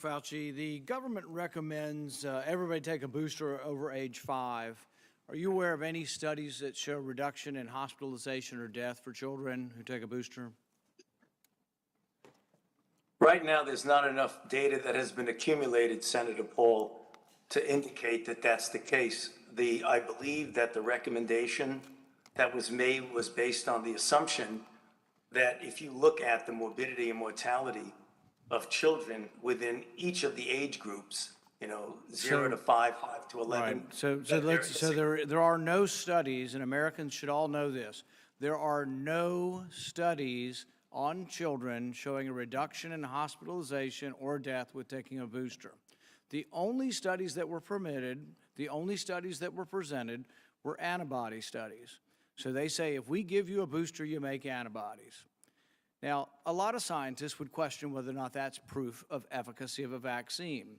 Fauci, the government recommends everybody take a booster over age 5. Are you aware of any studies that show reduction in hospitalization or death for children who take a booster? Right now, there's not enough data that has been accumulated, Senator Paul, to indicate that that's the case. I believe that the recommendation that was made was based on the assumption that if you look at the morbidity and mortality of children within each of the age groups, 0 to 5, 5 to 11. Right. There are no studies, and Americans should all know this. There are no studies on children showing a reduction in hospitalization or death with taking a booster. The only studies that were permitted, the only studies that were presented were antibody studies. So they say if we give you a booster, you make antibodies. Now, a lot of scientists would question whether or not that's proof of efficacy of a vaccine.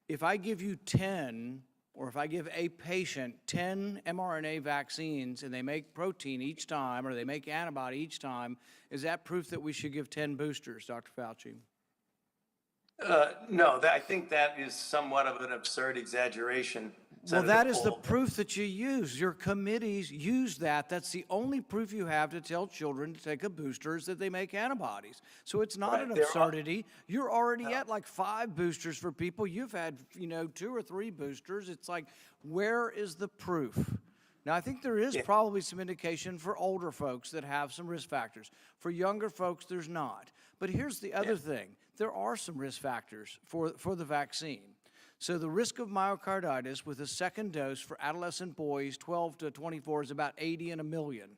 If I give you 10, or if I give a patient 10 mRNA vaccines and they make protein each time, or they make antibody each time, is that proof that we should give 10 boosters, Dr. Fauci? No, I think that is somewhat of an absurd exaggeration. Well, that is the proof that you use. Your committees use that. That's the only proof you have to tell children to take a booster is that they make antibodies. So it's not an absurdity. You're already at like 5 boosters for people. You've had, 2 or 3 boosters. It's like, where is the proof? Now, I think there is probably some indication for older folks that have some risk factors. For younger folks, there's not. But here's the other thing. There are some risk factors for the vaccine. So the risk of myocarditis with a second dose for adolescent boys 12 to 24 is about 80 in a million.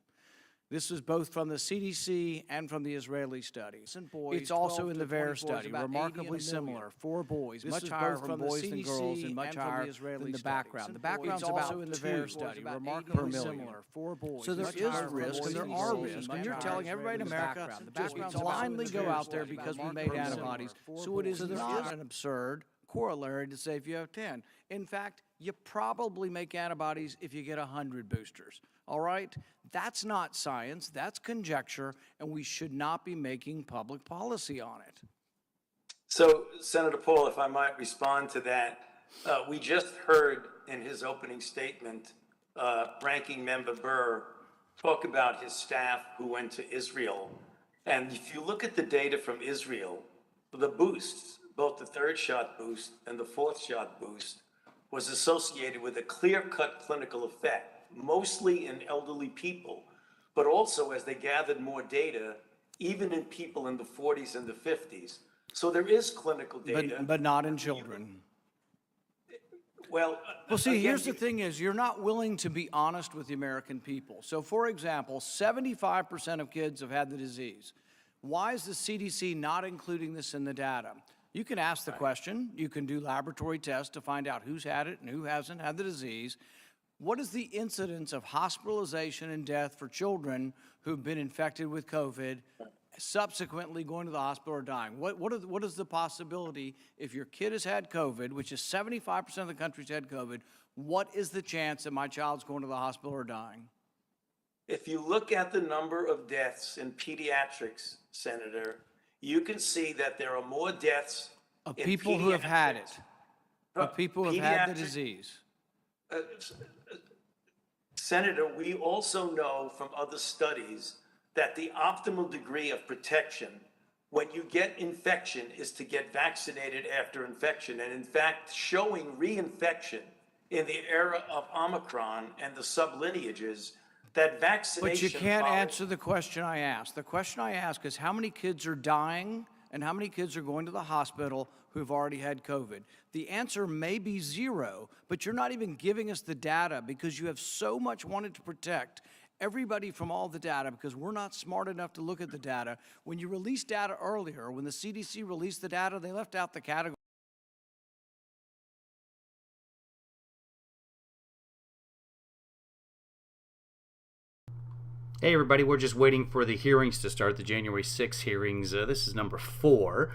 This is both from the CDC and from the Israeli studies. It's also in the VAERS study, remarkably similar for boys, much higher from boys than girls and much higher than the background. The background's also in the VAERS study, remarkably similar for boys. So there is a risk and there are risks, and you're telling everybody in America just blindly go out there because we made antibodies. So it is not an absurd corollary to say if you have 10. In fact, you probably make antibodies if you get 100 boosters. All right? That's not science, that's conjecture, and we should not be making public policy on it. So, Senator Paul, if I might respond to that, we just heard in his opening statement, Ranking Member Burr talk about his staff who went to Israel. And if you look at the data from Israel, the boosts, both the 3rd shot boost and the 4th shot boost, was associated with a clear-cut clinical effect, mostly in elderly people, but also as they gathered more data, even in people in the 40s and the 50s. So there is clinical data. But not in children. Well, see, again, here's the thing is, you're not willing to be honest with the American people. So, for example, 75% of kids have had the disease. Why is the CDC not including this in the data? You can ask the question. You can do laboratory tests to find out who's had it and who hasn't had the disease. What is the incidence of hospitalization and death for children who've been infected with COVID, subsequently going to the hospital or dying? What is the possibility if your kid has had COVID, which is 75% of the country's had COVID, what is the chance that my child's going to the hospital or dying? If you look at the number of deaths in pediatrics, Senator, you can see that there are more deaths of people who have had it, of people who have had the disease. Senator, we also know from other studies that the optimal degree of protection when you get infection is to get vaccinated after infection. And in fact, showing reinfection in the era of Omicron and the sublineages, that vaccination— But you can't answer the question I asked. The question I ask is how many kids are dying and how many kids are going to the hospital who've already had COVID? The answer may be 0, but you're not even giving us the data because you have so much wanted to protect everybody from all the data because we're not smart enough to look at the data. When you released data earlier, when the CDC released the data, they left out the category. Hey everybody, we're just waiting for the hearings to start, the January 6 hearings. This is number 4.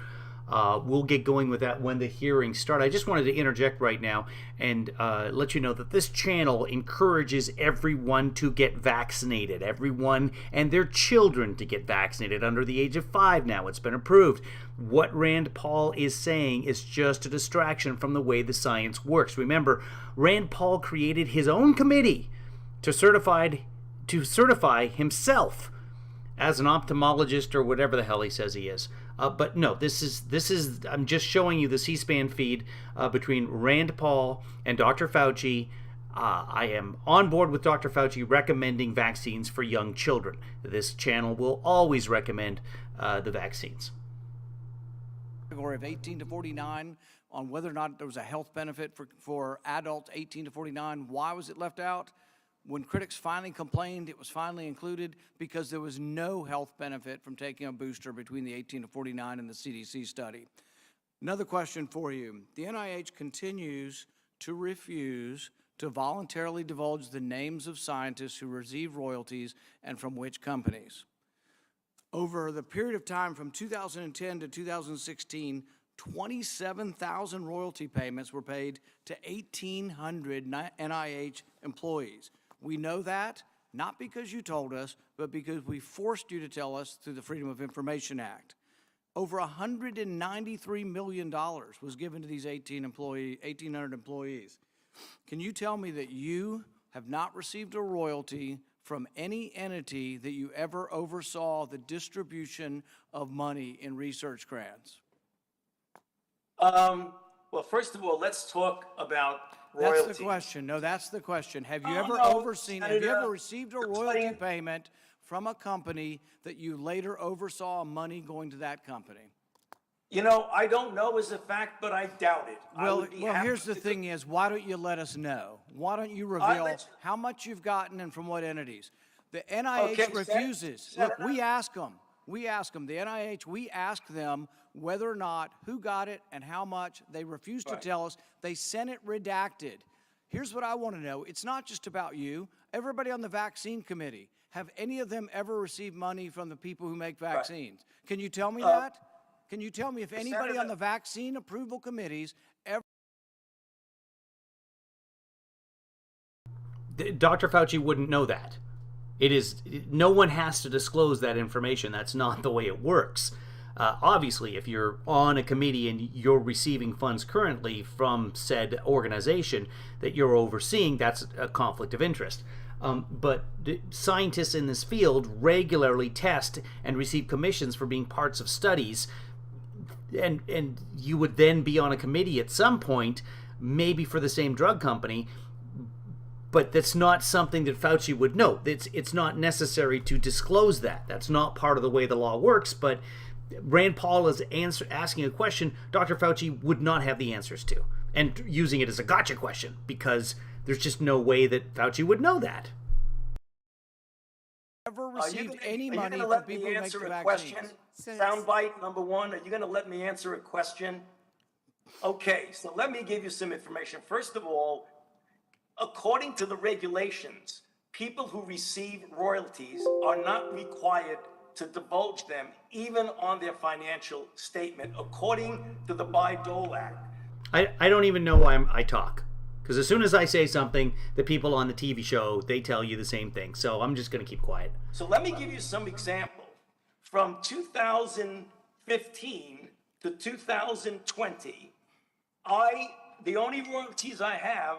We'll get going with that when the hearings start. I just wanted to interject right now and let you know that this channel encourages everyone to get vaccinated, everyone and their children to get vaccinated under the age of 5 now. It's been approved. What Rand Paul is saying is just a distraction from the way the science works. Remember, Rand Paul created his own committee to certify himself as an ophthalmologist or whatever the hell he says he is. But no, this is I'm just showing you the C-SPAN feed between Rand Paul and Dr. Fauci. I am on board with Dr. Fauci recommending vaccines for young children. This channel will always recommend the vaccines. Category of 18 to 49 on whether or not there was a health benefit for adults 18 to 49. Why was it left out? When critics finally complained, it was finally included because there was no health benefit from taking a booster between the 18 to 49 and the CDC study. Another question for you. The NIH continues to refuse to voluntarily divulge the names of scientists who receive royalties and from which companies. Over the period of time from 2010 to 2016, 27,000 royalty payments were paid to 1,800 NIH employees. We know that, not because you told us, but because we forced you to tell us through the Freedom of Information Act. Over $193 million was given to these 1,800 employees. Can you tell me that you have not received a royalty from any entity that you ever oversaw the distribution of money in research grants? Well, first of all, let's talk about royalties. That's the question. No, that's the question. Have you ever received a royalty payment from a company that you later oversaw money going to that company? You know, I don't know as a fact, but I doubt it. Well, here's the thing is, why don't you let us know? Why don't you reveal how much you've gotten and from what entities? The NIH refuses. Look, we ask them. The NIH, we ask them whether or not, who got it and how much. They refuse to tell us. They sent it redacted. Here's what I want to know. It's not just about you. Everybody on the vaccine committee, have any of them ever received money from the people who make vaccines? Can you tell me that? Can you tell me if anybody on the vaccine approval committees ever... Dr. Fauci wouldn't know that. No one has to disclose that information. That's not the way it works. Obviously, if you're on a committee and you're receiving funds currently from said organization that you're overseeing, that's a conflict of interest. But scientists in this field regularly test and receive commissions for being parts of studies, and you would then be on a committee at some point, maybe for the same drug company, but that's not something that Fauci would know. It's not necessary to disclose that. That's not part of the way the law works, but Rand Paul is asking a question Dr. Fauci would not have the answers to, and using it as a gotcha question, because there's just no way that Fauci would know that. Ever received any money from people who make the vaccines? Soundbite number one, are you going to let me answer a question? Okay, so let me give you some information. First of all, according to the regulations, people who receive royalties are not required to divulge them even on their financial statement, according to the Bayh-Dole Act. I don't even know why I talk. Because as soon as I say something, the people on the TV show, they tell you the same thing. So I'm just going to keep quiet. So let me give you some example. From 2015 to 2020, the only royalties I have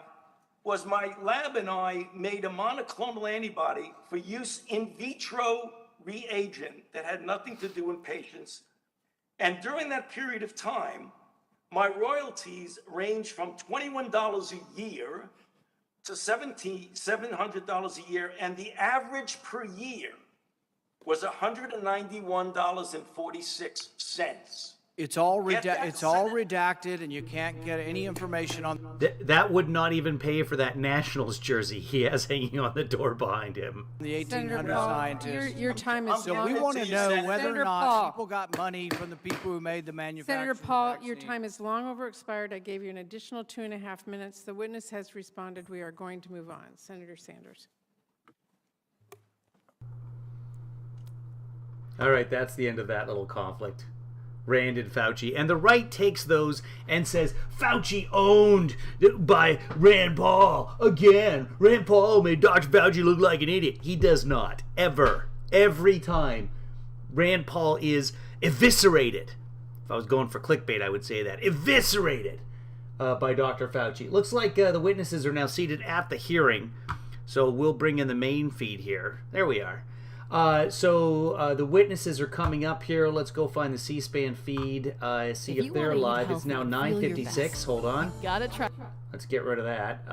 was my lab and I made a monoclonal antibody for use in vitro reagent that had nothing to do in patients. And during that period of time, my royalties ranged from $21 a year to $700 a year, and the average per year was $191.46. It's all redacted, and you can't get any information on... That would not even pay for that Nationals jersey he has hanging on the door behind him. The 1,800 scientists. Your time is So we want to know whether or not people got money from the people who made the manufacturing. Senator Paul, your time is long over expired. I gave you an additional 2.5 minutes. The witness has responded. We are going to move on. Senator Sanders. All right, that's the end of that little conflict. Rand and Fauci, and the right takes those and says, Fauci owned by Rand Paul. Again, Rand Paul made Dr. Fauci look like an idiot. He does not. Ever. Every time Rand Paul is eviscerated. If I was going for clickbait, I would say that. Eviscerated by Dr. Fauci. Looks like the witnesses are now seated at the hearing, so we'll bring in the main feed here. There we are. So the witnesses are coming up here. Let's go find the C-SPAN feed, see if they're live. It's now 9:56. Hold on. Gotta try. Let's get rid of that.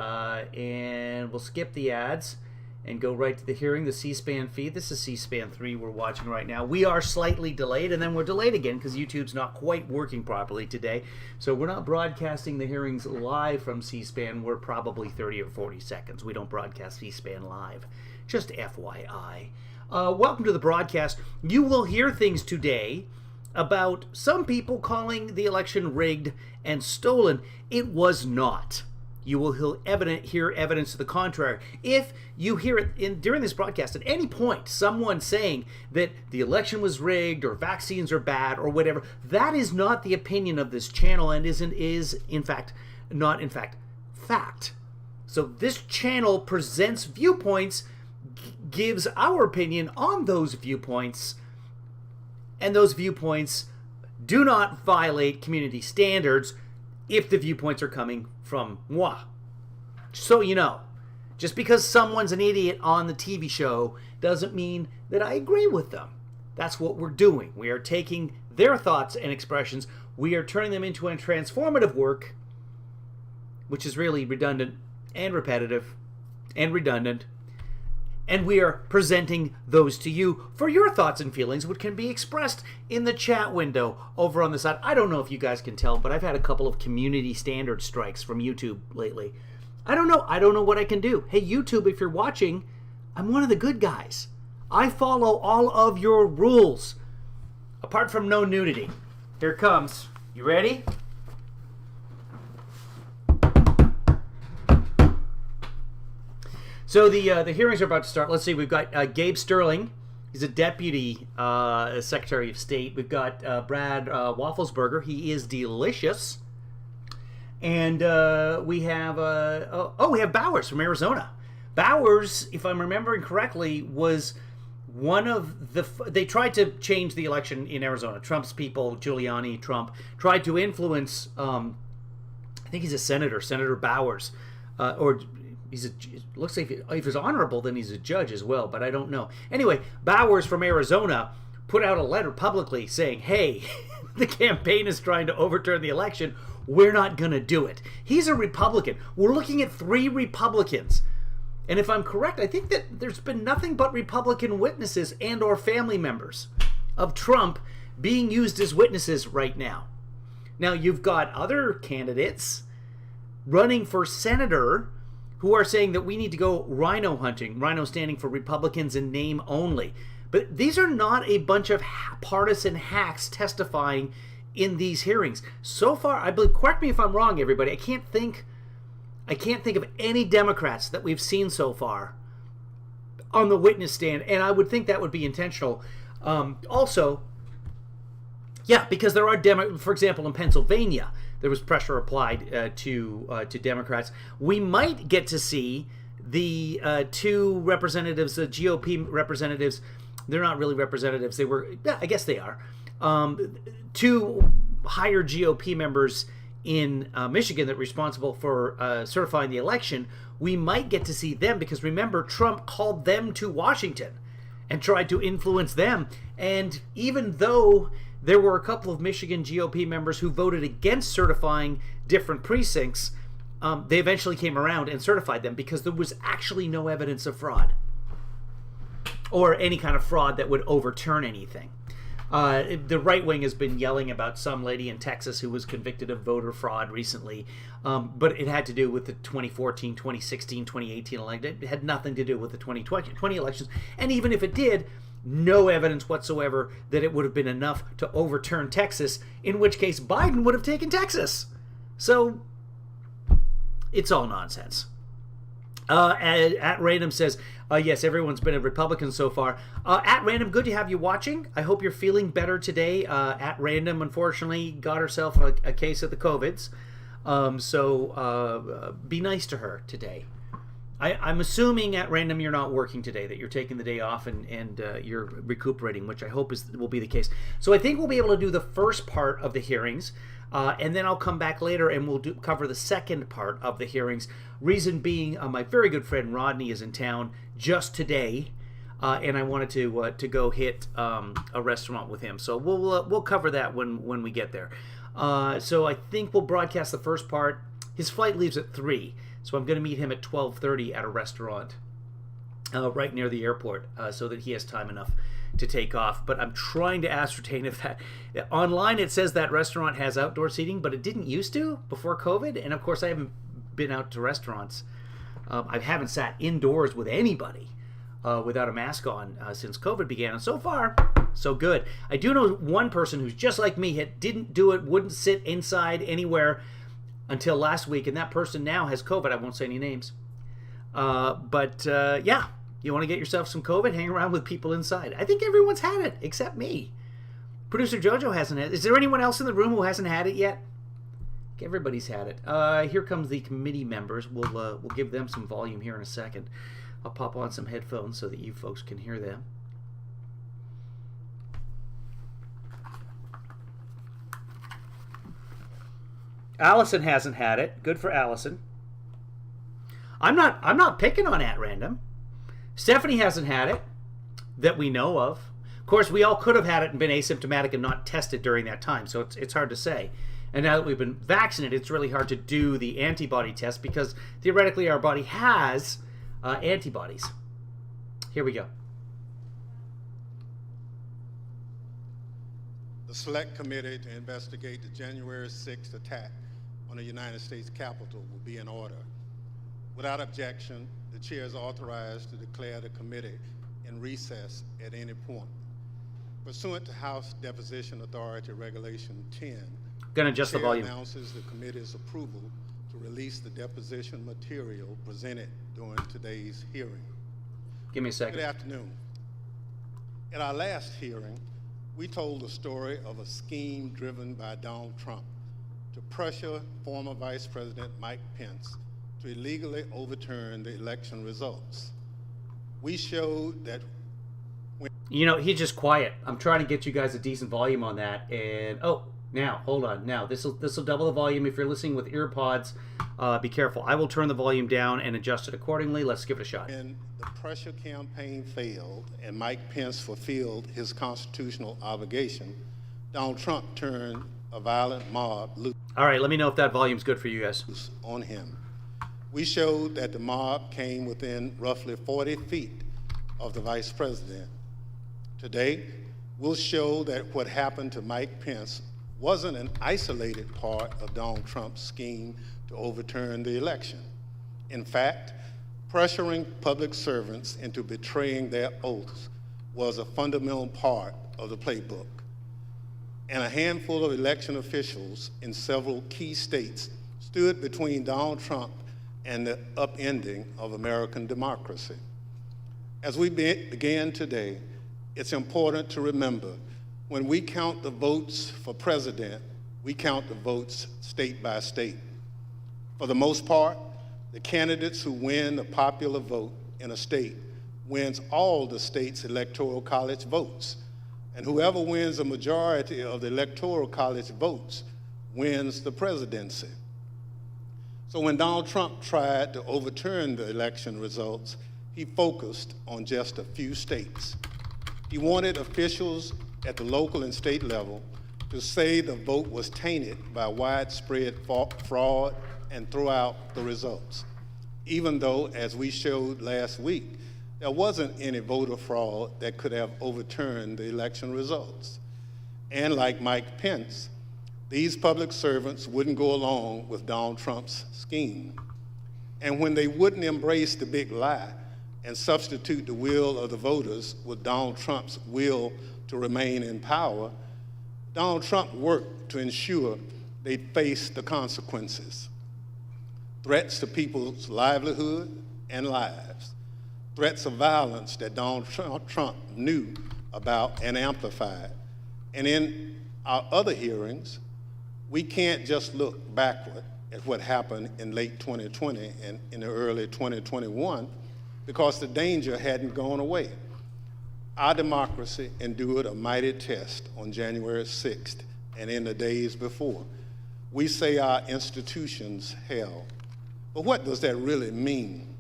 And we'll skip the ads and go right to the hearing, the C-SPAN feed. This is C-SPAN 3 we're watching right now. We are slightly delayed, and then we're delayed again because YouTube's not quite working properly today. So we're not broadcasting the hearings live from C-SPAN. We're probably 30 or 40 seconds. We don't broadcast C-SPAN live. Just FYI. Welcome to the broadcast. You will hear things today about some people calling the election rigged and stolen. It was not. You will hear evidence to the contrary. If you hear it during this broadcast at any point, someone saying that the election was rigged or vaccines are bad or whatever, that is not the opinion of this channel and is in fact not fact. So this channel presents viewpoints, gives our opinion on those viewpoints, and those viewpoints do not violate community standards if the viewpoints are coming from moi. So you know, just because someone's an idiot on the TV show doesn't mean that I agree with them. That's what we're doing. We are taking their thoughts and expressions, we are turning them into a transformative work, which is really redundant and repetitive and redundant, and we are presenting those to you for your thoughts and feelings, which can be expressed in the chat window over on the side. I don't know if you guys can tell, but I've had a couple of community standard strikes from YouTube lately. I don't know what I can do. Hey, YouTube, if you're watching, I'm one of the good guys. I follow all of your rules, apart from no nudity. Here it comes. You ready? So the hearings are about to start. Let's see. We've got Gabe Sterling. He's a deputy Secretary of State. We've got Brad Raffens-Burger. He is delicious. And we have we have Bowers from Arizona. Bowers, if I'm remembering correctly, was one of the. They tried to change the election in Arizona. Trump's people, Giuliani, Trump, tried to influence. I think he's a senator, Senator Bowers, or. Looks like if he's honorable, then he's a judge as well, but I don't know. Anyway, Bowers from Arizona put out a letter publicly saying, hey, the campaign is trying to overturn the election. We're not going to do it. He's a Republican. We're looking at 3 Republicans. And if I'm correct, I think that there's been nothing but Republican witnesses and or family members of Trump being used as witnesses right now. Now, you've got other candidates running for senator who are saying that we need to go rhino hunting, rhino standing for Republicans in name only. But these are not a bunch of partisan hacks testifying in these hearings. So far, I believe, correct me if I'm wrong, everybody, I can't think of any Democrats that we've seen so far on the witness stand, and I would think that would be intentional. Also, yeah, because there are for example, in Pennsylvania, there was pressure applied to Democrats. We might get to see the 2 representatives, the GOP representatives. They're not really representatives. They were, yeah, I guess they are. 2 higher GOP members in Michigan that are responsible for certifying the election. We might get to see them because remember, Trump called them to Washington and tried to influence them. And even though there were a couple of Michigan GOP members who voted against certifying different precincts, they eventually came around and certified them because there was actually no evidence of fraud or any kind of fraud that would overturn anything. The right wing has been yelling about some lady in Texas who was convicted of voter fraud recently, but it had to do with the 2014, 2016, 2018 election. It had nothing to do with the 2020 elections. And even if it did, no evidence whatsoever that it would have been enough to overturn Texas, in which case Biden would have taken Texas. So it's all nonsense. At Random says, yes, everyone's been a Republican so far. At Random, good to have you watching. I hope you're feeling better today. At Random, unfortunately, got herself a case of the COVIDs. So be nice to her today. I'm assuming at Random you're not working today, that you're taking the day off and you're recuperating, which I hope will be the case. So I think we'll be able to do the first part of the hearings, and then I'll come back later and we'll cover the second part of the hearings. Reason being, my very good friend Rodney is in town just today, and I wanted to go hit a restaurant with him. So we'll cover that when we get there. So I think we'll broadcast the first part. His flight leaves at 3. So I'm going to meet him at 12:30 at a restaurant right near the airport so that he has time enough to take off. But I'm trying to ascertain if that... Online it says that restaurant has outdoor seating, but it didn't used to before COVID. And of course I haven't been out to restaurants. I haven't sat indoors with anybody without a mask on since COVID began. And so far, so good. I do know one person who's just like me, didn't do it, wouldn't sit inside anywhere until last week, and that person now has COVID. I won't say any names. Yeah, you want to get yourself some COVID, hang around with people inside. I think everyone's had it, except me. Producer Jojo hasn't had it. Is there anyone else in the room who hasn't had it yet? Everybody's had it. Here comes the committee members. We'll give them some volume here in a second. I'll pop on some headphones so that you folks can hear them. Allison hasn't had it. Good for Allison. I'm not picking on at Random. Stephanie hasn't had it that we know of. Of course, we all could have had it and been asymptomatic and not tested during that time, so it's hard to say. And now that we've been vaccinated, it's really hard to do the antibody test because theoretically our body has antibodies. Here we go. The Select Committee to investigate the January 6th attack on the United States Capitol will be in order. Without objection, the chair is authorized to declare the committee in recess at any point. Pursuant to House Deposition Authority Regulation 10, Gonna adjust the volume. announces the committee's approval to release the deposition material presented during today's hearing. Give me a second. Good afternoon. At our last hearing, we told the story of a scheme driven by Donald Trump to pressure former Vice President Mike Pence to illegally overturn the election results. We showed that when... You know, he's just quiet. I'm trying to get you guys a decent volume on that. And, oh, now, hold on. Now, this will double the volume. If you're listening with ear pods, be careful. I will turn the volume down and adjust it accordingly. Let's give it a shot. When the pressure campaign failed and Mike Pence fulfilled his constitutional obligation, Donald Trump turned a violent mob loose All right, let me know if that volume's good for you guys. on him. We showed that the mob came within roughly 40 feet of the vice president. Today, we'll show that what happened to Mike Pence wasn't an isolated part of Donald Trump's scheme to overturn the election. In fact, pressuring public servants into betraying their oaths was a fundamental part of the playbook. And a handful of election officials in several key states stood between Donald Trump and the upending of American democracy. As we begin today, it's important to remember when we count the votes for president, we count the votes state by state. For the most part, the candidates who win the popular vote in a state wins all the state's electoral college votes. And whoever wins a majority of the electoral college votes wins the presidency. So when Donald Trump tried to overturn the election results, he focused on just a few states. He wanted officials at the local and state level to say the vote was tainted by widespread fraud and throw out the results, even though, as we showed last week, there wasn't any voter fraud that could have overturned the election results. And like Mike Pence, these public servants wouldn't go along with Donald Trump's scheme. And when they wouldn't embrace the big lie and substitute the will of the voters with Donald Trump's will to remain in power, Donald Trump worked to ensure they faced the consequences. Threats to people's livelihood, and lives. Threats of violence that Donald Trump knew about and amplified. And in our other hearings, we can't just look backward at what happened in late 2020 and in the early 2021 because the danger hadn't gone away. Our democracy endured a mighty test on January 6th and in the days before. We say our institutions held, but what does that really mean?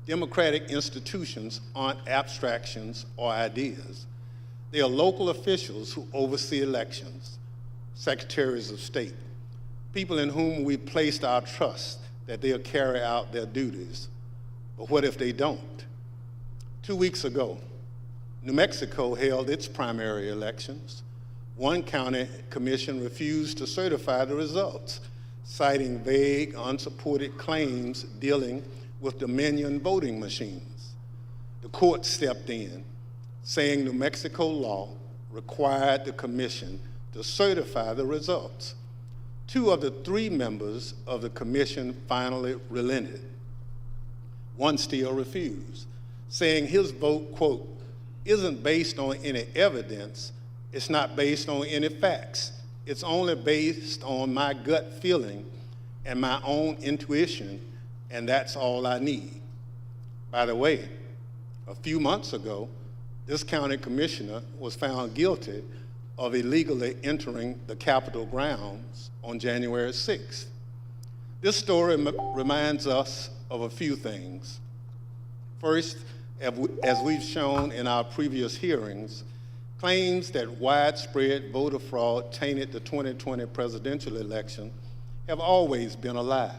Democratic institutions aren't abstractions or ideas. They are local officials who oversee elections, secretaries of state, people in whom we placed our trust that they'll carry out their duties. But what if they don't? 2 weeks ago, New Mexico held its primary elections. One county commission refused to certify the results, citing vague, unsupported claims dealing with Dominion voting machines. The court stepped in, saying New Mexico law required the commission to certify the results. 2 of the 3 members of the commission finally relented. One still refused, saying his vote, quote, isn't based on any evidence, it's not based on any facts, it's only based on my gut feeling and my own intuition, and that's all I need. By the way, a few months ago, this county commissioner was found guilty of illegally entering the Capitol grounds on January 6th. This story reminds us of a few things. First, as we've shown in our previous hearings, claims that widespread voter fraud tainted the 2020 presidential election have always been a lie.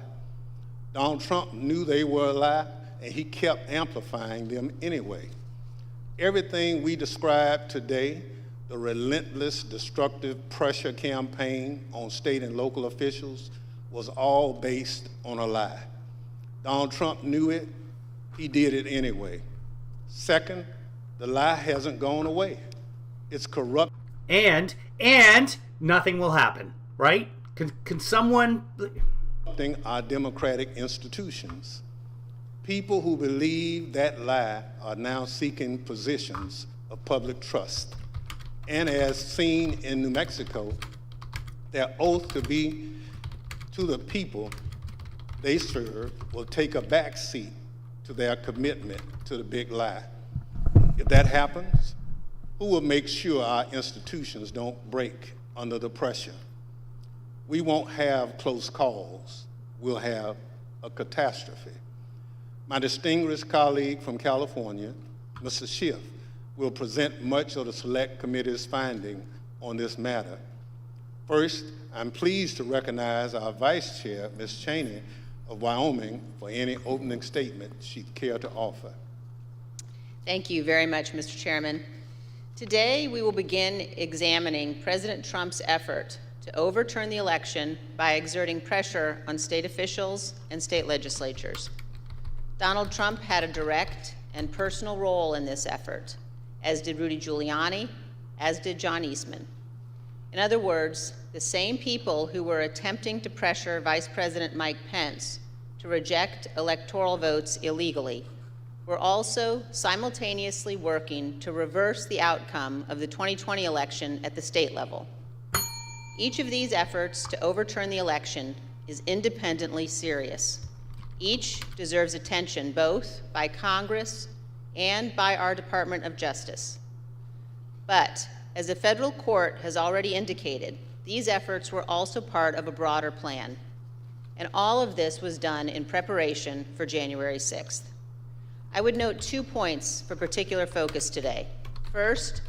Donald Trump knew they were a lie, and he kept amplifying them anyway. Everything we described today, the relentless, destructive pressure campaign on state and local officials, was all based on a lie. Donald Trump knew it, he did it anyway. Second, the lie hasn't gone away. It's corrupt. And nothing will happen, right? Can someone... Our democratic institutions. People who believe that lie are now seeking positions of public trust. And as seen in New Mexico, their oath to be to the people they serve will take a back seat to their commitment to the big lie. If that happens, who will make sure our institutions don't break under the pressure? We won't have close calls, we'll have a catastrophe. My distinguished colleague from California, Mr. Schiff, will present much of the Select Committee's finding on this matter. First, I'm pleased to recognize our Vice Chair, Ms. Cheney of Wyoming, for any opening statement she'd care to offer. Thank you very much, Mr. Chairman. Today, we will begin examining President Trump's effort to overturn the election by exerting pressure on state officials and state legislatures. Donald Trump had a direct and personal role in this effort, as did Rudy Giuliani, as did John Eastman. In other words, the same people who were attempting to pressure Vice President Mike Pence to reject electoral votes illegally were also simultaneously working to reverse the outcome of the 2020 election at the state level. Each of these efforts to overturn the election is independently serious. Each deserves attention both by Congress and by our Department of Justice. But as a federal court has already indicated, these efforts were also part of a broader plan. And all of this was done in preparation for January 6th. I would note 2 points for particular focus today. First,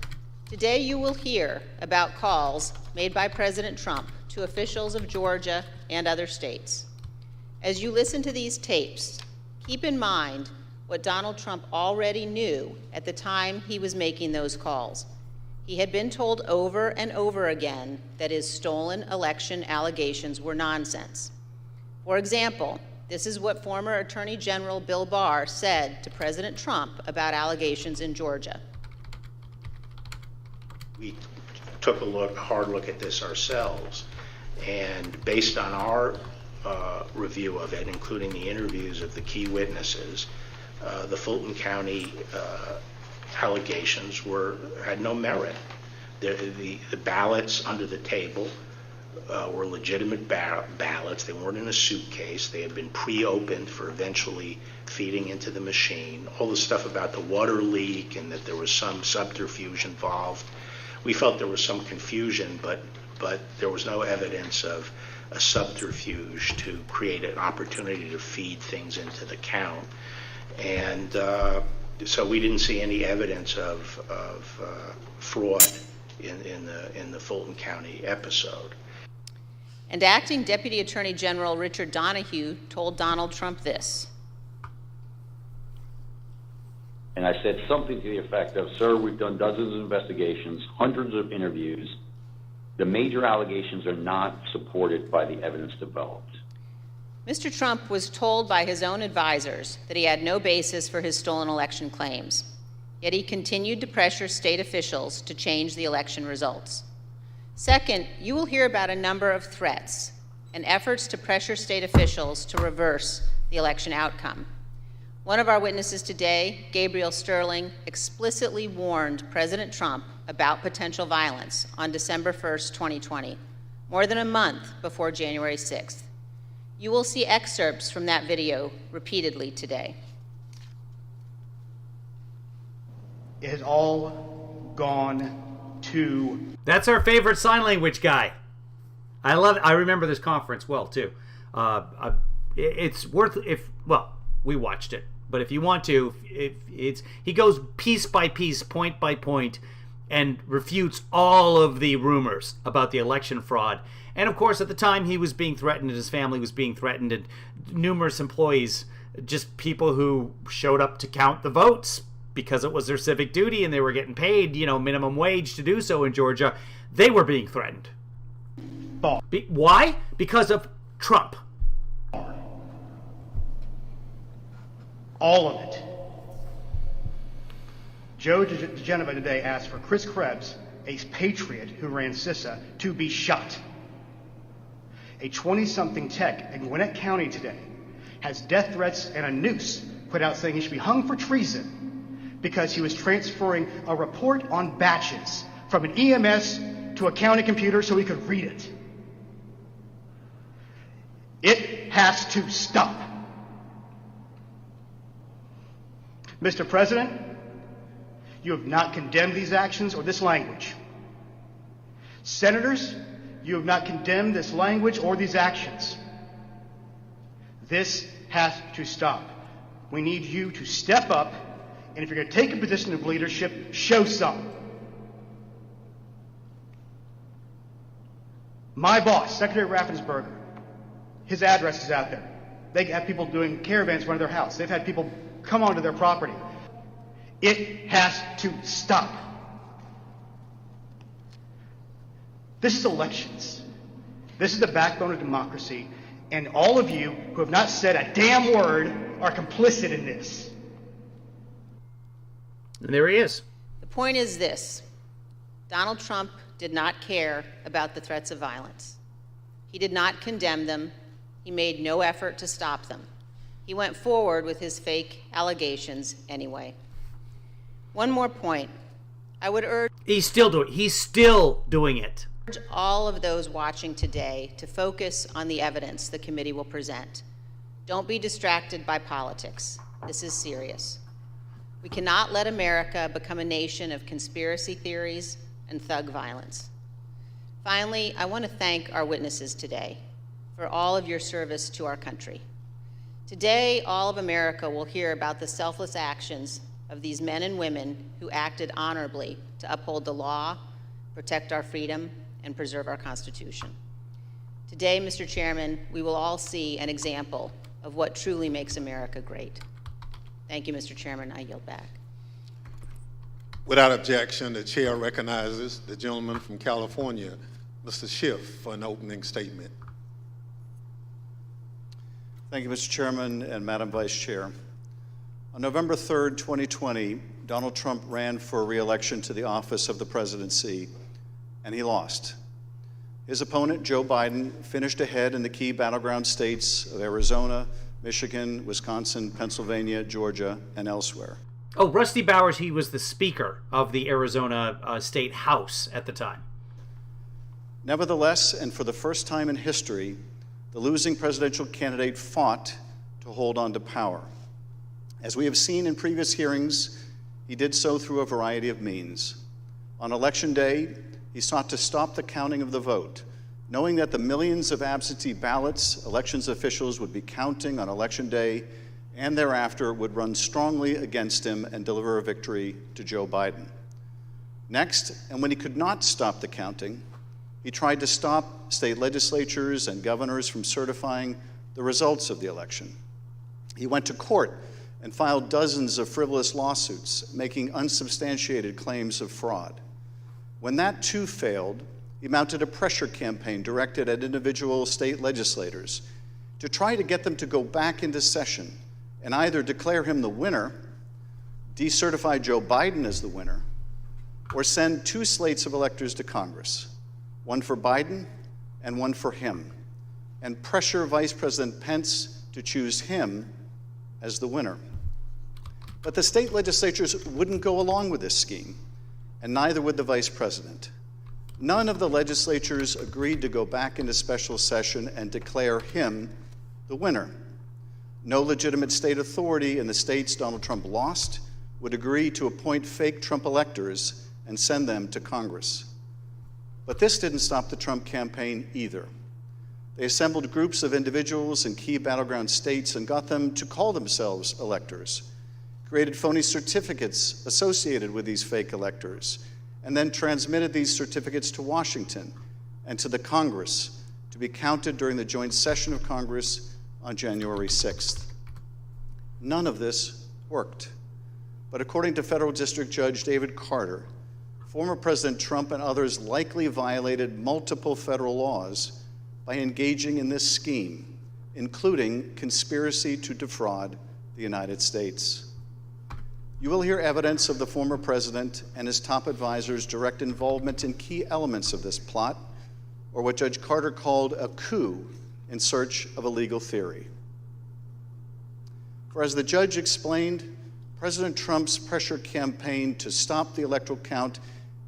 today you will hear about calls made by President Trump to officials of Georgia and other states. As you listen to these tapes, keep in mind what Donald Trump already knew at the time he was making those calls. He had been told over and over again that his stolen election allegations were nonsense. For example, this is what former Attorney General Bill Barr said to President Trump about allegations in Georgia. We took a hard look at this ourselves, and based on our review of it, including the interviews of the key witnesses, the Fulton County allegations had no merit. The ballots under the table were legitimate ballots. They weren't in a suitcase. They had been pre-opened for eventually feeding into the machine. All the stuff about the water leak and that there was some subterfuge involved. We felt there was some confusion, but there was no evidence of a subterfuge to create an opportunity to feed things into the count. And so we didn't see any evidence of fraud in the Fulton County episode. And Acting Deputy Attorney General Richard Donahue told Donald Trump this. And I said something to the effect of, sir, we've done dozens of investigations, hundreds of interviews. The major allegations are not supported by the evidence developed. Mr. Trump was told by his own advisors that he had no basis for his stolen election claims, yet he continued to pressure state officials to change the election results. Second, you will hear about a number of threats and efforts to pressure state officials to reverse the election outcome. One of our witnesses today, Gabriel Sterling, explicitly warned President Trump about potential violence on December 1st, 2020, more than a month before January 6th. You will see excerpts from that video repeatedly today. It has all gone to... That's our favorite sign language guy. I love it. I remember this conference well, too. It's worth, we watched it. But if you want to, he goes piece by piece, point by point, and refutes all of the rumors about the election fraud. And of course, at the time, he was being threatened, and his family was being threatened, and numerous employees, just people who showed up to count the votes because it was their civic duty, and they were getting paid, minimum wage to do so in Georgia, they were being threatened. Why? Because of Trump. All of it. Joe DeGenova today asked for Chris Krebs, a patriot who ran CISA, to be shot. A 20-something tech in Gwinnett County today has death threats and a noose put out saying he should be hung for treason because he was transferring a report on batches from an EMS to a county computer so he could read it. It has to stop. Mr. President, you have not condemned these actions or this language. Senators, you have not condemned this language or these actions. This has to stop. We need you to step up, and if you're going to take a position of leadership, show some. My boss, Secretary Raffens-Burger, his address is out there. They have people doing caravans in front of their house. They've had people come onto their property. It has to stop. This is elections. This is the backbone of democracy, and all of you who have not said a damn word are complicit in this. And there he is. The point is this: Donald Trump did not care about the threats of violence. He did not condemn them. He made no effort to stop them. He went forward with his fake allegations anyway. One more point. I would urge He's still doing it. all of those watching today to focus on the evidence the committee will present. Don't be distracted by politics. This is serious. We cannot let America become a nation of conspiracy theories and thug violence. Finally, I want to thank our witnesses today for all of your service to our country. Today, all of America will hear about the selfless actions of these men and women who acted honorably to uphold the law, protect our freedom, and preserve our Constitution. Today, Mr. Chairman, we will all see an example of what truly makes America great. Thank you, Mr. Chairman. I yield back. Without objection, the chair recognizes the gentleman from California, Mr. Schiff, for an opening statement. Thank you, Mr. Chairman and Madam Vice Chair. On November 3rd, 2020, Donald Trump ran for re-election to the office of the presidency, and he lost. His opponent, Joe Biden, finished ahead in the key battleground states of Arizona, Michigan, Wisconsin, Pennsylvania, Georgia, and elsewhere. Oh, Rusty Bowers, he was the Speaker of the Arizona State House at the time. Nevertheless, and for the first time in history, the losing presidential candidate fought to hold on to power. As we have seen in previous hearings, he did so through a variety of means. On Election Day, he sought to stop the counting of the vote, knowing that the millions of absentee ballots elections officials would be counting on Election Day and thereafter would run strongly against him and deliver a victory to Joe Biden. Next, and when he could not stop the counting, he tried to stop state legislatures and governors from certifying the results of the election. He went to court and filed dozens of frivolous lawsuits, making unsubstantiated claims of fraud. When that too failed, he mounted a pressure campaign directed at individual state legislators to try to get them to go back into session and either declare him the winner, decertify Joe Biden as the winner, or send two slates of electors to Congress, one for Biden and one for him, and pressure Vice President Pence to choose him as the winner. But the state legislatures wouldn't go along with this scheme, and neither would the vice president. None of the legislatures agreed to go back into special session and declare him the winner. No legitimate state authority in the states Donald Trump lost would agree to appoint fake Trump electors and send them to Congress. But this didn't stop the Trump campaign either. They assembled groups of individuals in key battleground states and got them to call themselves electors, created phony certificates associated with these fake electors, and then transmitted these certificates to Washington and to the Congress to be counted during the joint session of Congress on January 6th. None of this worked. But according to Federal District Judge David Carter, former President Trump and others likely violated multiple federal laws by engaging in this scheme, including conspiracy to defraud the United States. You will hear evidence of the former president and his top advisors' direct involvement in key elements of this plot, or what Judge Carter called a coup in search of a legal theory. For as the judge explained, President Trump's pressure campaign to stop the electoral count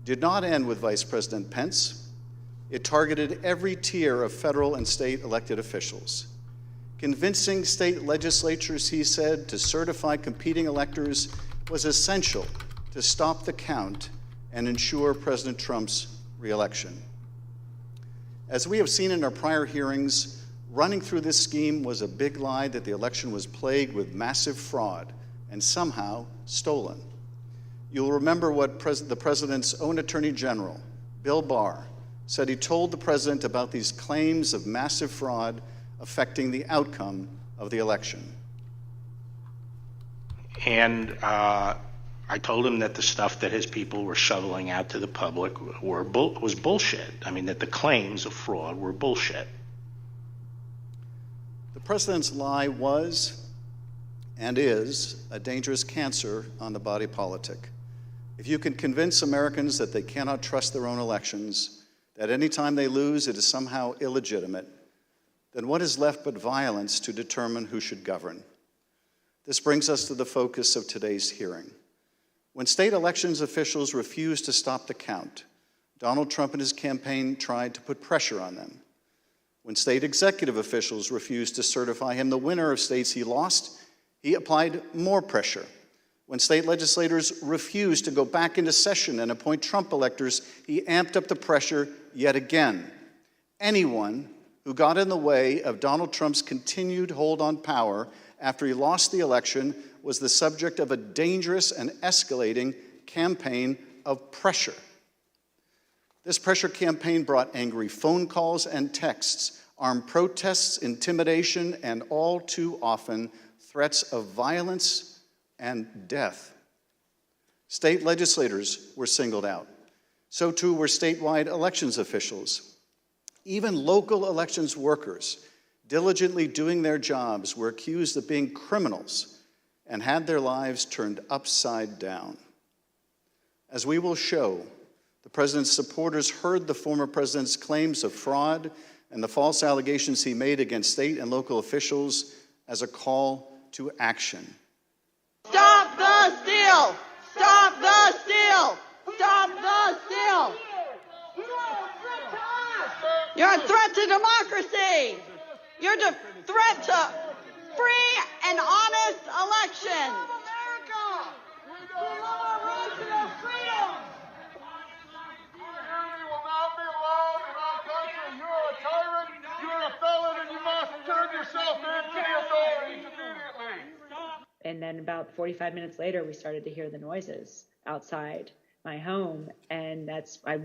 did not end with Vice President Pence. It targeted every tier of federal and state elected officials. Convincing state legislatures, he said, to certify competing electors was essential to stop the count and ensure President Trump's reelection. As we have seen in our prior hearings, running through this scheme was a big lie that the election was plagued with massive fraud and somehow stolen. You'll remember what the president's own Attorney General, Bill Barr, said he told the president about these claims of massive fraud affecting the outcome of the election. And I told him that the stuff that his people were shoveling out to the public was bullshit. I mean, that the claims of fraud were bullshit. The president's lie was and is a dangerous cancer on the body politic. If you can convince Americans that they cannot trust their own elections, that any time they lose it is somehow illegitimate, then what is left but violence to determine who should govern? This brings us to the focus of today's hearing. When state elections officials refused to stop the count, Donald Trump and his campaign tried to put pressure on them. When state executive officials refused to certify him the winner of states he lost, he applied more pressure. When state legislators refused to go back into session and appoint Trump electors, he amped up the pressure yet again. Anyone who got in the way of Donald Trump's continued hold on power after he lost the election was the subject of a dangerous and escalating campaign of pressure. This pressure campaign brought angry phone calls and texts, armed protests, intimidation, and all too often threats of violence and death. State legislators were singled out. So too were statewide elections officials. Even local elections workers, diligently doing their jobs, were accused of being criminals and had their lives turned upside down. As we will show, The president's supporters heard the former president's claims of fraud and the false allegations he made against state and local officials as a call to action. Stop the steal! Stop the steal! Stop the steal! You're a threat to democracy! You're a threat to free and honest election! And then about 45 minutes later, we started to hear the noises outside my home, and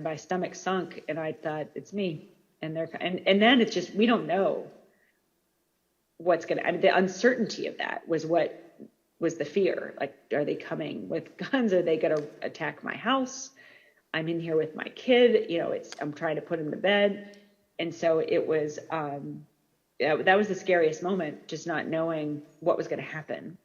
my stomach sunk, and I thought, it's me. And then it's just, we don't know what's the uncertainty of that was what was the fear. Like, are they coming with guns? Are they going to attack my house? I'm in here with my kid, I'm trying to put him to bed. And so it was, that was the scariest moment, just not knowing what was going to happen.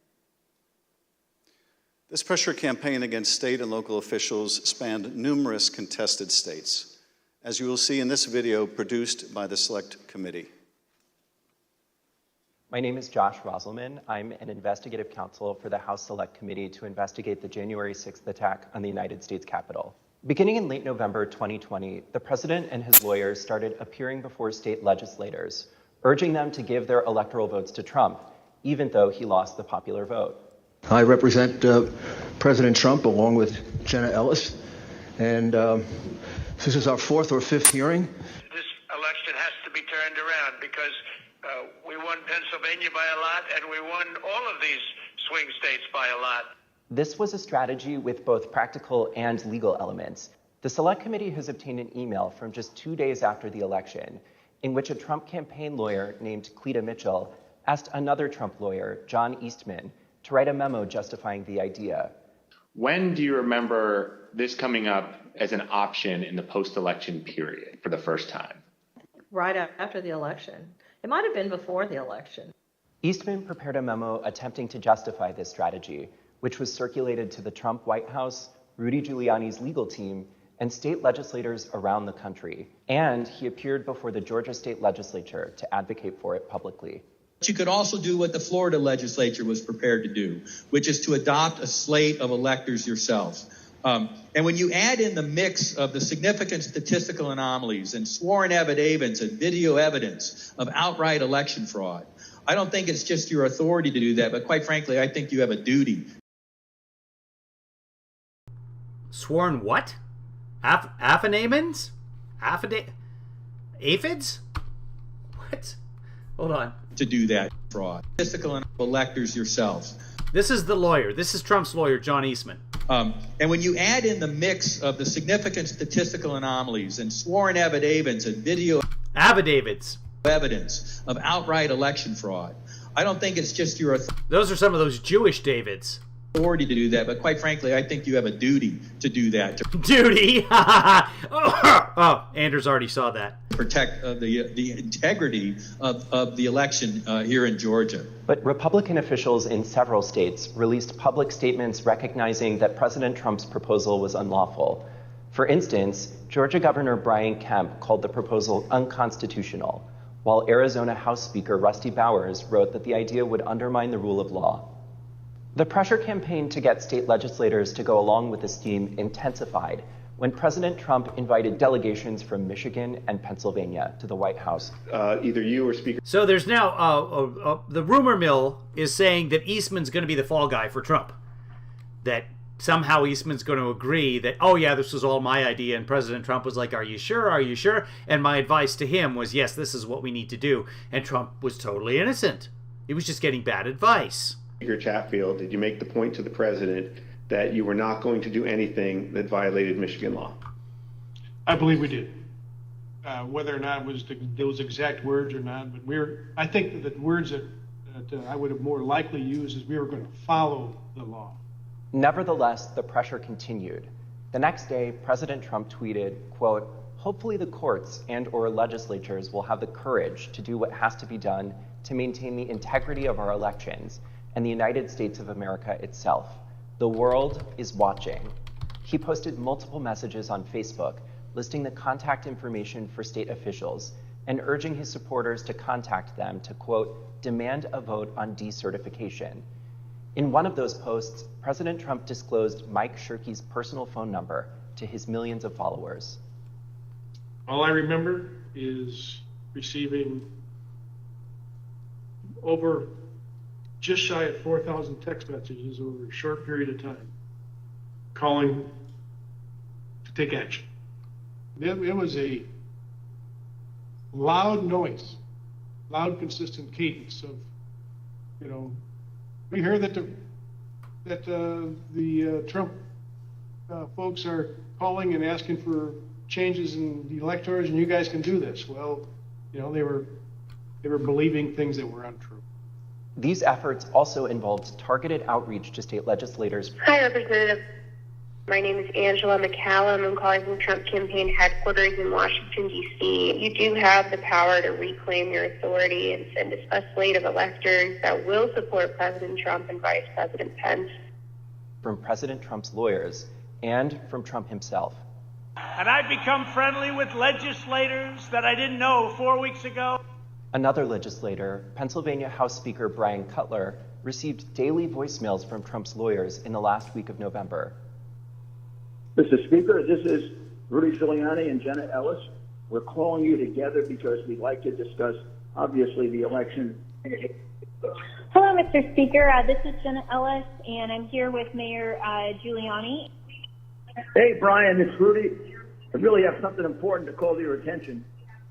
This pressure campaign against state and local officials spanned numerous contested states, as you will see in this video produced by the Select Committee. My name is Josh Roselman. I'm an investigative counsel for the House Select Committee to investigate the January 6th attack on the United States Capitol. Beginning in late November 2020, the president and his lawyers started appearing before state legislators, urging them to give their electoral votes to Trump, even though he lost the popular vote. I represent President Trump along with Jenna Ellis, and this is our fourth or fifth hearing. This election has to be turned around because we won Pennsylvania by a lot, and we won all of these swing states by a lot. This was a strategy with both practical and legal elements. The Select Committee has obtained an email from just 2 days after the election in which a Trump campaign lawyer named Cleta Mitchell asked another Trump lawyer, John Eastman, to write a memo justifying the idea. When do you remember this coming up as an option in the post-election period for the first time? Right after the election. It might have been before the election. Eastman prepared a memo attempting to justify this strategy, which was circulated to the Trump White House, Rudy Giuliani's legal team, and state legislators around the country. And he appeared before the Georgia State Legislature to advocate for it publicly. You could also do what the Florida legislature was prepared to do, which is to adopt a slate of electors yourselves. And when you add in the mix of the significant statistical anomalies and sworn affidavits and video evidence of outright election fraud, I don't think it's just your authority to do that, but quite frankly, I think you have a duty. Sworn what? Affidavits? Aphids? What? Hold on. To do that fraud. Statistical electors yourselves. This is the lawyer. This is Trump's lawyer, John Eastman. And when you add in the mix of the significant statistical anomalies and sworn affidavits and video evidence of outright election fraud, I don't think it's just your authority. Those are some of those Jewish Davids. Authority to do that, but quite frankly, I think you have a duty to do that. Duty? Oh, Anders already saw that. Protect the integrity of the election here in Georgia. But Republican officials in several states released public statements recognizing that President Trump's proposal was unlawful. For instance, Georgia Governor Brian Kemp called the proposal unconstitutional, while Arizona House Speaker Rusty Bowers wrote that the idea would undermine the rule of law. The pressure campaign to get state legislators to go along with the scheme intensified when President Trump invited delegations from Michigan and Pennsylvania to the White House. Either you or Speaker. So there's now, the rumor mill is saying that Eastman's going to be the fall guy for Trump. That somehow Eastman's going to agree that, oh yeah, this was all my idea, and President Trump was like, are you sure? Are you sure? And my advice to him was, yes, this is what we need to do. And Trump was totally innocent. He was just getting bad advice. Speaker Chatfield, did you make the point to the president that you were not going to do anything that violated Michigan law? I believe we did. Whether or not it was those exact words or not, but I think that the words that I would have more likely used is we were going to follow the law. Nevertheless, the pressure continued. The next day, President Trump tweeted, quote, "Hopefully the courts and/or legislatures will have the courage to do what has to be done to maintain the integrity of our elections and the United States of America itself. The world is watching." He posted multiple messages on Facebook listing the contact information for state officials and urging his supporters to contact them to, quote, demand a vote on decertification. In one of those posts, President Trump disclosed Mike Shirkey's personal phone number to his millions of followers. All I remember is receiving over just shy of 4,000 text messages over a short period of time, calling to take action. It was a loud noise, loud, consistent cadence of, we hear that the Trump folks are calling and asking for changes in the electors, and you guys can do this. Well, they were believing things that were untrue. These efforts also involved targeted outreach to state legislators. Hi, Representative. My name is Angela McCallum. I'm calling from Trump campaign headquarters in Washington, D.C. You do have the power to reclaim your authority and send a slate of electors that will support President Trump and Vice President Pence. From President Trump's lawyers and from Trump himself. And I've become friendly with legislators that I didn't know 4 weeks ago. Another legislator, Pennsylvania House Speaker Brian Cutler, received daily voicemails from Trump's lawyers in the last week of November. Mr. Speaker, this is Rudy Giuliani and Jenna Ellis. We're calling you together because we'd like to discuss, obviously, the election. Hello, Mr. Speaker. This is Jenna Ellis, and I'm here with Mayor Giuliani. Hey, Brian, it's Rudy. I really have something important to call to your attention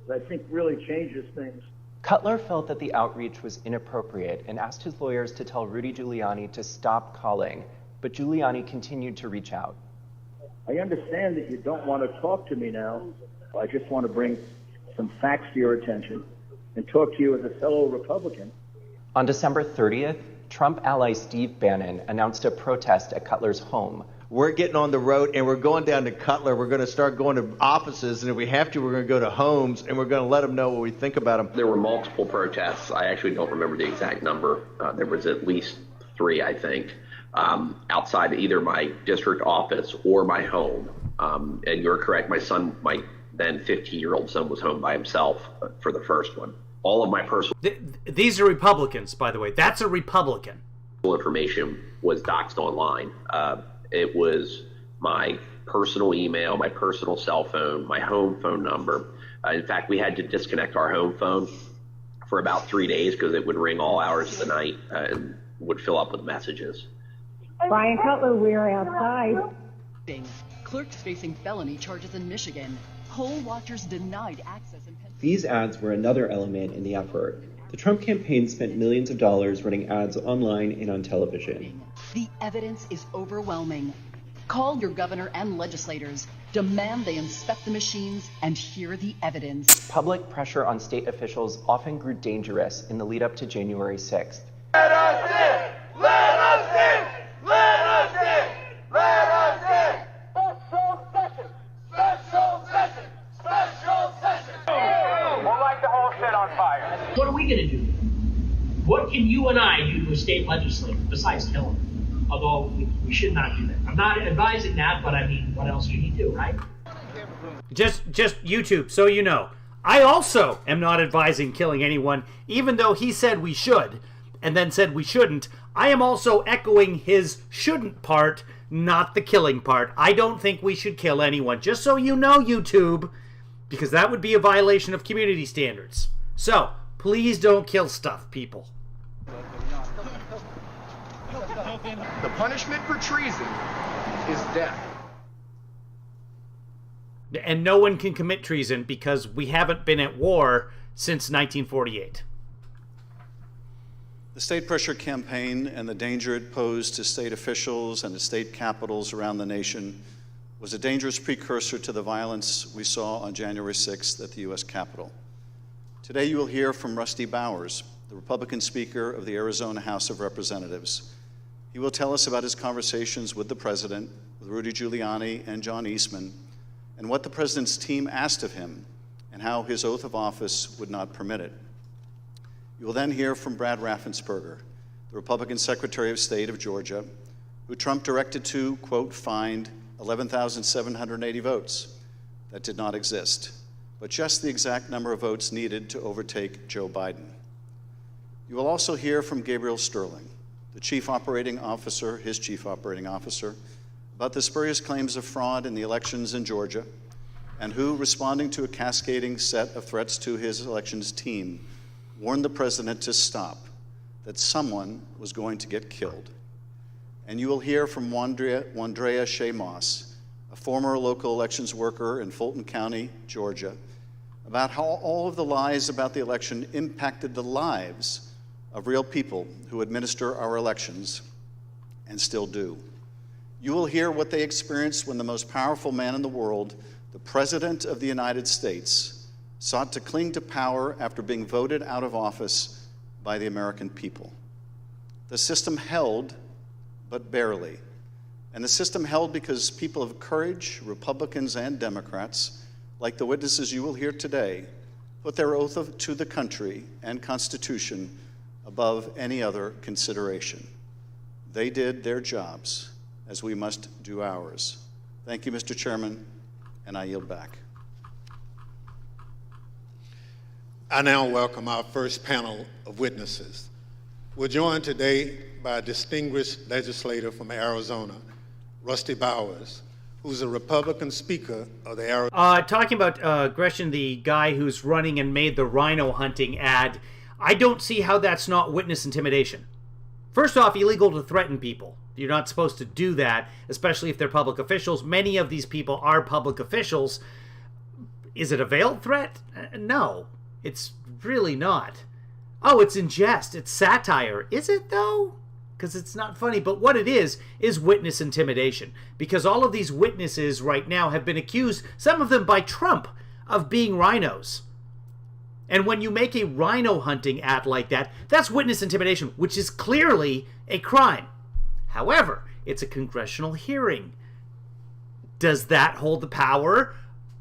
that I think really changes things. Cutler felt that the outreach was inappropriate and asked his lawyers to tell Rudy Giuliani to stop calling, but Giuliani continued to reach out. I understand that you don't want to talk to me now. I just want to bring some facts to your attention and talk to you as a fellow Republican. On December 30th, Trump ally Steve Bannon announced a protest at Cutler's home. We're getting on the road and we're going down to Cutler. We're going to start going to offices, and if we have to, we're going to go to homes, and we're going to let them know what we think about them. There were multiple protests. I actually don't remember the exact number. There was at least 3, I think, outside either my district office or my home. And you're correct, my son, my then 15-year-old son, was home by himself for the first one. All of my personal... These are Republicans, by the way. That's a Republican. Information was doxed online. It was my personal email, my personal cell phone, my home phone number. In fact, we had to disconnect our home phone for about 3 days because it would ring all hours of the night and would fill up with messages. Brian Cutler, we're outside. Clerks facing felony charges in Michigan. Poll watchers denied access in Pennsylvania. These ads were another element in the effort. The Trump campaign spent millions of dollars running ads online and on television. The evidence is overwhelming. Call your governor and legislators. Demand they inspect the machines and hear the evidence. Public pressure on state officials often grew dangerous in the lead up to January 6th. Let us in! Let us in! Let us in! Let us in! Special session! Special session! Special session! We'll light the whole shit on fire. What are we going to do? What can you and I do to a state legislator besides kill him? Although we should not do that. I'm not advising that, but I mean, what else can you do, right? Just YouTube, so you know. I also am not advising killing anyone, even though he said we should, and then said we shouldn't. I am also echoing his shouldn't part, not the killing part. I don't think we should kill anyone, just so you know, YouTube, because that would be a violation of community standards. So, please don't kill stuff, people. The punishment for treason is death. And no one can commit treason because we haven't been at war since 1948. The state pressure campaign and the danger it posed to state officials and the state capitals around the nation was a dangerous precursor to the violence we saw on January 6th at the U.S. Capitol. Today you will hear from Rusty Bowers, the Republican Speaker of the Arizona House of Representatives. He will tell us about his conversations with the President, with Rudy Giuliani and John Eastman, and what the President's team asked of him, and how his oath of office would not permit it. You will then hear from Brad Raffens-Burger, the Republican Secretary of State of Georgia, who Trump directed to, quote, find 11,780 votes that did not exist, but just the exact number of votes needed to overtake Joe Biden. You will also hear from Gabriel Sterling, the chief operating officer, his chief operating officer, about the spurious claims of fraud in the elections in Georgia, and who, responding to a cascading set of threats to his elections team, warned the president to stop, that someone was going to get killed. And you will hear from Wandrea Shaye Moss, a former local elections worker in Fulton County, Georgia, about how all of the lies about the election impacted the lives of real people who administer our elections and still do. You will hear what they experienced when the most powerful man in the world, the President of the United States, sought to cling to power after being voted out of office by the American people. The system held, but barely. And the system held because people of courage, Republicans and Democrats, like the witnesses you will hear today, put their oath to the country and Constitution above any other consideration. They did their jobs, as we must do ours. Thank you, Mr. Chairman, and I yield back. I now welcome our first panel of witnesses. We're joined today by a distinguished legislator from Arizona, Rusty Bowers, who's a Republican speaker of the Arizona... Talking about Gresham, the guy who's running and made the rhino hunting ad, I don't see how that's not witness intimidation. First off, illegal to threaten people. You're not supposed to do that, especially if they're public officials. Many of these people are public officials. Is it a veiled threat? No, it's really not. Oh, it's in jest. It's satire. Is it, though? Because it's not funny. But what it is witness intimidation. Because all of these witnesses right now have been accused, some of them by Trump, of being rhinos. And when you make a rhino hunting ad like that, that's witness intimidation, which is clearly a crime. However, it's a congressional hearing. Does that hold the power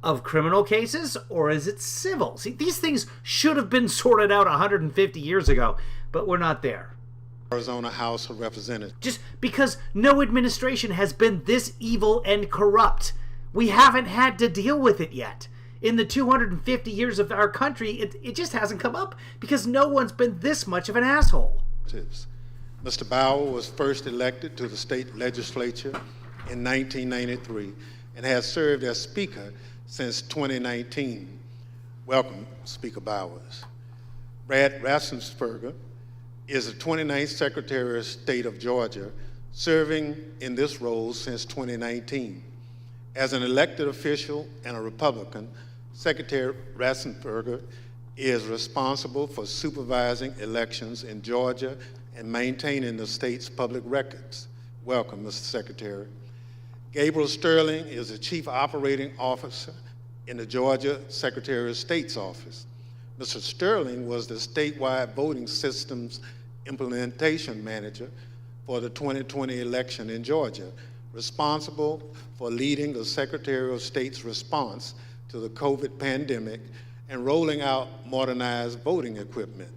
of criminal cases, or is it civil? See, these things should have been sorted out 150 years ago, but we're not there. Arizona House of Representatives. Just because no administration has been this evil and corrupt. We haven't had to deal with it yet. In the 250 years of our country, it just hasn't come up because no one's been this much of an asshole. Mr. Bauer was first elected to the state legislature in 1993 and has served as Speaker since 2019. Welcome, Speaker Bowers. Brad Raffens-Burger is the 29th Secretary of State of Georgia, serving in this role since 2019. As an elected official and a Republican, Secretary Raffens-Burger is responsible for supervising elections in Georgia and maintaining the state's public records. Welcome, Mr. Secretary. Gabriel Sterling is the Chief Operating Officer in the Georgia Secretary of State's office. Mr. Sterling was the statewide voting systems implementation manager for the 2020 election in Georgia, responsible for leading the Secretary of State's response to the COVID pandemic and rolling out modernized voting equipment.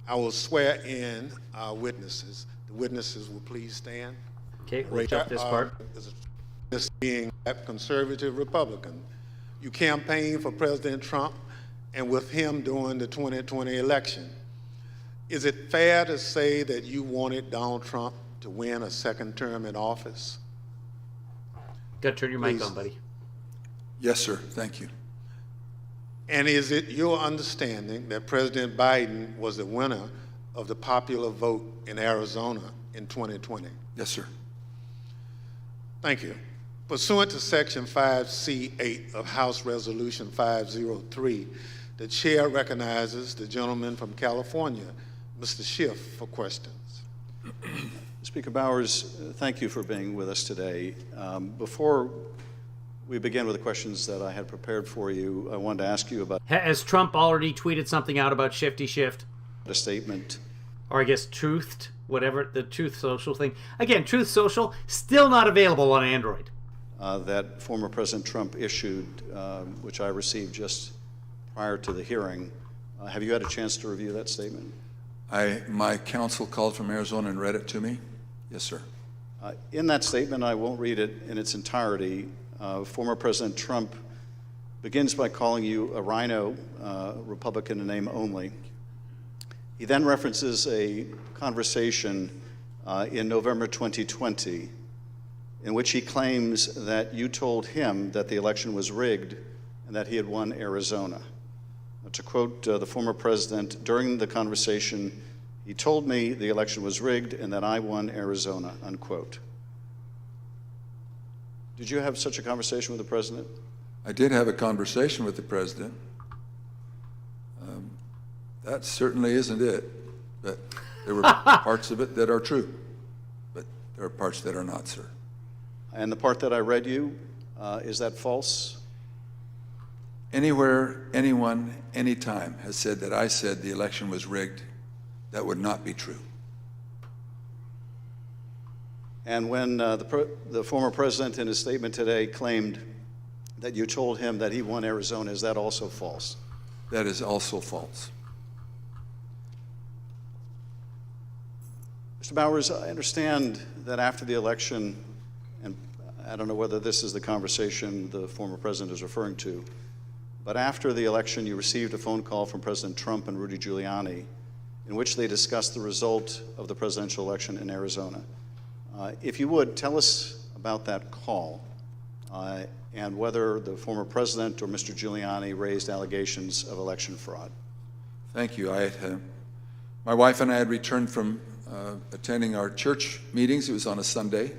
I will swear in our witnesses. The witnesses will please stand. Okay, we'll jump this part. This being a conservative Republican. You campaigned for President Trump and with him during the 2020 election. Is it fair to say that you wanted Donald Trump to win a second term in office? Got to turn your mic on, buddy. Yes, sir. Thank you. And is it your understanding that President Biden was the winner of the popular vote in Arizona in 2020? Yes, sir. Thank you. Pursuant to Section 5C8 of House Resolution 503, the chair recognizes the gentleman from California, Mr. Schiff, for questions. Speaker Bowers, thank you for being with us today. Before we begin with the questions that I had prepared for you, I wanted to ask you about... Has Trump already tweeted something out about Shifty Shift? A statement. Or I guess Truthed, whatever, the Truth Social thing. Again, Truth Social, still not available on Android. That former President Trump issued, which I received just prior to the hearing. Have you had a chance to review that statement? My counsel called from Arizona and read it to me. Yes, sir. In that statement, I won't read it in its entirety, former President Trump begins by calling you a rhino, Republican in name only. He then references a conversation in November 2020 in which he claims that you told him that the election was rigged and that he had won Arizona. To quote the former president, during the conversation, he told me the election was rigged and that I won Arizona, unquote. Did you have such a conversation with the president? I did have a conversation with the president. That certainly isn't it, but there were parts of it that are true, but there are parts that are not, sir. And the part that I read you, is that false? Anywhere, anyone, anytime has said that I said the election was rigged, that would not be true. And when the former president in his statement today claimed that you told him that he won Arizona, is that also false? That is also false. Mr. Bowers, I understand that after the election, and I don't know whether this is the conversation the former president is referring to, but after the election, you received a phone call from President Trump and Rudy Giuliani in which they discussed the result of the presidential election in Arizona. If you would, tell us about that call and whether the former president or Mr. Giuliani raised allegations of election fraud. Thank you. My wife and I had returned from attending our church meetings. It was on a Sunday,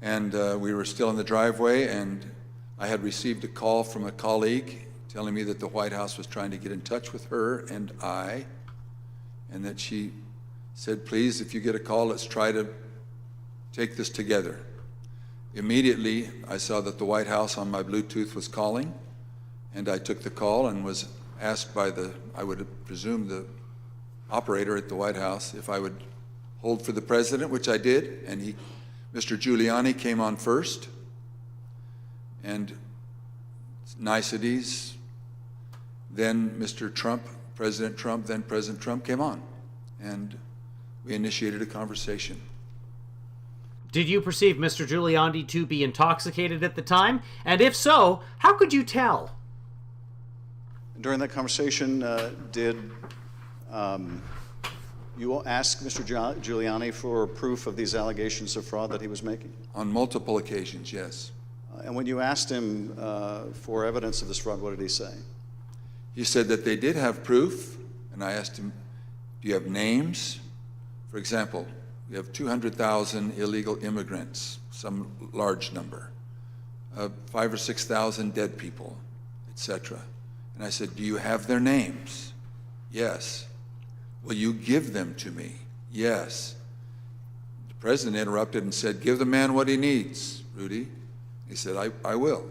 and we were still in the driveway, and I had received a call from a colleague telling me that the White House was trying to get in touch with her and I, and that she said, please, if you get a call, let's try to take this together. Immediately, I saw that the White House on my Bluetooth was calling, and I took the call and was asked by I would presume the operator at the White House if I would hold for the president, which I did, and Mr. Giuliani came on first, and niceties, then Mr. Trump, President Trump, then President Trump came on, and we initiated a conversation. Did you perceive Mr. Giuliani to be intoxicated at the time? And if so, how could you tell? During that conversation, did you ask Mr. Giuliani for proof of these allegations of fraud that he was making? On multiple occasions, yes. And when you asked him for evidence of this fraud, what did he say? He said that they did have proof, and I asked him, do you have names? For example, we have 200,000 illegal immigrants, some large number, 5,000 or 6,000 dead people, etc. And I said, do you have their names? Yes. Will you give them to me? Yes. The president interrupted and said, give the man what he needs, Rudy. He said, I will.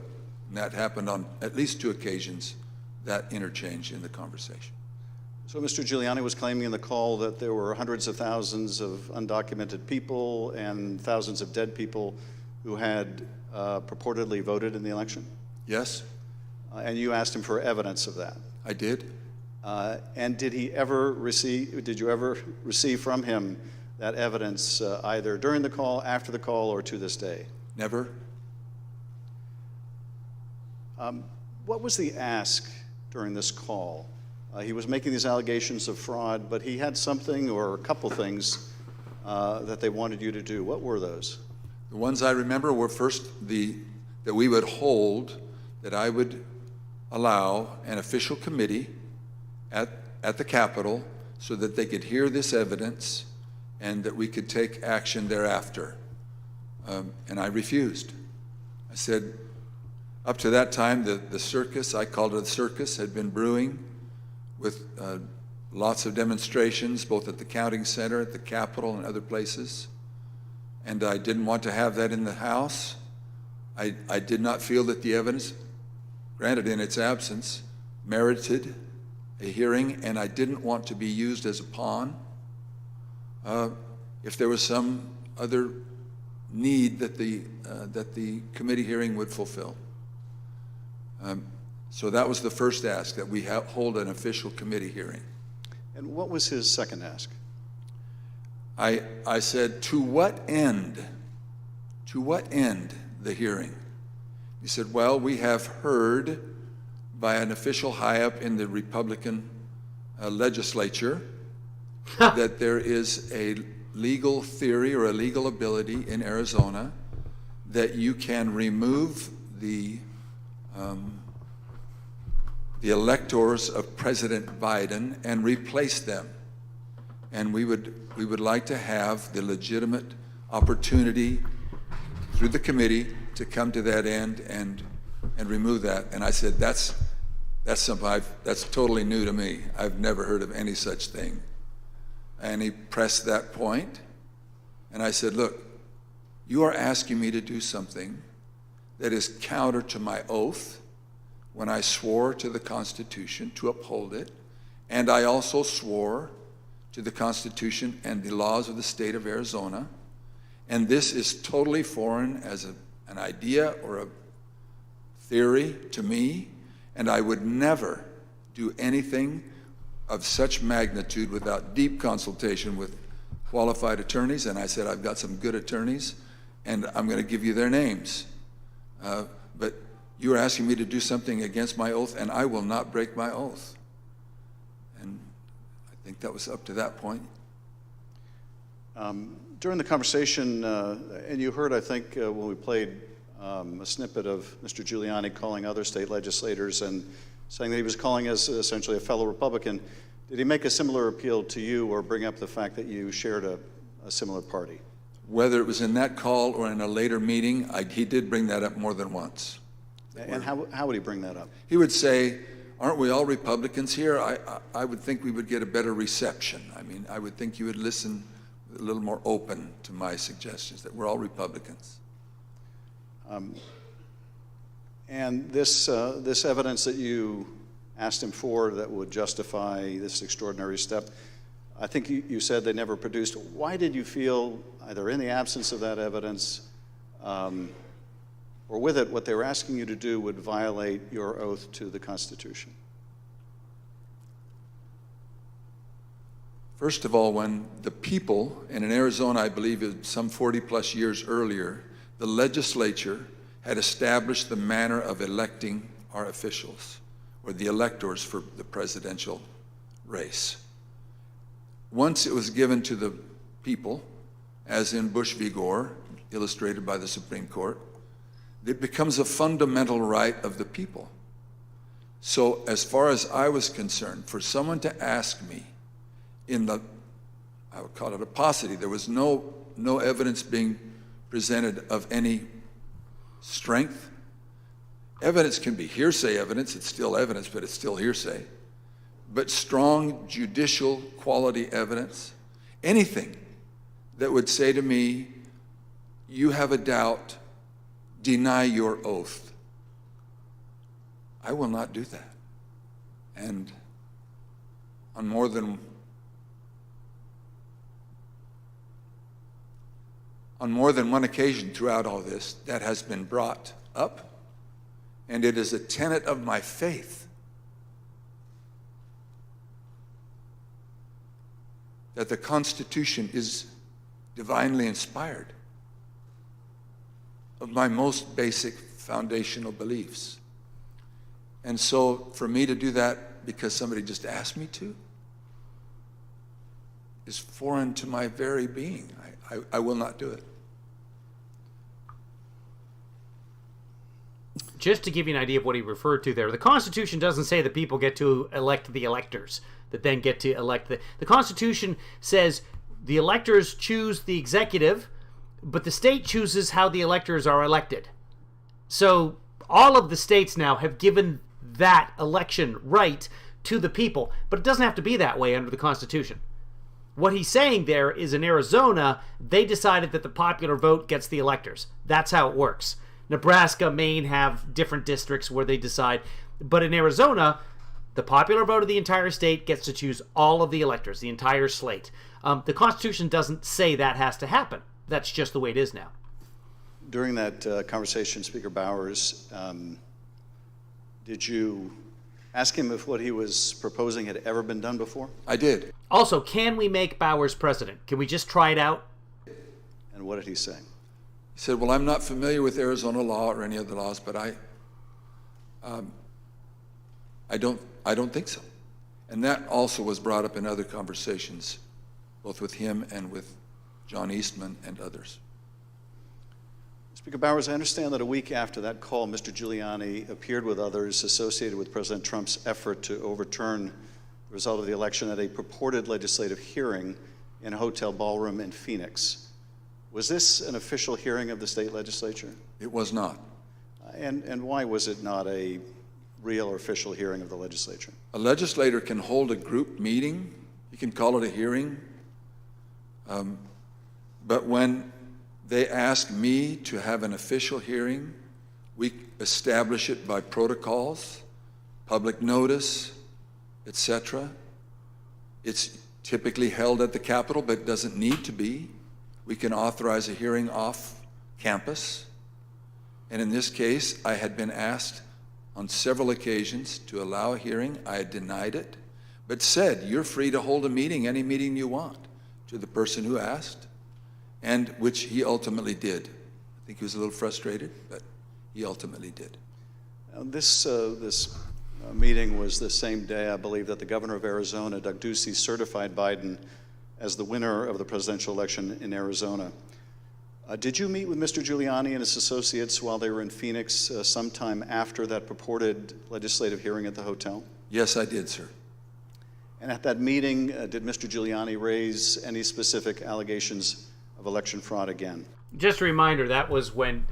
And that happened on at least 2 occasions, that interchange in the conversation. So Mr. Giuliani was claiming in the call that there were hundreds of thousands of undocumented people and thousands of dead people who had purportedly voted in the election? Yes. And you asked him for evidence of that? I did. And did you ever receive from him that evidence either during the call, after the call, or to this day? Never. What was the ask during this call? He was making these allegations of fraud, but he had something or a couple things that they wanted you to do. What were those? The ones I remember were first that we would hold, that I would allow an official committee at the Capitol so that they could hear this evidence and that we could take action thereafter. And I refused. I said, up to that time, the circus, I called it a circus, had been brewing with lots of demonstrations, both at the counting center, at the Capitol, and other places. And I didn't want to have that in the House. I did not feel that the evidence, granted in its absence, merited a hearing, and I didn't want to be used as a pawn if there was some other need that the committee hearing would fulfill. So that was the first ask, that we hold an official committee hearing. And what was his second ask? I said, to what end? To what end the hearing? He said, well, we have heard by an official high up in the Republican legislature that there is a legal theory or a legal ability in Arizona that you can remove the electors of President Biden and replace them. And we would like to have the legitimate opportunity through the committee to come to that end and remove that. And I said, that's something that's totally new to me. I've never heard of any such thing. And he pressed that point, and I said, look, you are asking me to do something that is counter to my oath when I swore to the Constitution to uphold it, and I also swore to the Constitution and the laws of the state of Arizona, and this is totally foreign as an idea or a theory to me, and I would never do anything of such magnitude without deep consultation with qualified attorneys. And I said, I've got some good attorneys, and I'm going to give you their names. But you are asking me to do something against my oath, and I will not break my oath. And I think that was up to that point. During the conversation, and you heard, I think, when we played a snippet of Mr. Giuliani calling other state legislators and saying that he was calling us essentially a fellow Republican. Did he make a similar appeal to you or bring up the fact that you shared a similar party? Whether it was in that call or in a later meeting, he did bring that up more than once. And how would he bring that up? He would say, aren't we all Republicans here? I would think we would get a better reception. I mean, I would think you would listen a little more open to my suggestions, that we're all Republicans. And this evidence that you asked him for that would justify this extraordinary step, I think you said they never produced. Why did you feel, either in the absence of that evidence or with it, what they were asking you to do would violate your oath to the Constitution? First of all, when the people, and in Arizona, I believe some 40 plus years earlier, the legislature had established the manner of electing our officials, or the electors for the presidential race. Once it was given to the people, as in Bush v. Gore, illustrated by the Supreme Court, it becomes a fundamental right of the people. So as far as I was concerned, for someone to ask me in the, I would call it a paucity, there was no evidence being presented of any strength. Evidence can be hearsay evidence, it's still evidence, but it's still hearsay. But strong judicial quality evidence, anything that would say to me, you have a doubt, deny your oath. I will not do that. And on more than one occasion throughout all this, that has been brought up, and it is a tenet of my faith that the Constitution is divinely inspired of my most basic foundational beliefs. And so for me to do that because somebody just asked me to is foreign to my very being. I will not do it. Just to give you an idea of what he referred to there, the Constitution doesn't say that people get to elect the electors that then get to elect the Constitution says the electors choose the executive, but the state chooses how the electors are elected. So all of the states now have given that election right to the people, but it doesn't have to be that way under the Constitution. What he's saying there is in Arizona, they decided that the popular vote gets the electors. That's how it works. Nebraska, Maine have different districts where they decide. But in Arizona, the popular vote of the entire state gets to choose all of the electors, the entire slate. The Constitution doesn't say that has to happen. That's just the way it is now. During that conversation, Speaker Bowers, did you Ask him if what he was proposing had ever been done before? I did. Also, can we make Bowers president? Can we just try it out? And what did he say? He said, well, I'm not familiar with Arizona law or any other laws, but I don't think so. And that also was brought up in other conversations, both with him and with John Eastman and others. Speaker Bowers, I understand that a week after that call, Mr. Giuliani appeared with others associated with President Trump's effort to overturn the result of the election at a purported legislative hearing in a hotel ballroom in Phoenix. Was this an official hearing of the state legislature? It was not. And why was it not a real or official hearing of the legislature? A legislator can hold a group meeting. He can call it a hearing. But when they ask me to have an official hearing, we establish it by protocols, public notice, etc. It's typically held at the Capitol, but it doesn't need to be. We can authorize a hearing off campus. And in this case, I had been asked on several occasions to allow a hearing. I had denied it, but said, you're free to hold a meeting, any meeting you want, to the person who asked, and which he ultimately did. I think he was a little frustrated, but he ultimately did. This meeting was the same day, I believe, that the governor of Arizona, Doug Ducey, certified Biden as the winner of the presidential election in Arizona. Did you meet with Mr. Giuliani and his associates while they were in Phoenix sometime after that purported legislative hearing at the hotel? Yes, I did, sir. And at that meeting, did Mr. Giuliani raise any specific allegations of election fraud again? Just a reminder, that was when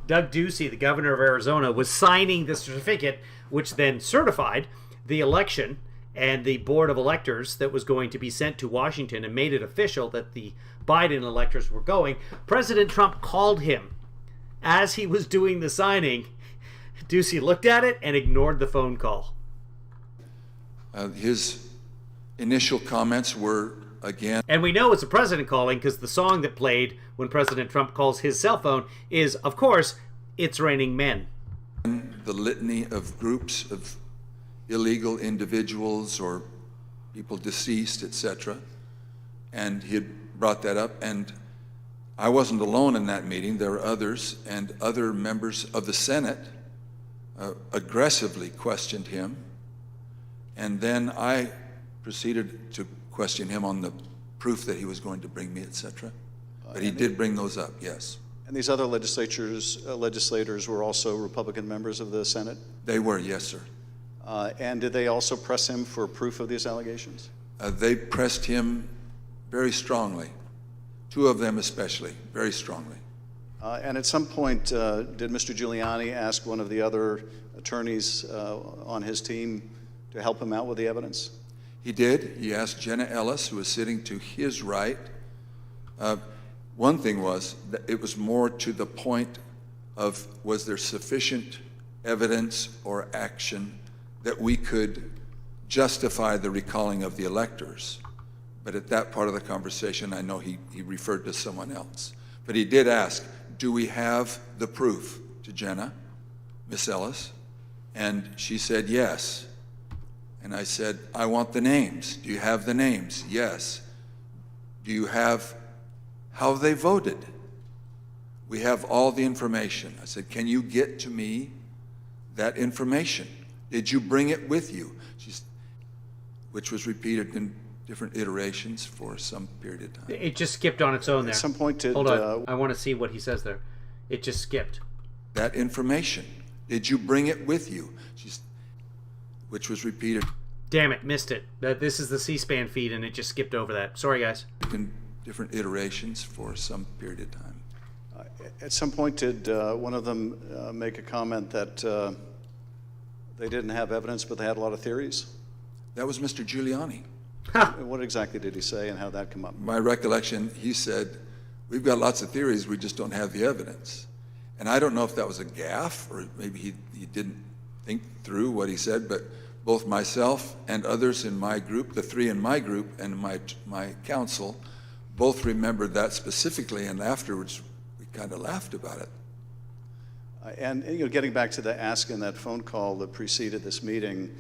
Doug Ducey, the governor of Arizona, was signing the certificate, which then certified the election and the board of electors that was going to be sent to Washington and made it official that the Biden electors were going. President Trump called him as he was doing the signing. Ducey looked at it and ignored the phone call. His initial comments were, again... And we know it's the president calling because the song that played when President Trump calls his cell phone is, of course, It's Raining Men. The litany of groups of illegal individuals or people deceased, etc. And he had brought that up, and I wasn't alone in that meeting. There were others, and other members of the Senate aggressively questioned him. And then I proceeded to question him on the proof that he was going to bring me, etc. But he did bring those up, yes. And these other legislators were also Republican members of the Senate? They were, yes, sir. And did they also press him for proof of these allegations? They pressed him very strongly. Two of them especially, very strongly. And at some point, did Mr. Giuliani ask one of the other attorneys on his team to help him out with the evidence? He did. He asked Jenna Ellis, who was sitting to his right. One thing was that it was more to the point of, was there sufficient evidence or action that we could justify the recalling of the electors? But at that part of the conversation, I know he referred to someone else. But he did ask, do we have the proof, to Jenna, Miss Ellis? And she said yes. And I said, I want the names. Do you have the names? Yes. Do you have how they voted? We have all the information. I said, can you get to me that information? Did you bring it with you? Which was repeated in different iterations for some period of time. It just skipped on its own there. At some point did... Hold on, I want to see what he says there. It just skipped. That information. Did you bring it with you? Which was repeated. Damn it, missed it. This is the C-SPAN feed and it just skipped over that. Sorry, guys. In different iterations for some period of time. At some point did one of them make a comment that they didn't have evidence but they had a lot of theories? That was Mr. Giuliani. What exactly did he say and how did that come up? My recollection, he said, we've got lots of theories, we just don't have the evidence. And I don't know if that was a gaffe or maybe he didn't think through what he said, but both myself and others in my group, the three in my group and my council, both remembered that specifically, and afterwards we kind of laughed about it. And getting back to the ask in that phone call that preceded this meeting,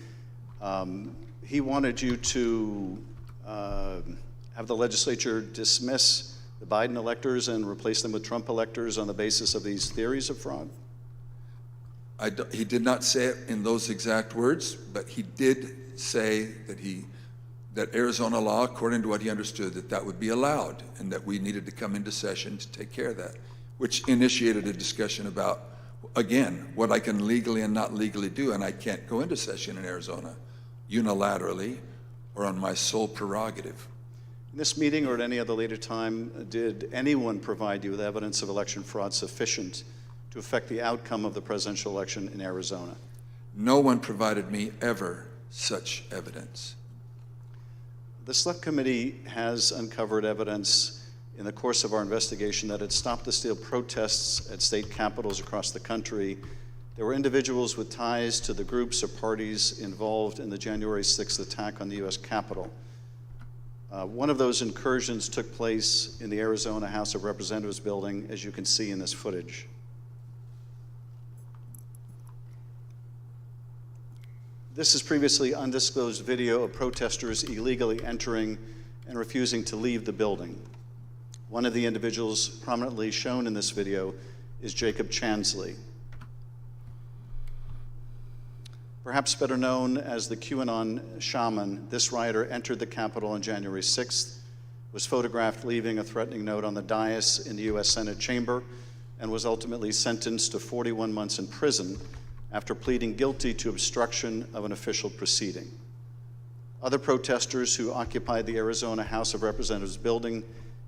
he wanted you to have the legislature dismiss the Biden electors and replace them with Trump electors on the basis of these theories of fraud? He did not say it in those exact words, but he did say that Arizona law, according to what he understood, that would be allowed, and that we needed to come into session to take care of that, which initiated a discussion about, again, what I can legally and not legally do, and I can't go into session in Arizona unilaterally or on my sole prerogative. In this meeting or at any other later time, did anyone provide you with evidence of election fraud sufficient to affect the outcome of the presidential election in Arizona? No one provided me ever such evidence. The Select Committee has uncovered evidence in the course of our investigation that at Stop the Steal protests at state capitals across the country, there were individuals with ties to the groups or parties involved in the January 6th attack on the U.S. Capitol. One of those incursions took place in the Arizona House of Representatives building, as you can see in this footage. This is previously undisclosed video of protesters illegally entering and refusing to leave the building. One of the individuals prominently shown in this video is Jacob Chansley. Perhaps better known as the QAnon shaman, this rioter entered the Capitol on January 6th, was photographed leaving a threatening note on the dais in the U.S. Senate chamber, and was ultimately sentenced to 41 months in prison after pleading guilty to obstruction of an official proceeding. Other protesters who occupied the Arizona House of Representatives building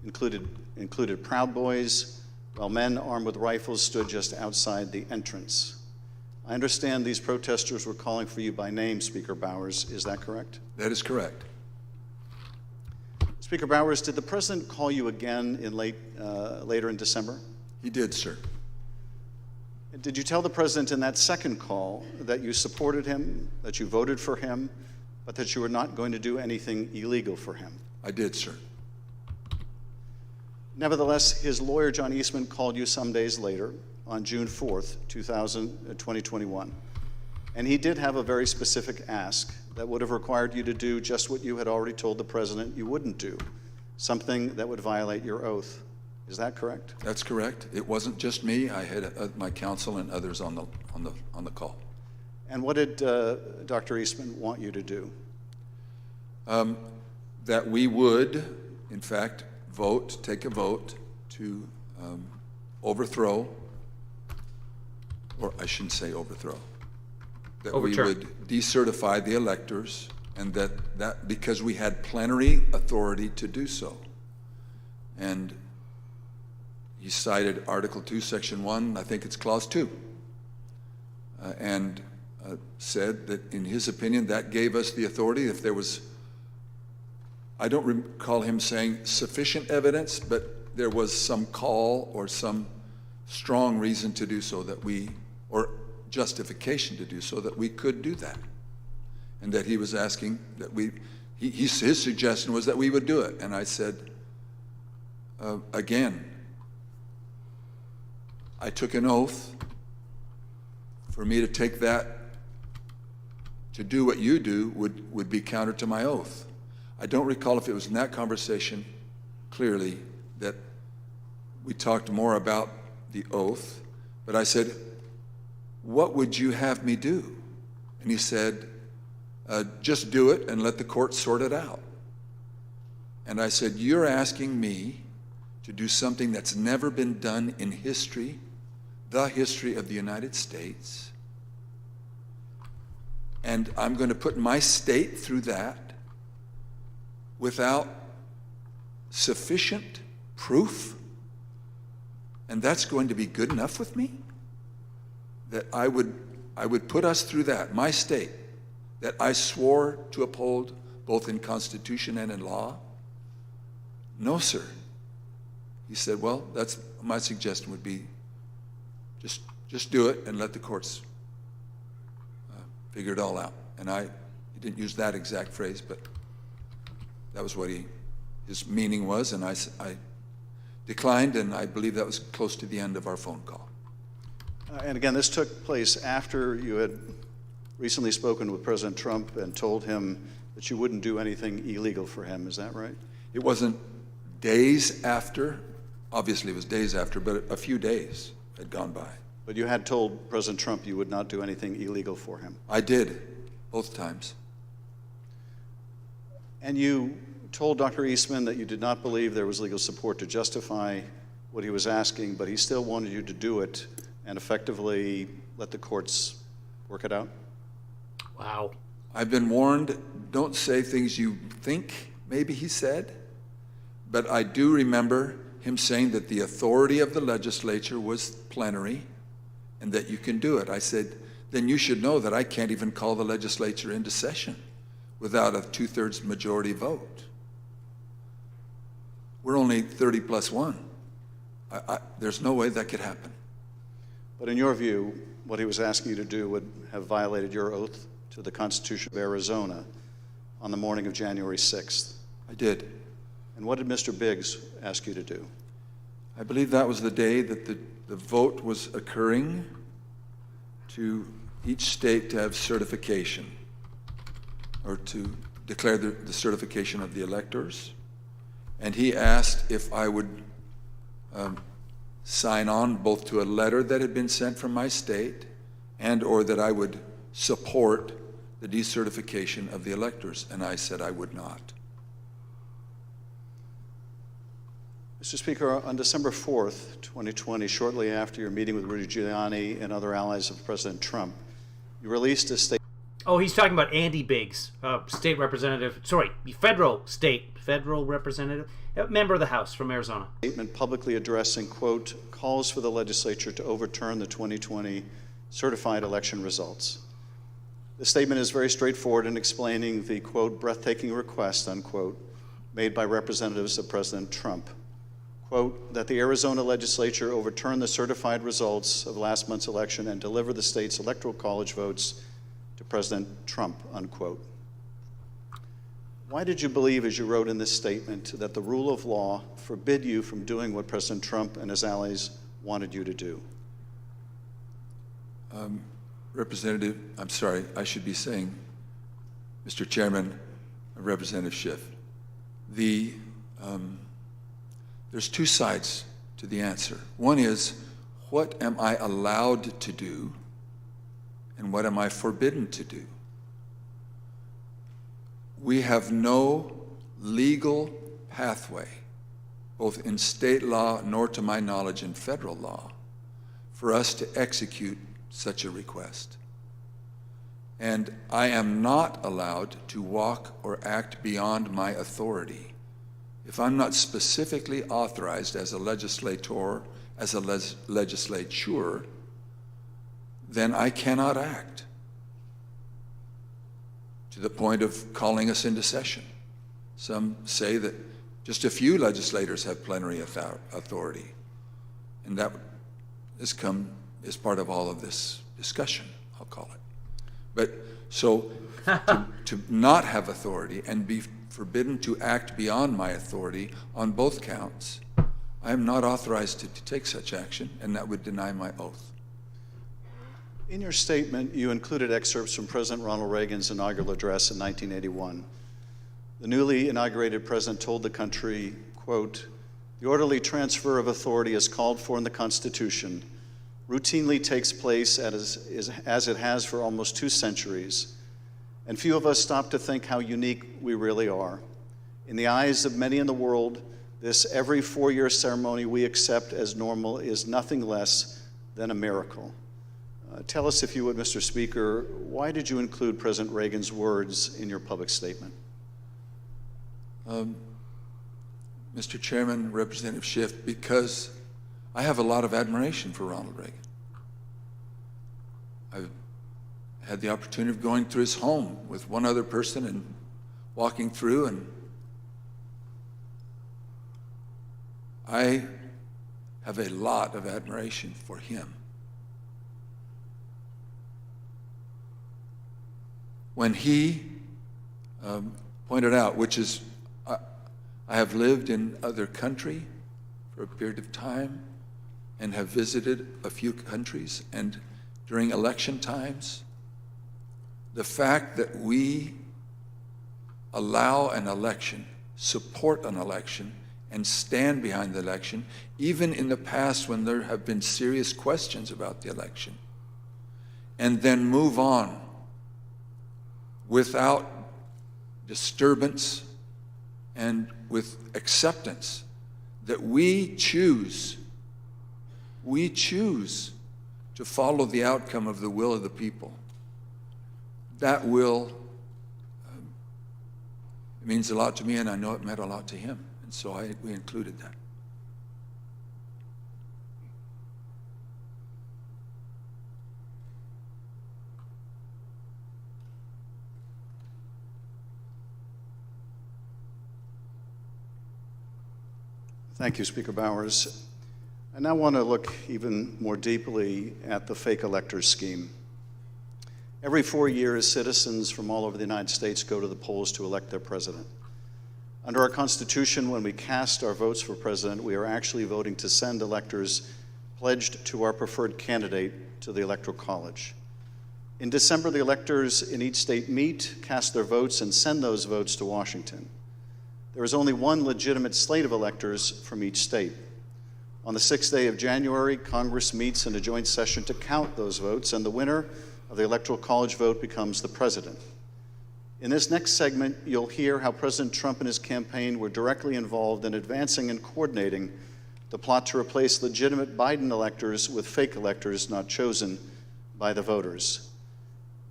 included Proud Boys, while men armed with rifles stood just outside the entrance. I understand these protesters were calling for you by name, Speaker Bowers. Is that correct? That is correct. Speaker Bowers, did the president call you again in later in December? He did, sir. Did you tell the president in that second call that you supported him, that you voted for him, but that you were not going to do anything illegal for him? I did, sir. Nevertheless, his lawyer, John Eastman, called you some days later on June 4th, 2021. And he did have a very specific ask that would have required you to do just what you had already told the president you wouldn't do, something that would violate your oath. Is that correct? That's correct. It wasn't just me. I had my counsel and others on the call. And what did Dr. Eastman want you to do? That we would, in fact, take a vote to overthrow, or I shouldn't say overthrow, that Overturn. we would decertify the electors, and that because we had plenary authority to do so. And he cited Article 2, Section 1, I think it's Clause 2, and said that in his opinion that gave us the authority if there was, I don't recall him saying sufficient evidence, but there was some call or some strong reason to do so or justification to do so that we could do that. And that he was asking that his suggestion was that we would do it. And I said, again, I took an oath. For me to take that, to do what you do, would be counter to my oath. I don't recall if it was in that conversation, clearly, that we talked more about the oath, but I said, what would you have me do? And he said, just do it and let the court sort it out. And I said, you're asking me to do something that's never been done in history, the history of the United States, and I'm going to put my state through that without sufficient proof, and that's going to be good enough with me? That I would put us through that, my state, that I swore to uphold both in Constitution and in law? No, sir. He said, well, that's my suggestion would be just do it and let the courts figure it all out. And he didn't use that exact phrase, but that was what his meaning was, and I declined, and I believe that was close to the end of our phone call. And again, this took place after you had recently spoken with President Trump and told him that you wouldn't do anything illegal for him. Is that right? It wasn't days after. Obviously, it was days after, but a few days had gone by. But you had told President Trump you would not do anything illegal for him. I did, both times. And you told Dr. Eastman that you did not believe there was legal support to justify what he was asking, but he still wanted you to do it and effectively let the courts work it out? Wow. I've been warned, don't say things you think maybe he said, but I do remember him saying that the authority of the legislature was plenary and that you can do it. I said, then you should know that I can't even call the legislature into session without a 2/3 majority vote. We're only 30 plus 1. There's no way that could happen. But in your view, what he was asking you to do would have violated your oath to the Constitution of Arizona on the morning of January 6th. I did. And what did Mr. Biggs ask you to do? I believe that was the day that the vote was occurring to each state to have certification, or to declare the certification of the electors. And he asked if I would sign on both to a letter that had been sent from my state and or that I would support the decertification of the electors. And I said I would not. Mr. Speaker, on December 4th, 2020, shortly after your meeting with Rudy Giuliani and other allies of President Trump, you released a statement. Oh, he's talking about Andy Biggs, state representative, federal representative, member of the House from Arizona. Statement publicly addressing, quote, calls for the legislature to overturn the 2020 certified election results. The statement is very straightforward in explaining the, quote, breathtaking request, unquote, made by representatives of President Trump. Quote, that the Arizona legislature overturn the certified results of last month's election and deliver the state's electoral college votes to President Trump, unquote. Why did you believe, as you wrote in this statement, that the rule of law forbid you from doing what President Trump and his allies wanted you to do? Representative, I'm sorry, I should be saying, Mr. Chairman, Representative Schiff, there's two sides to the answer. One is, what am I allowed to do, and what am I forbidden to do? We have no legal pathway, both in state law nor to my knowledge in federal law, for us to execute such a request. And I am not allowed to walk or act beyond my authority. If I'm not specifically authorized as a legislator, as a legislature, then I cannot act to the point of calling us into session. Some say that just a few legislators have plenary authority, and that has come as part of all of this discussion, I'll call it. But so to not have authority and be forbidden to act beyond my authority on both counts, I am not authorized to take such action, and that would deny my oath. In your statement, you included excerpts from President Ronald Reagan's inaugural address in 1981. The newly inaugurated president told the country, quote, the orderly transfer of authority as called for in the Constitution routinely takes place as it has for almost 2 centuries, and few of us stop to think how unique we really are. In the eyes of many in the world, this every 4-year ceremony we accept as normal is nothing less than a miracle. Tell us, if you would, Mr. Speaker, why did you include President Reagan's words in your public statement? Mr. Chairman, Representative Schiff, because I have a lot of admiration for Ronald Reagan. I've had the opportunity of going through his home with one other person and walking through, and I have a lot of admiration for him. When he pointed out, which is, I have lived in other country for a period of time, and have visited a few countries, and during election times, the fact that we allow an election, support an election, and stand behind the election, even in the past when there have been serious questions about the election, and then move on without disturbance and with acceptance that we choose to follow the outcome of the will of the people. That will, it means a lot to me, and I know it meant a lot to him, and so we included that. Thank you, Speaker Bowers. I now want to look even more deeply at the fake electors scheme. Every 4 years, citizens from all over the United States go to the polls to elect their president. Under our Constitution, when we cast our votes for president, we are actually voting to send electors pledged to our preferred candidate to the Electoral College. In December, the electors in each state meet, cast their votes, and send those votes to Washington. There is only one legitimate slate of electors from each state. On the 6th day of January, Congress meets in a joint session to count those votes, and the winner of the Electoral College vote becomes the president. In this next segment, you'll hear how President Trump and his campaign were directly involved in advancing and coordinating the plot to replace legitimate Biden electors with fake electors not chosen by the voters.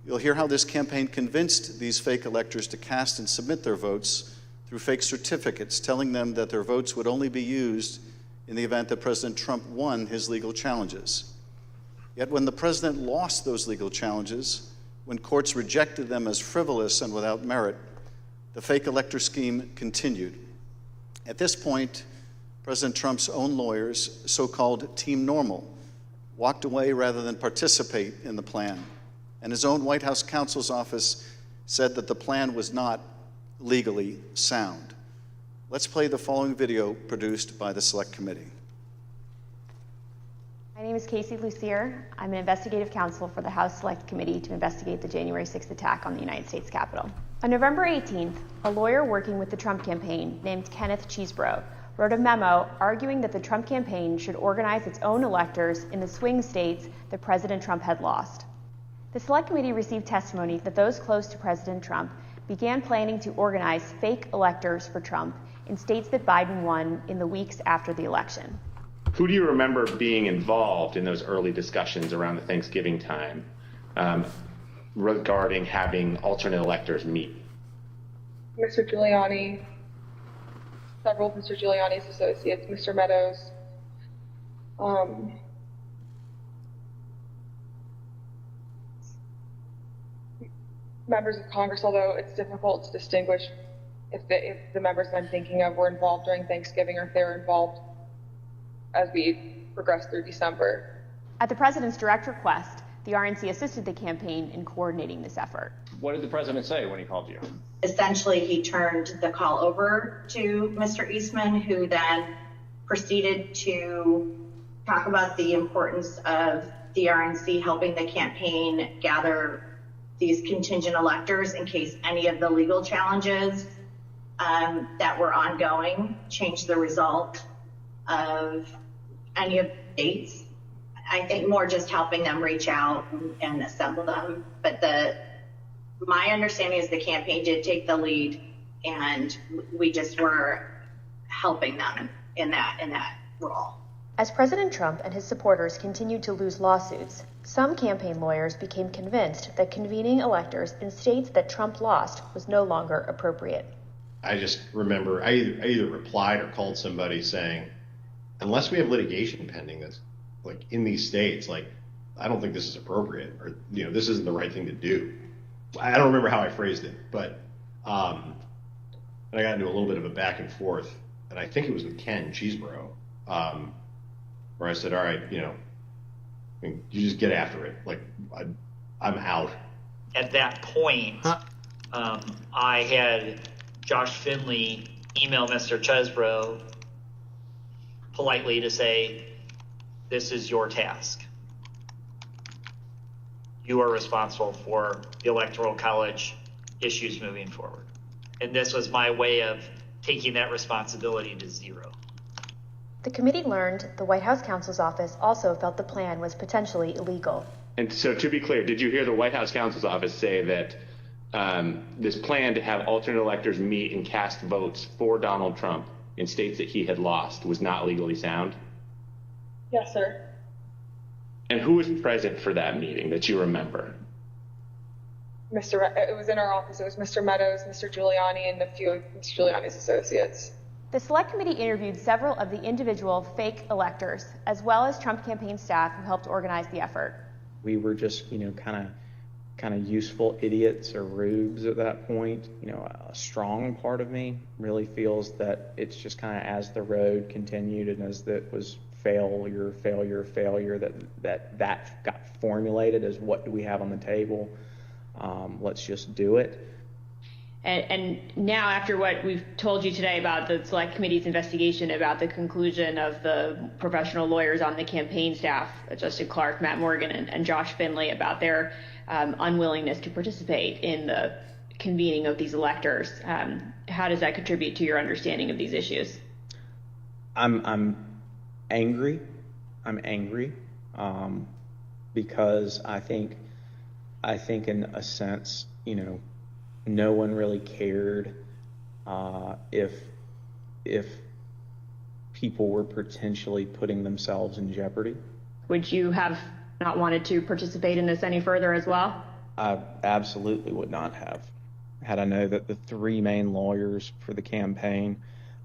You'll hear how this campaign convinced these fake electors to cast and submit their votes through fake certificates, telling them that their votes would only be used in the event that President Trump won his legal challenges. Yet when the president lost those legal challenges, when courts rejected them as frivolous and without merit, the fake elector scheme continued. At this point, President Trump's own lawyers, so-called Team Normal, walked away rather than participate in the plan, and his own White House counsel's office said that the plan was not legally sound. Let's play the following video produced by the Select Committee. My name is Casey Lucier. I'm an investigative counsel for the House Select Committee to investigate the January 6th attack on the United States Capitol. On November 18th, a lawyer working with the Trump campaign named Kenneth Cheesebro wrote a memo arguing that the Trump campaign should organize its own electors in the swing states that President Trump had lost. The Select Committee received testimony that those close to President Trump began planning to organize fake electors for Trump in states that Biden won in the weeks after the election. Who do you remember being involved in those early discussions around the Thanksgiving time regarding having alternate electors meet? Mr. Giuliani, several of Mr. Giuliani's associates, Mr. Meadows, members of Congress, although it's difficult to distinguish if the members that I'm thinking of were involved during Thanksgiving or if they were involved as we progressed through December. At the president's direct request, the RNC assisted the campaign in coordinating this effort. What did the president say when he called you? Essentially, he turned the call over to Mr. Eastman, who then proceeded to talk about the importance of the RNC helping the campaign gather these contingent electors in case any of the legal challenges that were ongoing changed the result of any of the states. I think more just helping them reach out and assemble them. But my understanding is the campaign did take the lead, and we just were helping them in that role. As President Trump and his supporters continued to lose lawsuits, some campaign lawyers became convinced that convening electors in states that Trump lost was no longer appropriate. I just remember I either replied or called somebody saying, unless we have litigation pending that's like in these states, like I don't think this is appropriate, or this isn't the right thing to do. I don't remember how I phrased it, but and I got into a little bit of a back and forth, and I think it was with Ken Cheesebro, where I said, all right, you just get after it. Like I'm out. At that point, I had Josh Finley email Mr. Chesbro politely to say, this is your task. You are responsible for the Electoral College issues moving forward. And this was my way of taking that responsibility to zero. The committee learned the White House counsel's office also felt the plan was potentially illegal. And so, to be clear, did you hear the White House counsel's office say that this plan to have alternate electors meet and cast votes for Donald Trump in states that he had lost was not legally sound? Yes, sir. And who was present for that meeting that you remember? It was in our office. It was Mr. Meadows, Mr. Giuliani, and a few of Mr. Giuliani's associates. The Select Committee interviewed several of the individual fake electors, as well as Trump campaign staff who helped organize the effort. We were just, kind of useful idiots or rubes at that point. A strong part of me really feels that it's just kind of as the road continued and as that was failure, that got formulated as what do we have on the table? Let's just do it. And now, after what we've told you today about the Select Committee's investigation about the conclusion of the professional lawyers on the campaign staff, Justin Clark, Matt Morgan, and Josh Finley, about their unwillingness to participate in the convening of these electors, how does that contribute to your understanding of these issues? I'm angry. Because I think in a sense, no one really cared if people were potentially putting themselves in jeopardy. Would you have not wanted to participate in this any further as well? I absolutely would not have. Had I known that the three main lawyers for the campaign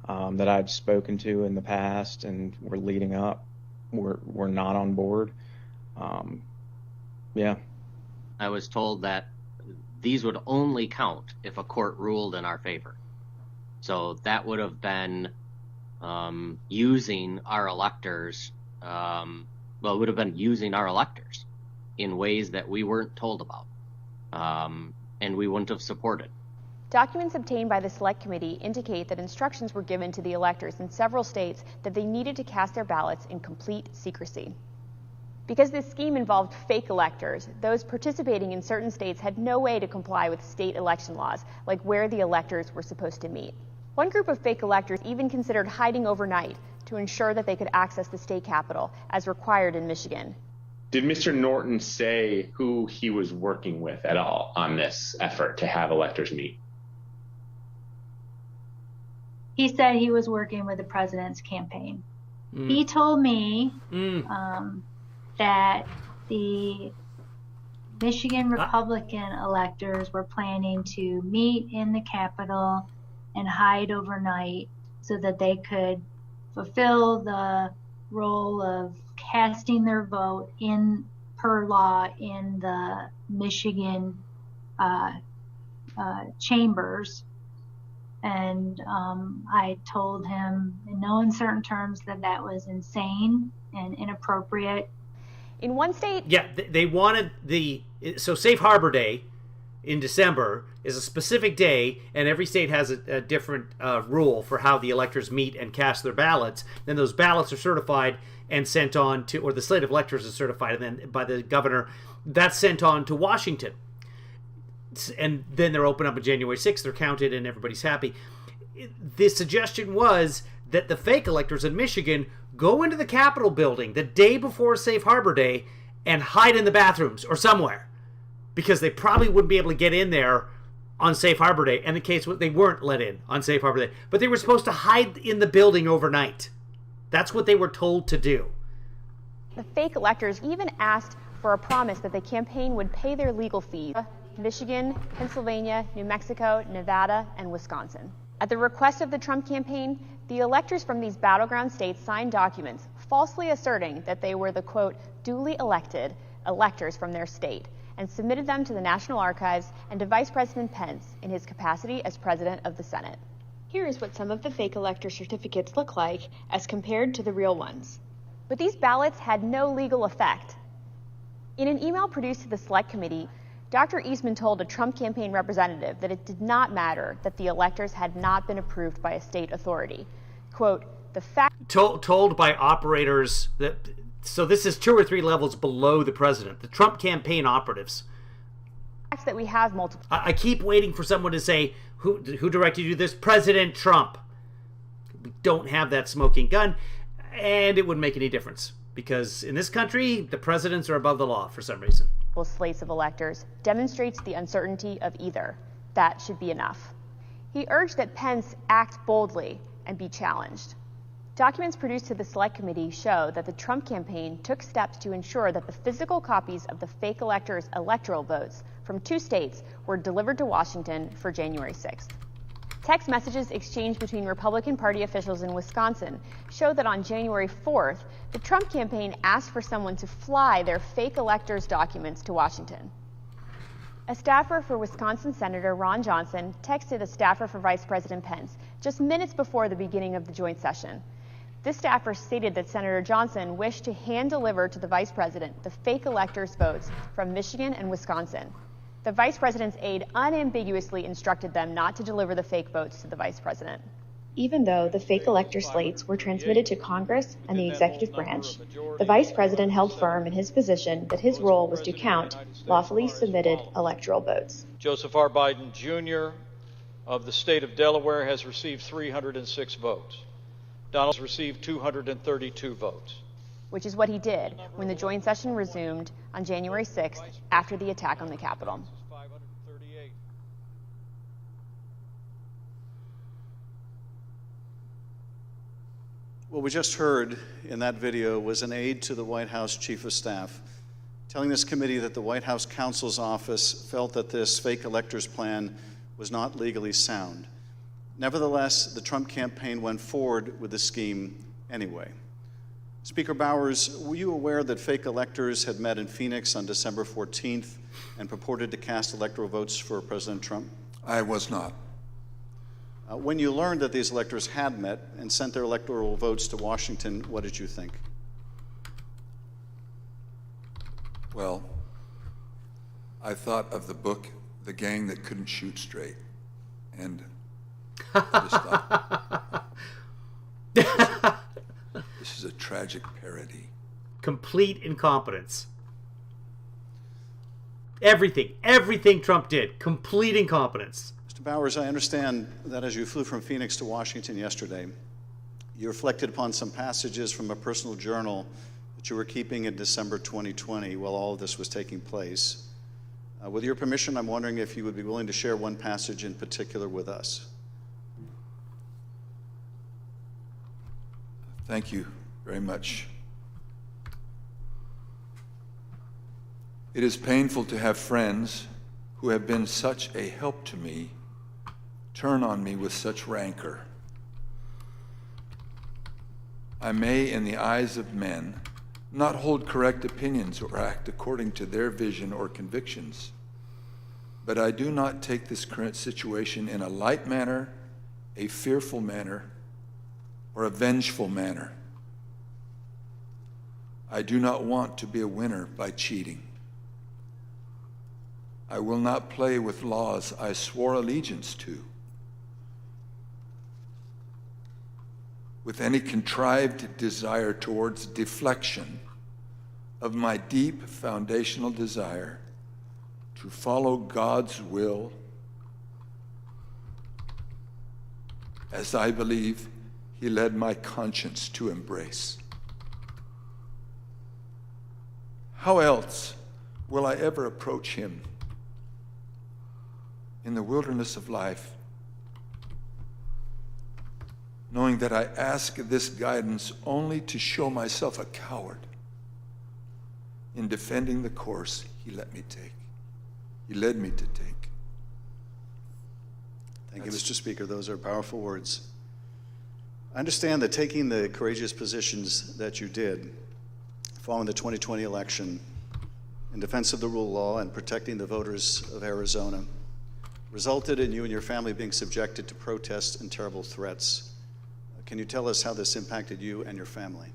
that I'd spoken to in the past and were leading up were not on board. Yeah. I was told that these would only count if a court ruled in our favor. So that would have been using our electors, it would have been using our electors in ways that we weren't told about, and we wouldn't have supported. Documents obtained by the Select Committee indicate that instructions were given to the electors in several states that they needed to cast their ballots in complete secrecy. Because this scheme involved fake electors, those participating in certain states had no way to comply with state election laws, like where the electors were supposed to meet. One group of fake electors even considered hiding overnight to ensure that they could access the state capitol, as required in Michigan. Did Mr. Norton say who he was working with at all on this effort to have electors meet? He said he was working with the president's campaign. He told me that the Michigan Republican electors were planning to meet in the Capitol and hide overnight so that they could fulfill the role of casting their vote in per law in the Michigan chambers. And I told him in no uncertain terms that that was insane and inappropriate. In one state... Yeah, they wanted so Safe Harbor Day in December is a specific day, and every state has a different rule for how the electors meet and cast their ballots. Then those ballots are certified and sent on to, or the slate of electors is certified and then by the governor. That's sent on to Washington. And then they're open up on January 6th, they're counted, and everybody's happy. The suggestion was that the fake electors in Michigan go into the Capitol building the day before Safe Harbor Day and hide in the bathrooms or somewhere, because they probably wouldn't be able to get in there on Safe Harbor Day. And the case was they weren't let in on Safe Harbor Day, but they were supposed to hide in the building overnight. That's what they were told to do. The fake electors even asked for a promise that the campaign would pay their legal fees. Michigan, Pennsylvania, New Mexico, Nevada, and Wisconsin. At the request of the Trump campaign, the electors from these battleground states signed documents falsely asserting that they were the, quote, duly elected electors from their state, and submitted them to the National Archives and to Vice President Pence in his capacity as President of the Senate. Here is what some of the fake elector certificates look like as compared to the real ones. But these ballots had no legal effect. In an email produced to the Select Committee, Dr. Eastman told a Trump campaign representative that it did not matter that the electors had not been approved by a state authority. Quote, the fact... Told by operators, that So this is 2 or 3 levels below the president. The Trump campaign operatives. That we have multiple. I keep waiting for someone to say, who directed you this? President Trump. We don't have that smoking gun, and it wouldn't make any difference because in this country, the presidents are above the law for some reason. Slates of electors demonstrates the uncertainty of either. That should be enough. He urged that Pence act boldly and be challenged. Documents produced to the Select Committee show that the Trump campaign took steps to ensure that the physical copies of the fake electors' electoral votes from 2 states were delivered to Washington for January 6th. Text messages exchanged between Republican Party officials in Wisconsin show that on January 4th, the Trump campaign asked for someone to fly their fake electors' documents to Washington. A staffer for Wisconsin Senator Ron Johnson texted a staffer for Vice President Pence just minutes before the beginning of the joint session. This staffer stated that Senator Johnson wished to hand-deliver to the vice president the fake electors' votes from Michigan and Wisconsin. The vice president's aide unambiguously instructed them not to deliver the fake votes to the vice president. Even though the fake elector slates were transmitted to Congress and the executive branch, the vice president held firm in his position that his role was to count lawfully submitted electoral votes. Joseph R. Biden Jr. of the state of Delaware has received 306 votes. Donald's received 232 votes. Which is what he did when the joint session resumed on January 6th after the attack on the Capitol. What we just heard in that video was an aide to the White House Chief of Staff telling this committee that the White House counsel's office felt that this fake electors plan was not legally sound. Nevertheless, the Trump campaign went forward with the scheme anyway. Speaker Bowers, were you aware that fake electors had met in Phoenix on December 14th and purported to cast electoral votes for President Trump? I was not. When you learned that these electors had met and sent their electoral votes to Washington, what did you think? Well, I thought of the book, The Gang That Couldn't Shoot Straight, and I just thought, this is a tragic parody. Complete incompetence. Everything Trump did, complete incompetence. Mr. Bowers, I understand that as you flew from Phoenix to Washington yesterday, you reflected upon some passages from a personal journal that you were keeping in December 2020 while all of this was taking place. With your permission, I'm wondering if you would be willing to share one passage in particular with us. Thank you very much. It is painful to have friends who have been such a help to me turn on me with such rancor. I may, in the eyes of men, not hold correct opinions or act according to their vision or convictions, but I do not take this current situation in a light manner, a fearful manner, or a vengeful manner. I do not want to be a winner by cheating. I will not play with laws I swore allegiance to, with any contrived desire towards deflection of my deep foundational desire to follow God's will as I believe He led my conscience to embrace. How else will I ever approach Him in the wilderness of life, knowing that I ask this guidance only to show myself a coward in defending the course He let me take. He led me to take. Thank you, Mr. Speaker. Those are powerful words. I understand that taking the courageous positions that you did following the 2020 election in defense of the rule of law and protecting the voters of Arizona resulted in you and your family being subjected to protests and terrible threats. Can you tell us how this impacted you and your family?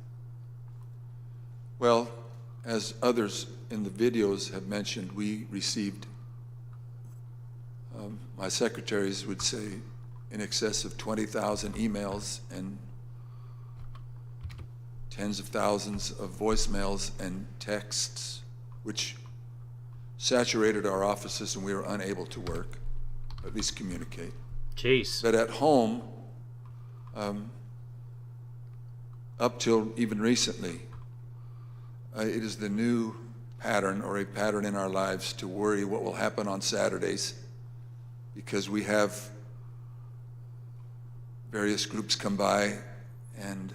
Well, as others in the videos have mentioned, we received, my secretaries would say, in excess of 20,000 emails and tens of thousands of voicemails and texts, which saturated our offices and we were unable to work, at least communicate. Jeez. But at home, up till even recently, it is the new pattern or a pattern in our lives to worry what will happen on Saturdays, because we have various groups come by and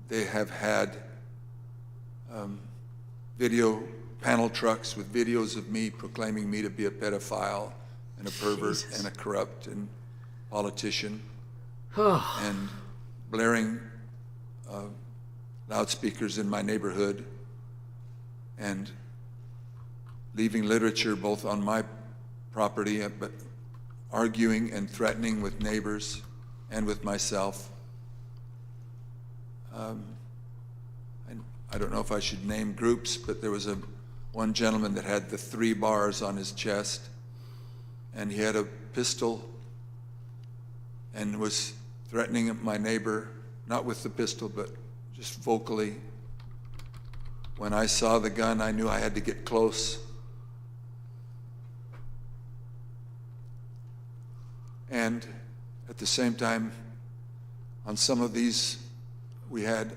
they have had video panel trucks with videos of me proclaiming me to be a pedophile and a pervert and a corrupt and politician, and blaring loudspeakers in my neighborhood and leaving literature both on my property, but arguing and threatening with neighbors and with myself. I don't know if I should name groups, but there was one gentleman that had the 3 bars on his chest, and he had a pistol and was threatening my neighbor, not with the pistol, but just vocally. When I saw the gun, I knew I had to get close. And at the same time, on some of these, we had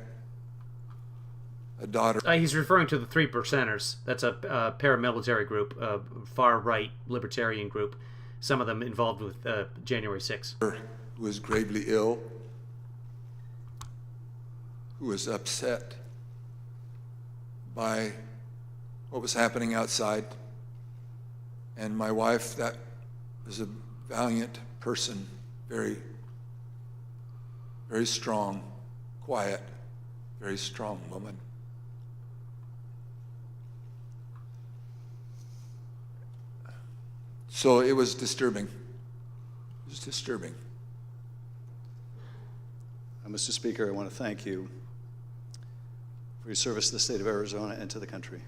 a daughter. He's referring to the 3 Percenters. That's a paramilitary group, a far-right libertarian group, some of them involved with January 6th. Who was gravely ill, who was upset by what was happening outside. And my wife, that was a valiant person, very, very strong, quiet, very strong woman. So it was disturbing. It was disturbing. Mr. Speaker, I want to thank you for your service to the state of Arizona and to the country.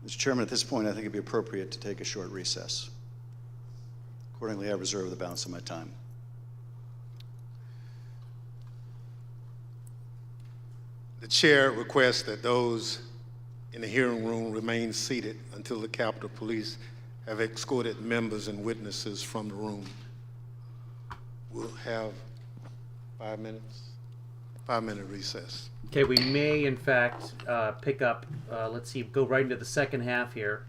Mr. Chairman, at this point, I think it'd be appropriate to take a short recess. Accordingly, I reserve the balance of my time. The chair requests that those in the hearing room remain seated until the Capitol Police have escorted members and witnesses from the room. We'll have 5 minutes, 5-minute recess. Okay, we may in fact pick up, let's see, go right into the second half here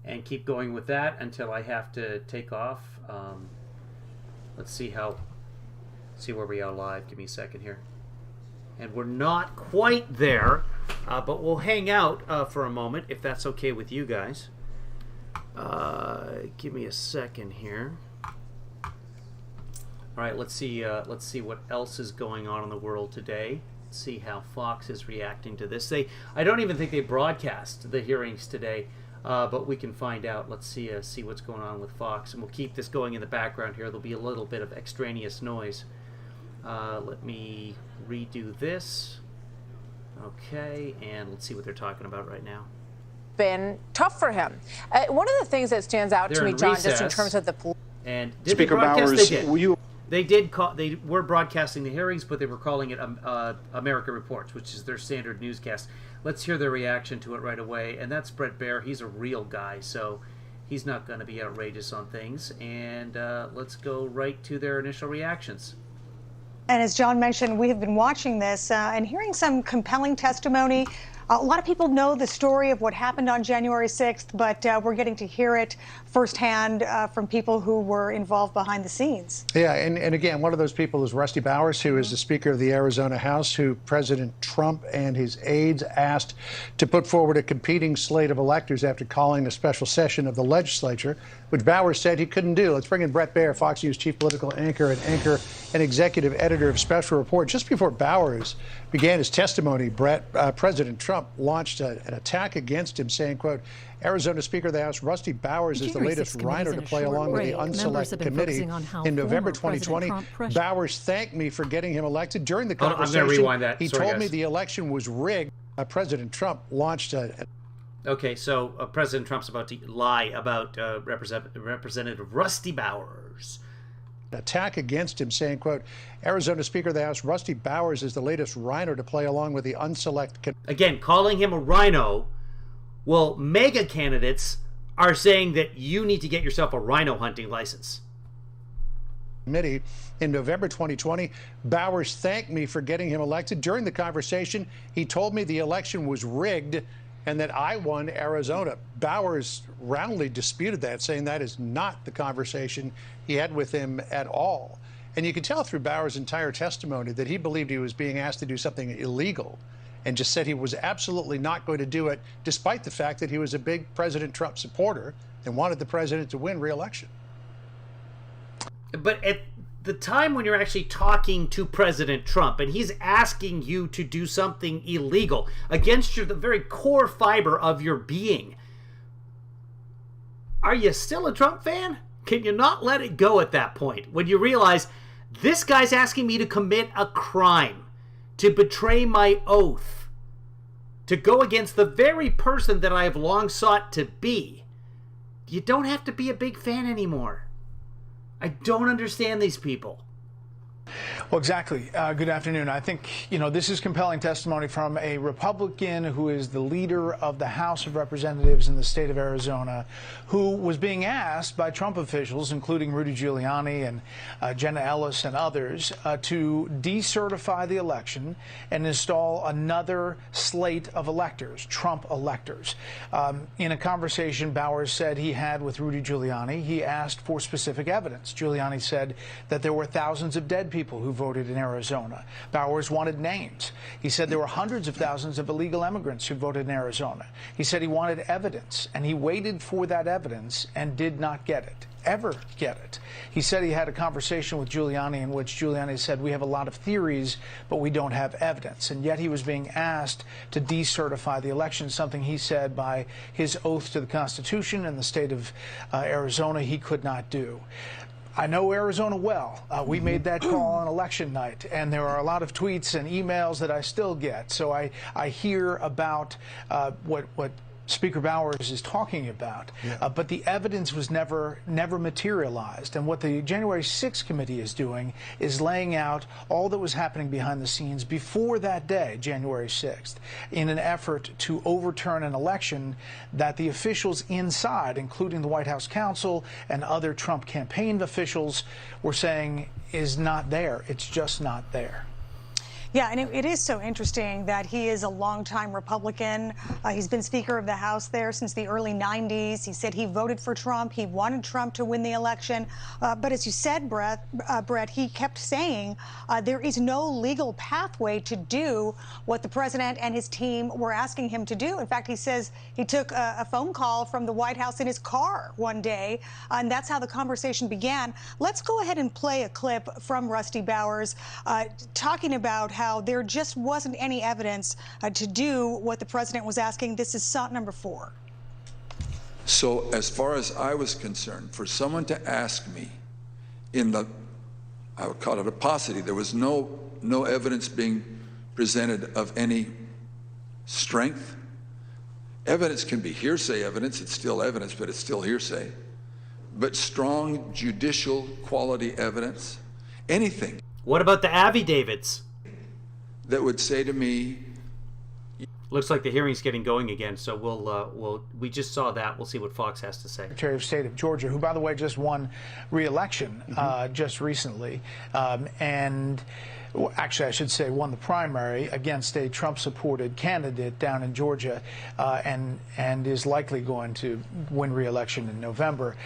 and keep going with that until I have to take off. Let's see where we are live. Give me a second here. And we're not quite there, but we'll hang out for a moment if that's okay with you guys. Give me a second here. All right, let's see what else is going on in the world today. Let's see how Fox is reacting to this. I don't even think they broadcast the hearings today, but we can find out. Let's see what's going on with Fox, and we'll keep this going in the background here. There'll be a little bit of extraneous noise. Let me redo this. Okay, and let's see what they're talking about right now. Been tough for him. One of the things that stands out to me, John, just in terms of the and Speaker Bowers, they were broadcasting the hearings, but they were calling it America Reports, which is their standard newscast. Let's hear their reaction to it right away. And that's Brett Baer. He's a real guy, so he's not going to be outrageous on things. And let's go right to their initial reactions. And as John mentioned, we have been watching this and hearing some compelling testimony. A lot of people know the story of what happened on January 6th, but we're getting to hear it firsthand from people who were involved behind the scenes. Yeah, and again, one of those people is Rusty Bowers, who is the Speaker of the Arizona House, who President Trump and his aides asked to put forward a competing slate of electors after calling a special session of the legislature, which Bowers said he couldn't do. Let's bring in Brett Baer, Fox News chief political anchor and executive editor of Special Report. Just before Bowers began his testimony, President Trump launched an attack against him, saying, quote, Arizona Speaker of the House Rusty Bowers is the latest rhino to play along with the unselect committee. In November 2020, Bowers thanked me for getting him elected. During the conversation, I'm going to rewind that. He told me the election was rigged. President Trump launched Okay, so President Trump's about to lie about Representative Rusty Bowers. attack against him, saying, quote, Arizona Speaker of the House Rusty Bowers is the latest rhino to play along with the unselect. Again, calling him a rhino. Well, mega candidates are saying that you need to get yourself a rhino hunting license. Committee in November 2020, Bowers thanked me for getting him elected. During the conversation, he told me the election was rigged and that I won Arizona. Bowers roundly disputed that, saying that is not the conversation he had with him at all. And you can tell through Bowers' entire testimony that he believed he was being asked to do something illegal and just said he was absolutely not going to do it, despite the fact that he was a big President Trump supporter and wanted the president to win re-election. But at the time when you're actually talking to President Trump and he's asking you to do something illegal against the very core fiber of your being, are you still a Trump fan? Can you not let it go at that point when you realize this guy's asking me to commit a crime, to betray my oath, to go against the very person that I have long sought to be? You don't have to be a big fan anymore. I don't understand these people. Well, exactly. Good afternoon. I think, this is compelling testimony from a Republican who is the leader of the House of Representatives in the state of Arizona, who was being asked by Trump officials, including Rudy Giuliani and Jenna Ellis and others, to decertify the election and install another slate of electors, Trump electors. In a conversation Bowers said he had with Rudy Giuliani, he asked for specific evidence. Giuliani said that there were thousands of dead people who voted in Arizona. Bowers wanted names. He said there were hundreds of thousands of illegal immigrants who voted in Arizona. He said he wanted evidence, and he waited for that evidence and did not get it, ever get it. He said he had a conversation with Giuliani in which Giuliani said, we have a lot of theories, but we don't have evidence. And yet he was being asked to decertify the election, something he said by his oath to the Constitution in the state of Arizona he could not do. I know Arizona well. We made that call on election night, and there are a lot of tweets and emails that I still get. So I hear about what Speaker Bowers is talking about, but the evidence was never materialized. And what the January 6th committee is doing is laying out all that was happening behind the scenes before that day, January 6th, in an effort to overturn an election that the officials inside, including the White House counsel and other Trump campaign officials, were saying is not there. It's just not there. Yeah, and it is so interesting that he is a longtime Republican. He's been Speaker of the House there since the early 90s. He said he voted for Trump. He wanted Trump to win the election. But as you said, Brett, he kept saying there is no legal pathway to do what the president and his team were asking him to do. In fact, he says he took a phone call from the White House in his car one day, and that's how the conversation began. Let's go ahead and play a clip from Rusty Bowers talking about how there just wasn't any evidence to do what the president was asking. This is SOT number 4. So as far as I was concerned, for someone to ask me in the, I would call it a paucity, there was no evidence being presented of any strength. Evidence can be hearsay evidence, it's still evidence, but it's still hearsay. But strong judicial quality evidence, anything. What about the affidavits? That would say to me, looks like the hearing's getting going again, so we just saw that. We'll see what Fox has to say. Secretary of State of Georgia, who, by the way, just won re-election just recently, and actually, I should say, won the primary against a Trump-supported candidate down in Georgia, and is likely going to win re-election in November.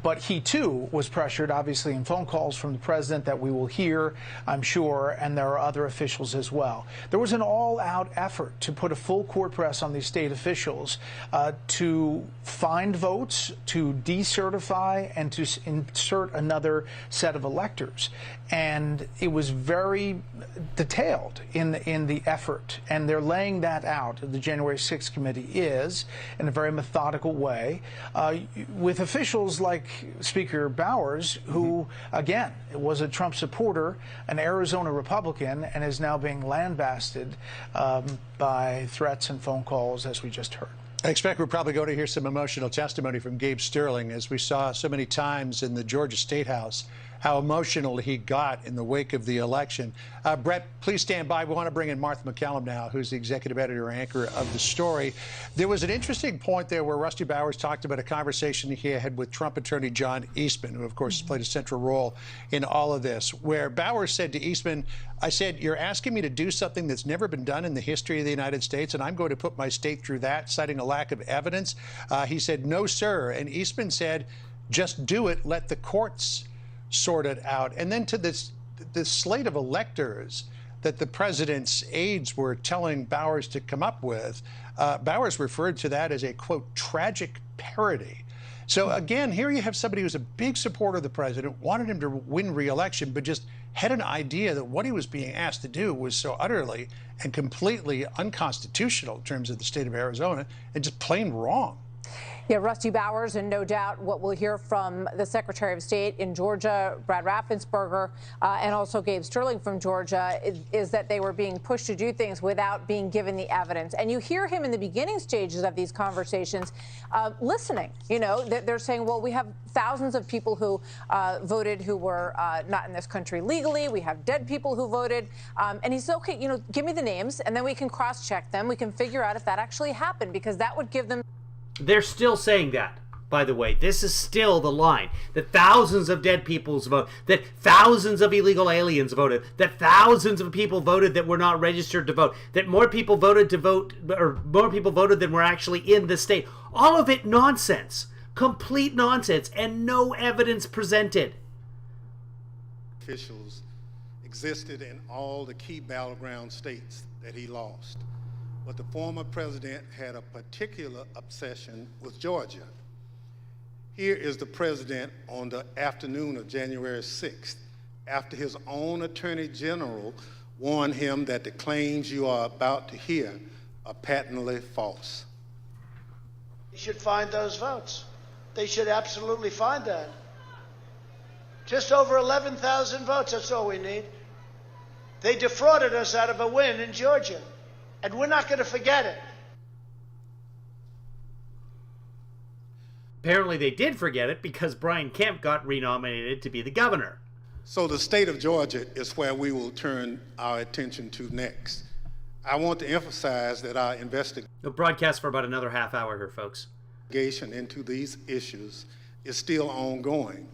But he, too, was pressured, obviously, in phone calls from the president that we will hear, I'm sure, and there are other officials as well. There was an all-out effort to put a full court press on these state officials to find votes, to decertify, and to insert another set of electors. And it was very detailed in the effort, and they're laying that out. The January 6th committee is in a very methodical way, with officials like Speaker Bowers, who again was a Trump supporter, an Arizona Republican, and is now being lambasted by threats and phone calls, as we just heard. I expect we're probably going to hear some emotional testimony from Gabe Sterling, as we saw so many times in the Georgia State House, how emotional he got in the wake of the election. Brett, please stand by. We want to bring in Martha McCallum now, who's the executive editor and anchor of the story. There was an interesting point there where Rusty Bowers talked about a conversation he had with Trump attorney John Eastman, who, of course, played a central role in all of this, where Bowers said to Eastman, I said, you're asking me to do something that's never been done in the history of the United States, and I'm going to put my state through that, citing a lack of evidence. He said, no, sir. And Eastman said, just do it. Let the courts sort it out. And then to this slate of electors that the president's aides were telling Bowers to come up with, Bowers referred to that as a, quote, tragic parody. So again, here you have somebody who's a big supporter of the president, wanted him to win re-election, but just had an idea that what he was being asked to do was so utterly and completely unconstitutional in terms of the state of Arizona and just plain wrong. Yeah, Rusty Bowers, and no doubt what we'll hear from the Secretary of State in Georgia, Brad Raffens-Burger, and also Gabe Sterling from Georgia, is that they were being pushed to do things without being given the evidence. And you hear him in the beginning stages of these conversations listening. You know, they're saying, well, we have thousands of people who voted who were not in this country legally. We have dead people who voted. And he said, okay, you know, give me the names, and then we can cross-check them. We can figure out if that actually happened, because that would give them... They're still saying that, by the way. This is still the line. That thousands of dead people's vote, that thousands of illegal aliens voted, that thousands of people voted that were not registered to vote, that more people voted to vote, or more people voted than were actually in the state. All of it nonsense. Complete nonsense, and no evidence presented. Officials existed in all the key battleground states that he lost. But the former president had a particular obsession with Georgia. Here is the president on the afternoon of January 6th, after his own attorney general warned him that the claims you are about to hear are patently false. They should find those votes. They should absolutely find that. Just over 11,000 votes, that's all we need. They defrauded us out of a win in Georgia. And we're not going to forget it. Apparently they did forget it because Brian Kemp got renominated to be the governor. So the state of Georgia is where we will turn our attention to next. I want to emphasize that our investigation We'll broadcast for about another half hour here, folks. Into these issues is still ongoing.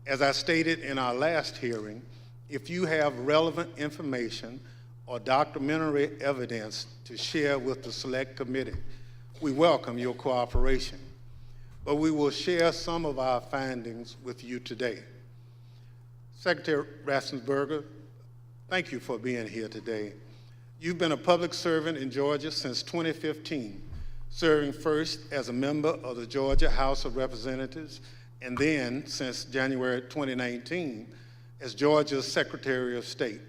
As I stated in our last hearing, if you have relevant information or documentary evidence to share with the Select Committee, we welcome your cooperation. But we will share some of our findings with you today. Secretary Raffens-Burger, thank you for being here today. You've been a public servant in Georgia since 2015, serving first as a member of the Georgia House of Representatives, and then, since January 2019, as Georgia's Secretary of State.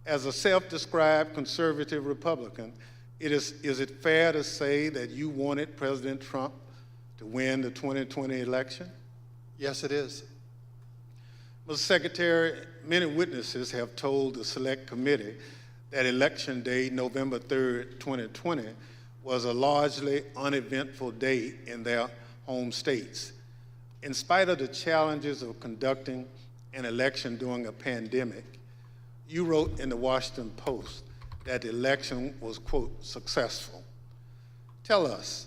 As a self-described conservative Republican, is it fair to say that you wanted President Trump to win the 2020 election? Yes, it is. Mr. Secretary, many witnesses have told the Select Committee that Election Day, November 3rd, 2020, was a largely uneventful day in their home states. In spite of the challenges of conducting an election during a pandemic, you wrote in the Washington Post that the election was, quote, successful. Tell us,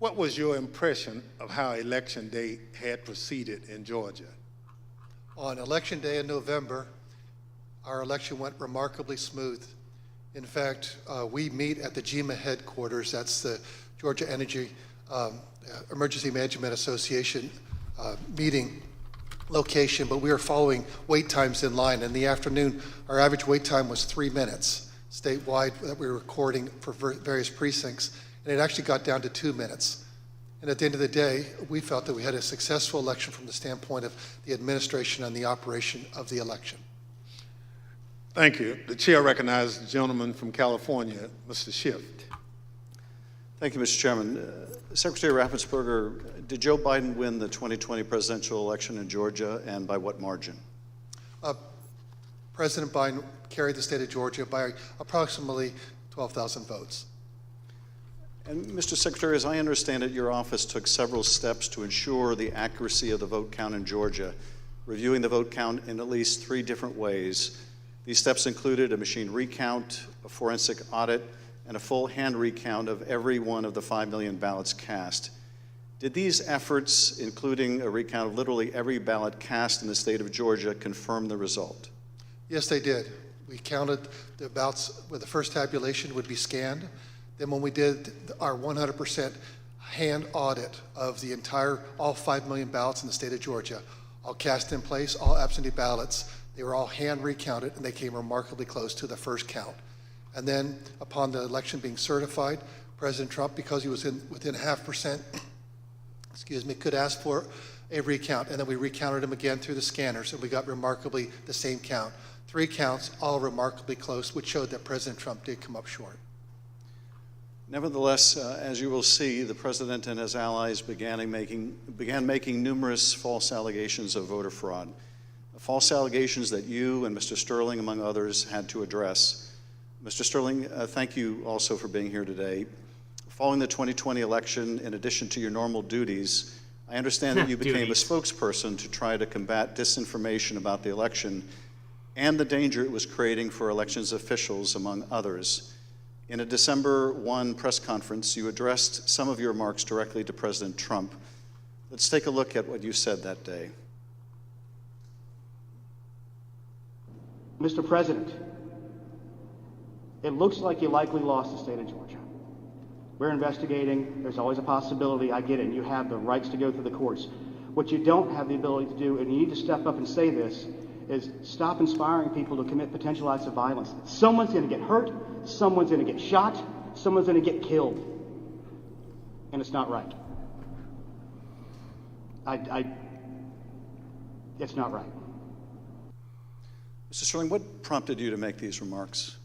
what was your impression of how Election Day had proceeded in Georgia? On Election Day in November, our election went remarkably smooth. In fact, we meet at the GEMA headquarters. That's the Georgia Energy Emergency Management Association meeting location, but we were following wait times in line. In the afternoon, our average wait time was 3 minutes statewide that we were recording for various precincts, and it actually got down to 2 minutes. And at the end of the day, we felt that we had a successful election from the standpoint of the administration and the operation of the election. Thank you. The chair recognizes the gentleman from California, Mr. Schiff. Thank you, Mr. Chairman. Secretary Raffens-Burger, did Joe Biden win the 2020 presidential election in Georgia, and by what margin? President Biden carried the state of Georgia by approximately 12,000 votes. And Mr. Secretary, as I understand it, your office took several steps to ensure the accuracy of the vote count in Georgia. reviewing the vote count in at least 3 different ways. These steps included a machine recount, a forensic audit, and a full hand recount of every one of the 5 million ballots cast. Did these efforts, including a recount of literally every ballot cast in the state of Georgia, confirm the result? Yes, they did. We counted the ballots where the first tabulation would be scanned. Then when we did our 100% hand audit of the all 5 million ballots in the state of Georgia, all cast in place, all absentee ballots, they were all hand recounted, and they came remarkably close to the first count. And then upon the election being certified, President Trump, because he was within 0.5%, could ask for a recount. And then we recounted them again through the scanners, and we got remarkably the same count. 3 counts, all remarkably close, which showed that President Trump did come up short. Nevertheless, as you will see, the president and his allies began making numerous false allegations of voter fraud. False allegations that you and Mr. Sterling, among others, had to address. Mr. Sterling, thank you also for being here today. Following the 2020 election, in addition to your normal duties, I understand that you became a spokesperson to try to combat disinformation about the election and the danger it was creating for elections officials, among others. In a December 1 press conference, you addressed some of your remarks directly to President Trump. Let's take a look at what you said that day. Mr. President, it looks like you likely lost the state of Georgia. We're investigating. There's always a possibility. I get it. And you have the rights to go through the courts. What you don't have the ability to do, and you need to step up and say this, is stop inspiring people to commit potential acts of violence. Someone's going to get hurt. Someone's going to get shot. Someone's going to get killed. And it's not right. It's not right. Mr. Sterling, what prompted you to make these remarks?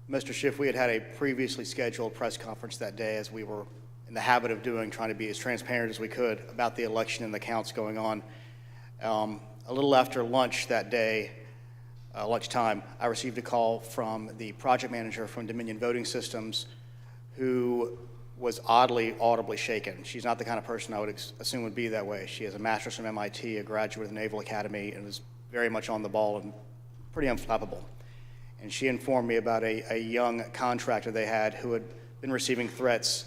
Mr. Schiff, we had a previously scheduled press conference that day, as we were in the habit of doing, trying to be as transparent as we could about the election and the counts going on. A little after lunch that day, lunchtime, I received a call from the project manager from Dominion Voting Systems, who was audibly shaken. She's not the kind of person I would assume would be that way. She has a master's from MIT, a graduate of the Naval Academy, and was very much on the ball and pretty unflappable. And she informed me about a young contractor they had who had been receiving threats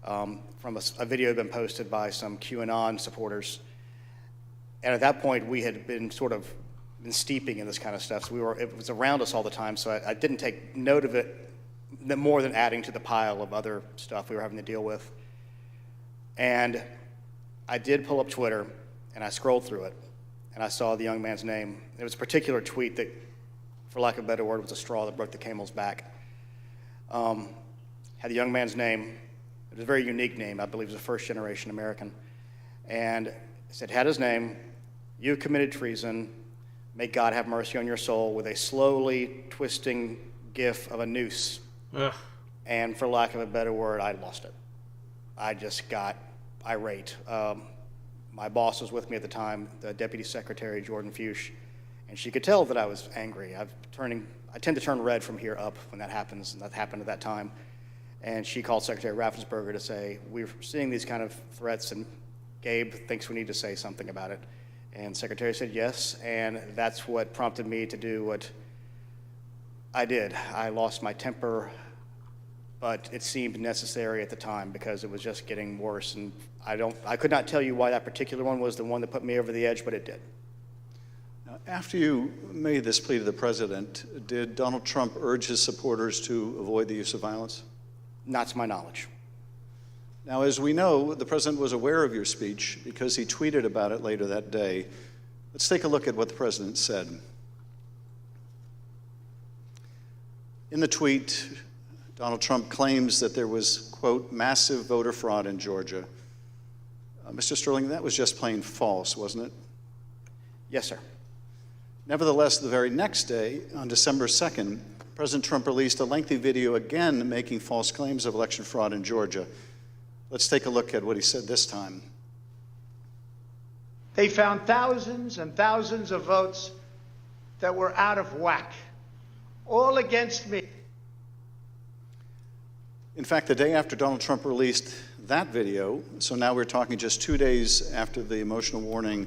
from a video had been posted by some QAnon supporters. And at that point, we had been steeping in this kind of stuff. So it was around us all the time. So I didn't take note of it more than adding to the pile of other stuff we were having to deal with. And I did pull up Twitter, and I scrolled through it, and I saw the young man's name. There was a particular tweet that, for lack of a better word, was a straw that broke the camel's back. Had the young man's name. It was a very unique name. I believe it was a first-generation American. And it said, had his name, "You committed treason. May God have mercy on your soul," with a slowly twisting gif of a noose. Ugh. And for lack of a better word, I lost it. I just got irate. My boss was with me at the time, the Deputy Secretary, Jordan Fuchs, and she could tell that I was angry. I tend to turn red from here up when that happens, and that happened at that time. And she called Secretary Raffens-Burger to say, we're seeing these kind of threats, and Gabe thinks we need to say something about it. And Secretary said yes, and that's what prompted me to do what I did. I lost my temper, but it seemed necessary at the time because it was just getting worse. And I could not tell you why that particular one was the one that put me over the edge, but it did. Now, after you made this plea to the president, did Donald Trump urge his supporters to avoid the use of violence? Not to my knowledge. Now, as we know, the president was aware of your speech because he tweeted about it later that day. Let's take a look at what the president said. In the tweet, Donald Trump claims that there was, quote, massive voter fraud in Georgia. Mr. Sterling, that was just plain false, wasn't it? Yes, sir. Nevertheless, the very next day, on December 2nd, President Trump released a lengthy video again making false claims of election fraud in Georgia. Let's take a look at what he said this time. They found thousands and thousands of votes that were out of whack, all against me. In fact, the day after Donald Trump released that video, so now we're talking just 2 days after the emotional warning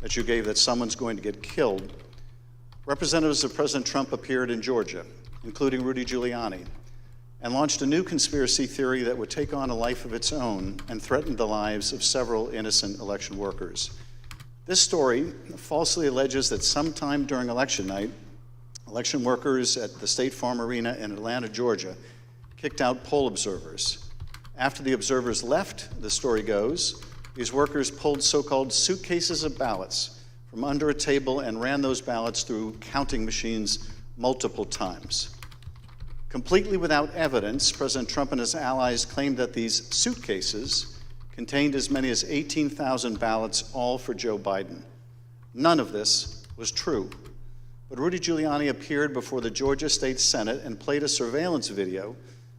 that you gave that someone's going to get killed, representatives of President Trump appeared in Georgia, including Rudy Giuliani, and launched a new conspiracy theory that would take on a life of its own and threaten the lives of several innocent election workers. This story falsely alleges that sometime during election night, election workers at the State Farm Arena in Atlanta, Georgia, kicked out poll observers. After the observers left, the story goes, these workers pulled so-called suitcases of ballots from under a table and ran those ballots through counting machines multiple times. Completely without evidence, President Trump and his allies claimed that these suitcases contained as many as 18,000 ballots, all for Joe Biden. None of this was true. But Rudy Giuliani appeared before the Georgia State Senate and played a surveillance video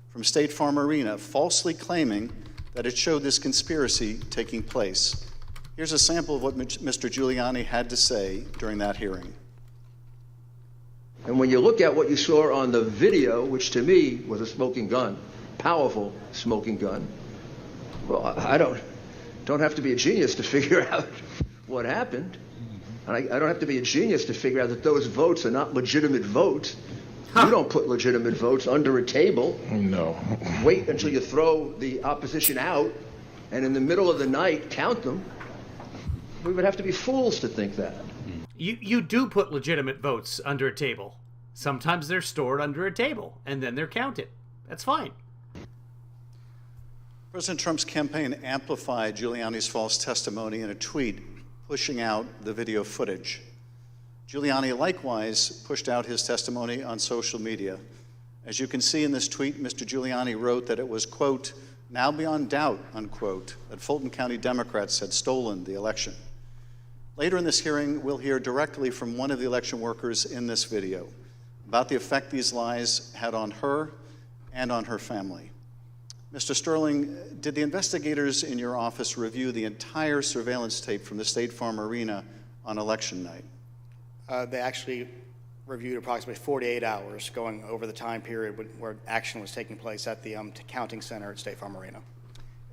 from State Farm Arena, falsely claiming that it showed this conspiracy taking place. Here's a sample of what Mr. Giuliani had to say during that hearing. And when you look at what you saw on the video, which to me was a smoking gun, powerful smoking gun, well, I don't have to be a genius to figure out what happened. And I don't have to be a genius to figure out that those votes are not legitimate votes. You don't put legitimate votes under a table. No. Wait until you throw the opposition out, and in the middle of the night, count them. We would have to be fools to think that. You do put legitimate votes under a table. Sometimes they're stored under a table, and then they're counted. That's fine. President Trump's campaign amplified Giuliani's false testimony in a tweet, pushing out the video footage. Giuliani likewise pushed out his testimony on social media. As you can see in this tweet, Mr. Giuliani wrote that it was, quote, now beyond doubt, unquote, that Fulton County Democrats had stolen the election. Later in this hearing, we'll hear directly from one of the election workers in this video about the effect these lies had on her and on her family. Mr. Sterling, did the investigators in your office review the entire surveillance tape from the State Farm Arena on election night? They actually reviewed approximately 48 hours going over the time period where action was taking place at the counting center at State Farm Arena.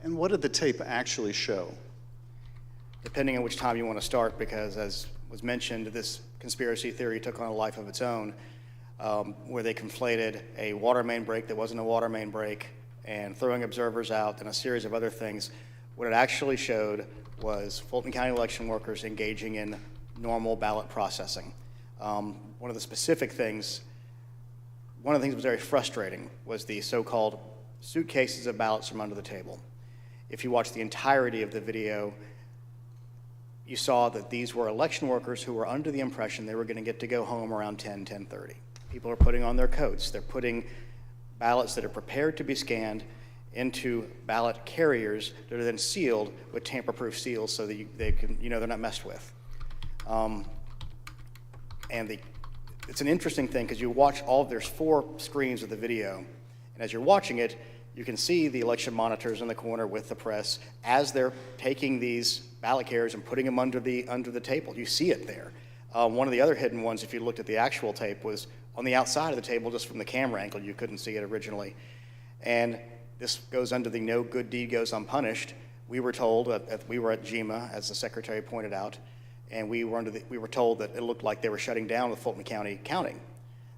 And what did the tape actually show? Depending on which time you want to start, because as was mentioned, this conspiracy theory took on a life of its own, where they conflated a water main break that wasn't a water main break and throwing observers out and a series of other things. What it actually showed was Fulton County election workers engaging in normal ballot processing. One of the things that was very frustrating was the so-called suitcases of ballots from under the table. If you watch the entirety of the video, you saw that these were election workers who were under the impression they were going to get to go home around 10:30. People are putting on their coats. They're putting ballots that are prepared to be scanned into ballot carriers that are then sealed with tamper-proof seals so that they're not messed with. It's an interesting thing because you watch there's 4 screens of the video, and as you're watching it, you can see the election monitors in the corner with the press as they're taking these ballot carriers and putting them under the table. You see it there. One of the other hidden ones, if you looked at the actual tape, was on the outside of the table, just from the camera angle. You couldn't see it originally. And this goes under the no good deed goes unpunished. We were told that we were at GEMA, as the secretary pointed out, and we were told that it looked like they were shutting down the Fulton County counting.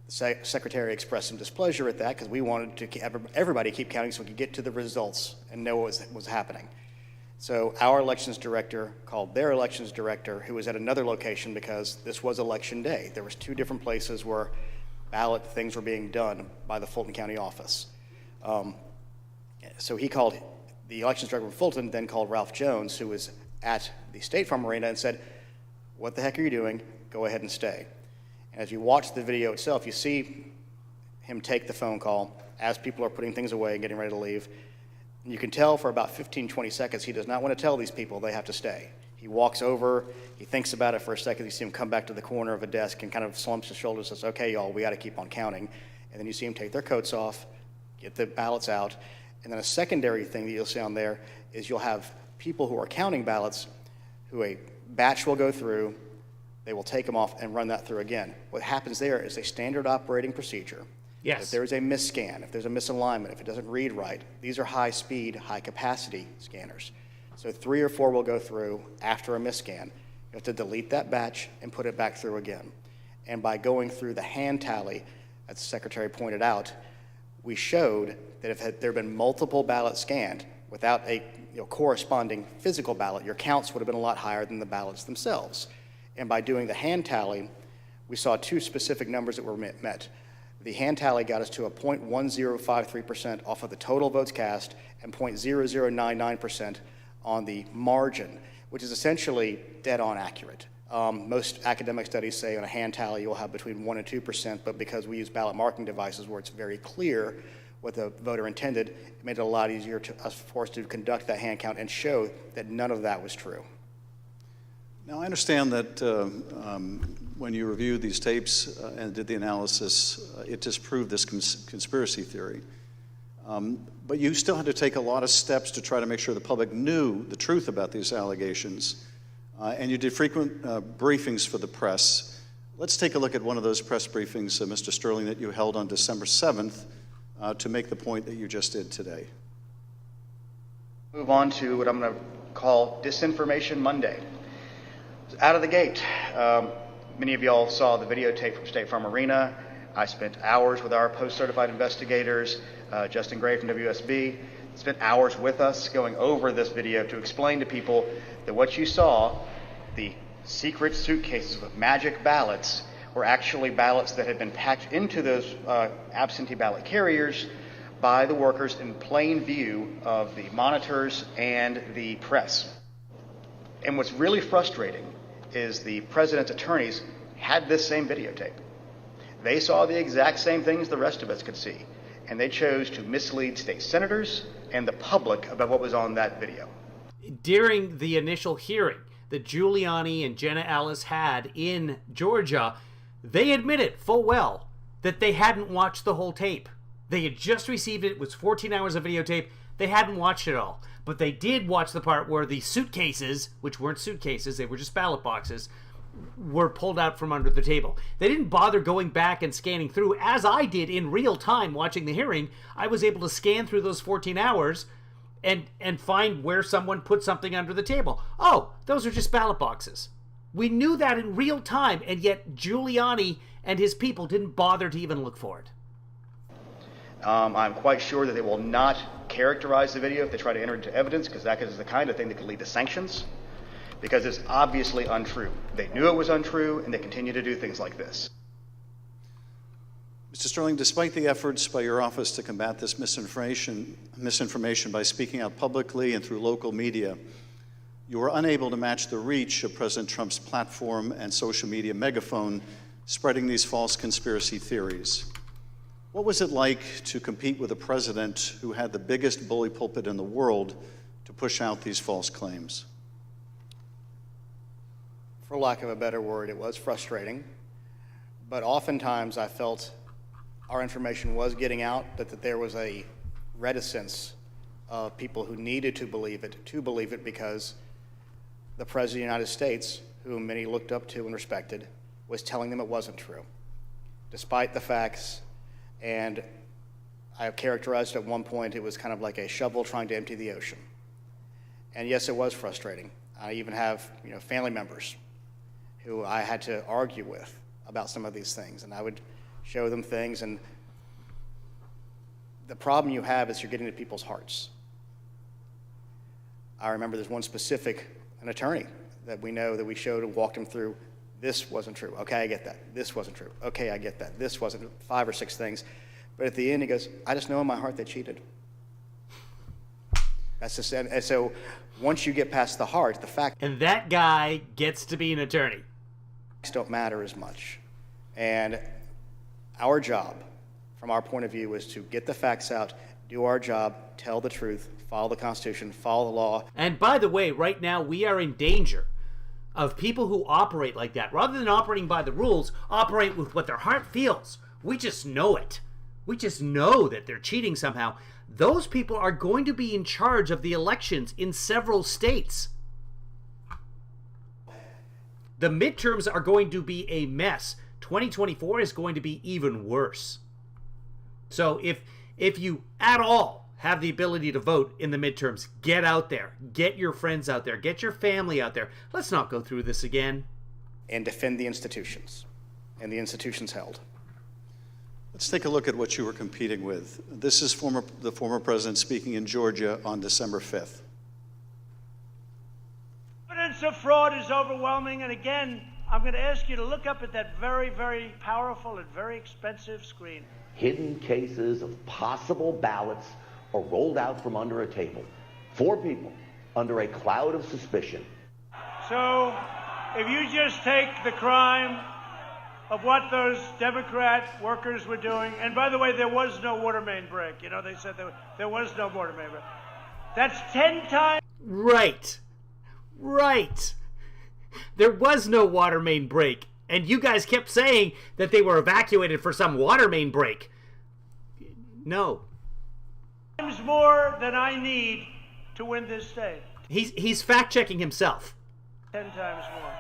The secretary expressed some displeasure at that because we wanted to everybody keep counting so we could get to the results and know what was happening. So our elections director called their elections director, who was at another location because this was election day. There was 2 different places where ballot things were being done by the Fulton County office. So he called, the elections director from Fulton then called Ralph Jones, who was at the State Farm Arena, and said, what the heck are you doing? Go ahead and stay. And as you watch the video itself, you see him take the phone call as people are putting things away and getting ready to leave. And you can tell for about 15, 20 seconds, he does not want to tell these people they have to stay. He walks over, he thinks about it for a second, you see him come back to the corner of a desk and kind of slumps his shoulders and says, okay, y'all, we got to keep on counting. And then you see him take their coats off, get the ballots out, and then a secondary thing that you'll see on there is you'll have people who are counting ballots who a batch will go through, they will take them off and run that through again. What happens there is a standard operating procedure. Yes. If there is a misscan, if there's a misalignment, if it doesn't read right, these are high-speed, high-capacity scanners. So 3 or 4 will go through after a misscan, You have to delete that batch and put it back through again. And by going through the hand tally, as the Secretary pointed out, we showed that if there had been multiple ballots scanned without a corresponding physical ballot, your counts would have been a lot higher than the ballots themselves. And by doing the hand tally, we saw two specific numbers that were met. The hand tally got us to a 0.1053% off of the total votes cast and 0.0099% on the margin, which is essentially dead on accurate. Most academic studies say on a hand tally you'll have between 1% and 2%, but because we use ballot marking devices where it's very clear what the voter intended, it made it a lot easier for us to conduct that hand count and show that none of that was true. Now, I understand that when you reviewed these tapes and did the analysis, it disproved this conspiracy theory. But you still had to take a lot of steps to try to make sure the public knew the truth about these allegations. And you did frequent briefings for the press. Let's take a look at one of those press briefings, Mr. Sterling, that you held on December 7th to make the point that you just did today. Move on to what I'm going to call Disinformation Monday. Out of the gate, many of y'all saw the videotape from State Farm Arena. I spent hours with our post-certified investigators, Justin Gray from WSB, spent hours with us going over this video to explain to people that what you saw, the secret suitcases with magic ballots, were actually ballots that had been packed into those absentee ballot carriers by the workers in plain view of the monitors and the press. And what's really frustrating is the president's attorneys had this same videotape. They saw the exact same things the rest of us could see, and they chose to mislead state senators and the public about what was on that video. During the initial hearing that Giuliani and Jenna Ellis had in Georgia, they admitted full well that they hadn't watched the whole tape. They had just received it. It was 14 hours of videotape. They hadn't watched it all. But they did watch the part where the suitcases, which weren't suitcases, they were just ballot boxes, were pulled out from under the table. They didn't bother going back and scanning through, as I did in real time watching the hearing. I was able to scan through those 14 hours and find where someone put something under the table. Oh, those are just ballot boxes. We knew that in real time, and yet Giuliani and his people didn't bother to even look for it. I'm quite sure that they will not characterize the video if they try to enter it into evidence, because that is the kind of thing that could lead to sanctions, because it's obviously untrue. They knew it was untrue, and they continue to do things like this. Mr. Sterling, despite the efforts by your office to combat this misinformation by speaking out publicly and through local media, you were unable to match the reach of President Trump's platform and social media megaphone spreading these false conspiracy theories. What was it like to compete with a president who had the biggest bully pulpit in the world to push out these false claims? For lack of a better word, it was frustrating. But oftentimes I felt our information was getting out, but that there was a reticence of people who needed to believe it because the President of the United States, whom many looked up to and respected, was telling them it wasn't true, despite the facts. And I characterized at one point it was kind of like a shovel trying to empty the ocean. And yes, it was frustrating. I even have family members who I had to argue with about some of these things, and I would show them things, and the problem you have is you're getting to people's hearts. I remember there's one specific, an attorney that we know that we showed and walked him through. This wasn't true. Okay, I get that. This wasn't true. Okay, I get that. This wasn't 5 or 6 things. But at the end, he goes, I just know in my heart they cheated. That's just, and so once you get past the heart, the fact. And that guy gets to be an attorney. Don't matter as much. And our job, from our point of view, is to get the facts out, do our job, tell the truth, follow the Constitution, follow the law. And by the way, right now we are in danger of people who operate like that. Rather than operating by the rules, operate with what their heart feels. We just know it. We just know that they're cheating somehow. Those people are going to be in charge of the elections in several states. The midterms are going to be a mess. 2024 is going to be even worse. So if you at all have the ability to vote in the midterms. Get out there. Get your friends out there. Get your family out there. Let's not go through this again. And defend the institutions and the institutions held. Let's take a look at what you were competing with. This is the former president speaking in Georgia on December 5th. Evidence of fraud is overwhelming, and again, I'm going to ask you to look up at that very, very powerful and very expensive screen. Hidden cases of possible ballots are rolled out from under a table. 4 people under a cloud of suspicion. So, if you just take the crime of what those Democrat workers were doing, and by the way, there was no water main break. You know, they said there was no water main break. That's 10 times. Right. Right. There was no water main break. And you guys kept saying that they were evacuated for some water main break. No. Times more than I need to win this state. He's fact-checking himself. 10 times more.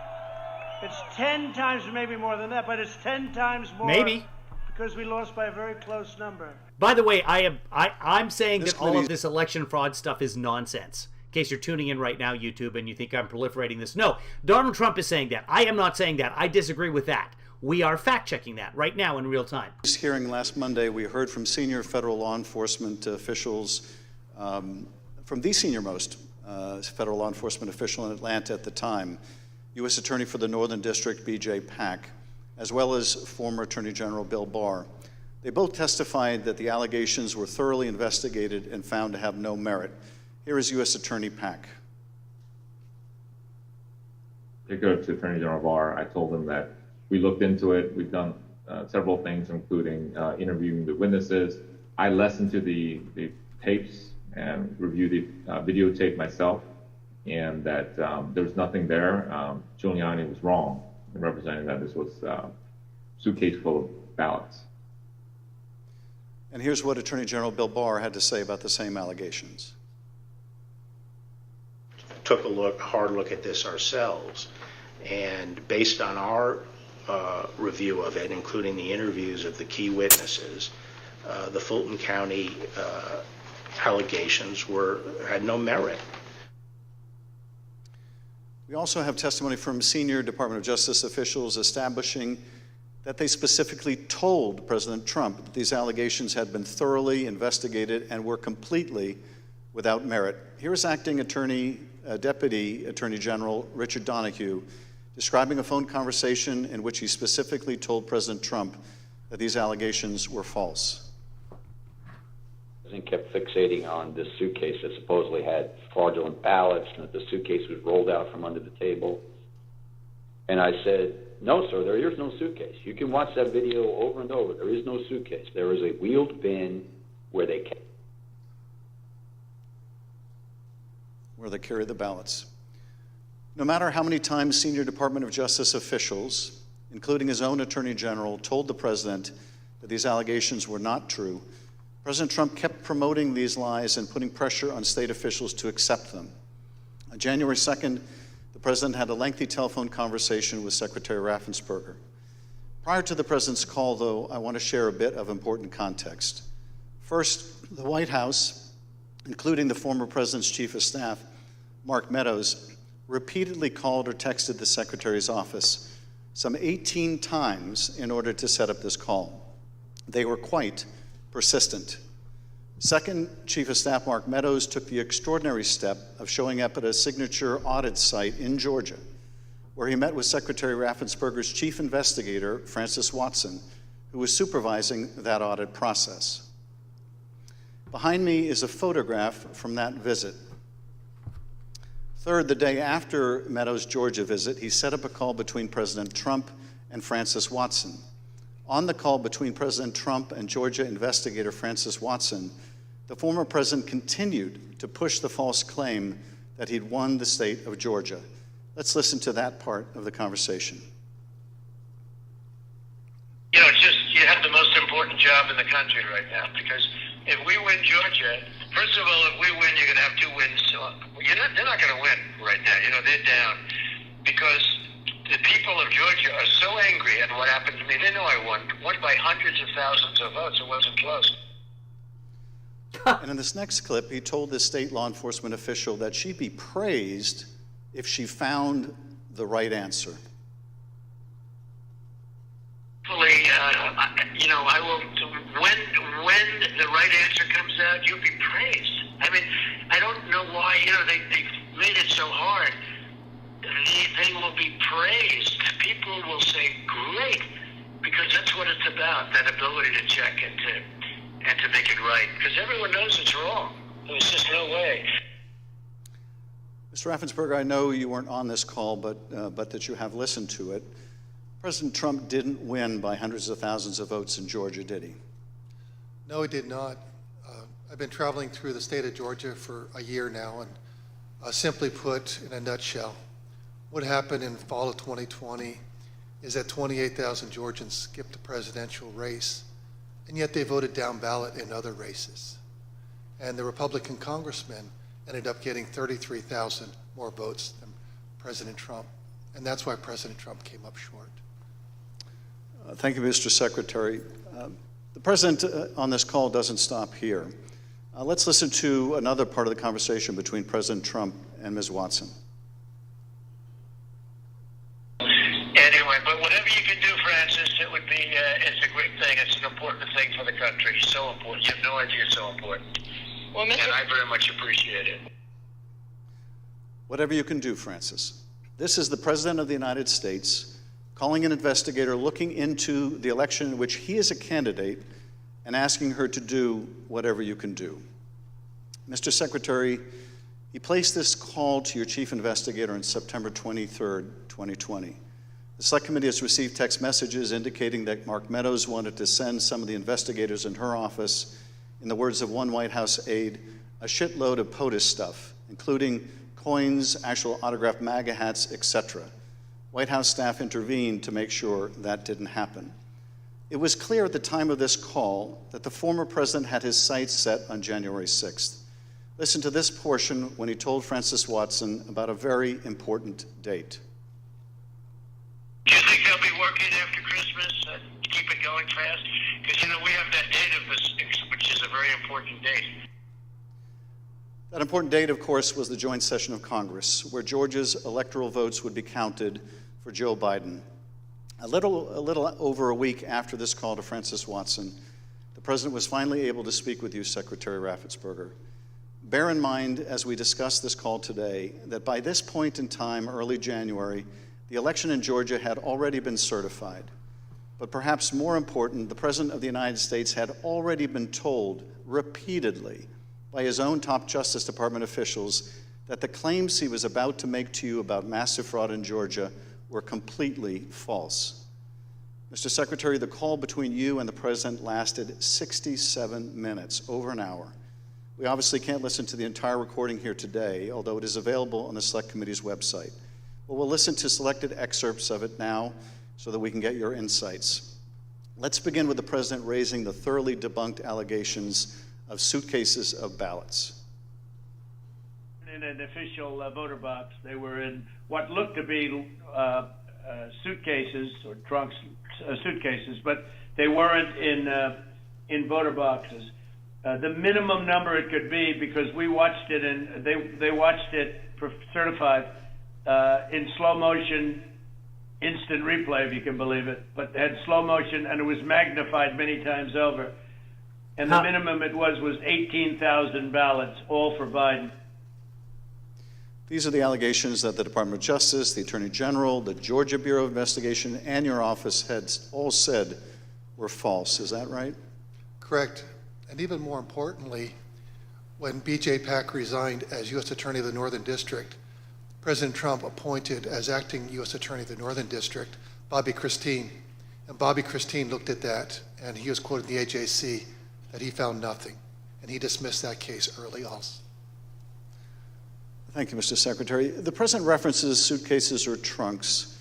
It's 10 times, maybe more than that, but it's 10 times more. Maybe. Because we lost by a very close number. By the way, I'm saying that all of this election fraud stuff is nonsense. In case you're tuning in right now, YouTube, and you think I'm proliferating this. No, Donald Trump is saying that. I am not saying that. I disagree with that. We are fact-checking that right now in real time. This hearing last Monday, we heard from senior federal law enforcement officials, from the senior-most federal law enforcement official in Atlanta at the time, U.S. Attorney for the Northern District, B.J. Pack, as well as former Attorney General Bill Barr. They both testified that the allegations were thoroughly investigated and found to have no merit. Here is U.S. Attorney Pack. Particular to Attorney General Barr, I told him that we looked into it. We've done several things, including interviewing the witnesses. I listened to the tapes and reviewed the videotape myself, and that there was nothing there. Giuliani was wrong in representing that this was a suitcase full of ballots. And here's what Attorney General Bill Barr had to say about the same allegations. Took a hard look at this ourselves, and based on our review of it, including the interviews of the key witnesses, the Fulton County allegations had no merit. We also have testimony from senior Department of Justice officials establishing that they specifically told President Trump that these allegations had been thoroughly investigated and were completely without merit. Here is Acting Deputy Attorney General Richard Donahue describing a phone conversation in which he specifically told President Trump that these allegations were false. The president kept fixating on this suitcase that supposedly had fraudulent ballots and that the suitcase was rolled out from under the table. And I said, no, sir, there is no suitcase. You can watch that video over and over. There is no suitcase. There is a wheeled bin where they carry the ballots. No matter how many times senior Department of Justice officials, including his own Attorney General, told the president that these allegations were not true, President Trump kept promoting these lies and putting pressure on state officials to accept them. On January 2nd, the president had a lengthy telephone conversation with Secretary Raffens-Burger. Prior to the president's call, though, I want to share a bit of important context. First, the White House, including the former president's chief of staff, Mark Meadows, repeatedly called or texted the secretary's office some 18 times in order to set up this call. They were quite persistent. Second, Chief of Staff Mark Meadows took the extraordinary step of showing up at a signature audit site in Georgia, where he met with Secretary Raffens-Burger's chief investigator, Francis Watson, who was supervising that audit process. Behind me is a photograph from that visit. Third, the day after Meadows' Georgia visit, he set up a call between President Trump and Francis Watson. On the call between President Trump and Georgia investigator Francis Watson, the former president continued to push the false claim that he'd won the state of Georgia. Let's listen to that part of the conversation. You know, you have the most important job in the country right now, because if we win Georgia, first of all, if we win, you're going to have 2 wins. They're not going to win right now. You know, they're down because the people of Georgia are so angry at what happened to me. They know I won by hundreds of thousands of votes. It wasn't close. And in this next clip, he told this state law enforcement official that she'd be praised if she found the right answer. Hopefully, I will. When the right answer comes out, you'll be praised. I mean, I don't know why. They've made it so hard. They will be praised. People will say, "Great," because that's what it's about. That ability to check and to make it right. Because everyone knows it's wrong. There's just no way. Mr. Raffens-Burger, I know you weren't on this call, but that you have listened to it. President Trump didn't win by hundreds of thousands of votes in Georgia, did he? No, he did not. I've been traveling through the state of Georgia for a year now, and simply put, in a nutshell, what happened in fall of 2020 is that 28,000 Georgians skipped the presidential race, and yet they voted down ballot in other races. And the Republican congressman ended up getting 33,000 more votes than President Trump, and that's why President Trump came up short. Thank you, Mr. Secretary. The president on this call doesn't stop here. Let's listen to another part of the conversation between President Trump and Ms. Watson. Anyway, but whatever you can do, Francis, it would be, it's a great thing. It's an important thing for the country. So important. You have no idea it's so important. Well, and I very much appreciate it. Whatever you can do, Francis. This is the President of the United States calling an investigator looking into the election in which he is a candidate and asking her to do whatever you can do. Mr. Secretary, he placed this call to your chief investigator on September 23rd, 2020. The Select Committee has received text messages indicating that Mark Meadows wanted to send some of the investigators in her office, in the words of one White House aide, a shitload of POTUS stuff, including coins, actual autographed MAGA hats, etc. White House staff intervened to make sure that didn't happen. It was clear at the time of this call that the former president had his sights set on January 6th. Listen to this portion when he told Francis Watson about a very important date. Do you think they'll be working after Christmas to keep it going fast? Because, we have that date of this, which is a very important date. That important date, of course, was the joint session of Congress, where Georgia's electoral votes would be counted for Joe Biden. A little over a week after this call to Francis Watson, the president was finally able to speak with you, Secretary Raffens-Burger. Bear in mind, as we discuss this call today, that by this point in time, early January, the election in Georgia had already been certified. But perhaps more important, the President of the United States had already been told repeatedly by his own top Justice Department officials that the claims he was about to make to you about massive fraud in Georgia were completely false. Mr. Secretary, the call between you and the President lasted 67 minutes, over an hour. We obviously can't listen to the entire recording here today, although it is available on the Select Committee's website. But we'll listen to selected excerpts of it now so that we can get your insights. Let's begin with the President raising the thoroughly debunked allegations of suitcases of ballots. In an official voter box, they were in what looked to be suitcases or trunks, suitcases, but they weren't in voter boxes. The minimum number it could be, because we watched it and they watched it certified in slow motion, instant replay, if you can believe it, but had slow motion and it was magnified many times over. And the minimum it was 18,000 ballots, all for Biden. These are the allegations that the Department of Justice, the Attorney General, the Georgia Bureau of Investigation, and your office had all said were false. Is that right? Correct. And even more importantly, when B.J. Pack resigned as U.S. Attorney of the Northern District, President Trump appointed as acting U.S. Attorney of the Northern District Bobby Christine. And Bobby Christine looked at that, and he was quoted in the AJC that he found nothing. And he dismissed that case early also. Thank you, Mr. Secretary. The President references suitcases or trunks.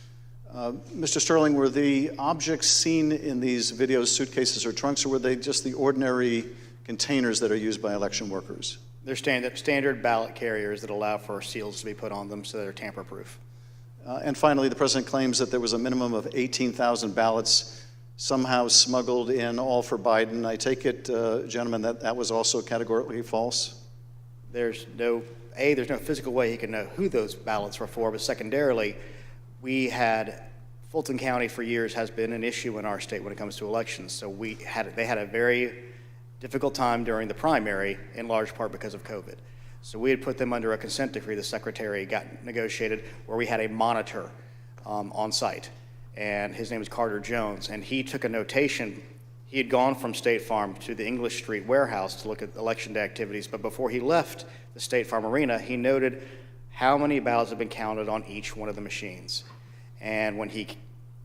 Mr. Sterling, were the objects seen in these videos suitcases or trunks, or were they just the ordinary containers that are used by election workers? They're standard ballot carriers that allow for seals to be put on them so they're tamper-proof. And finally, the President claims that there was a minimum of 18,000 ballots somehow smuggled in all for Biden. I take it, gentlemen, that was also categorically false? There's no physical way he can know who those ballots were for, but secondarily, Fulton County for years has been an issue in our state when it comes to elections. So they had a very difficult time during the primary, in large part because of COVID. So we had put them under a consent decree the secretary got negotiated, where we had a monitor on site. And his name is Carter Jones, and he took a notation. He had gone from State Farm to the English Street warehouse to look at election day activities, but before he left the State Farm arena, he noted how many ballots had been counted on each one of the machines. And when he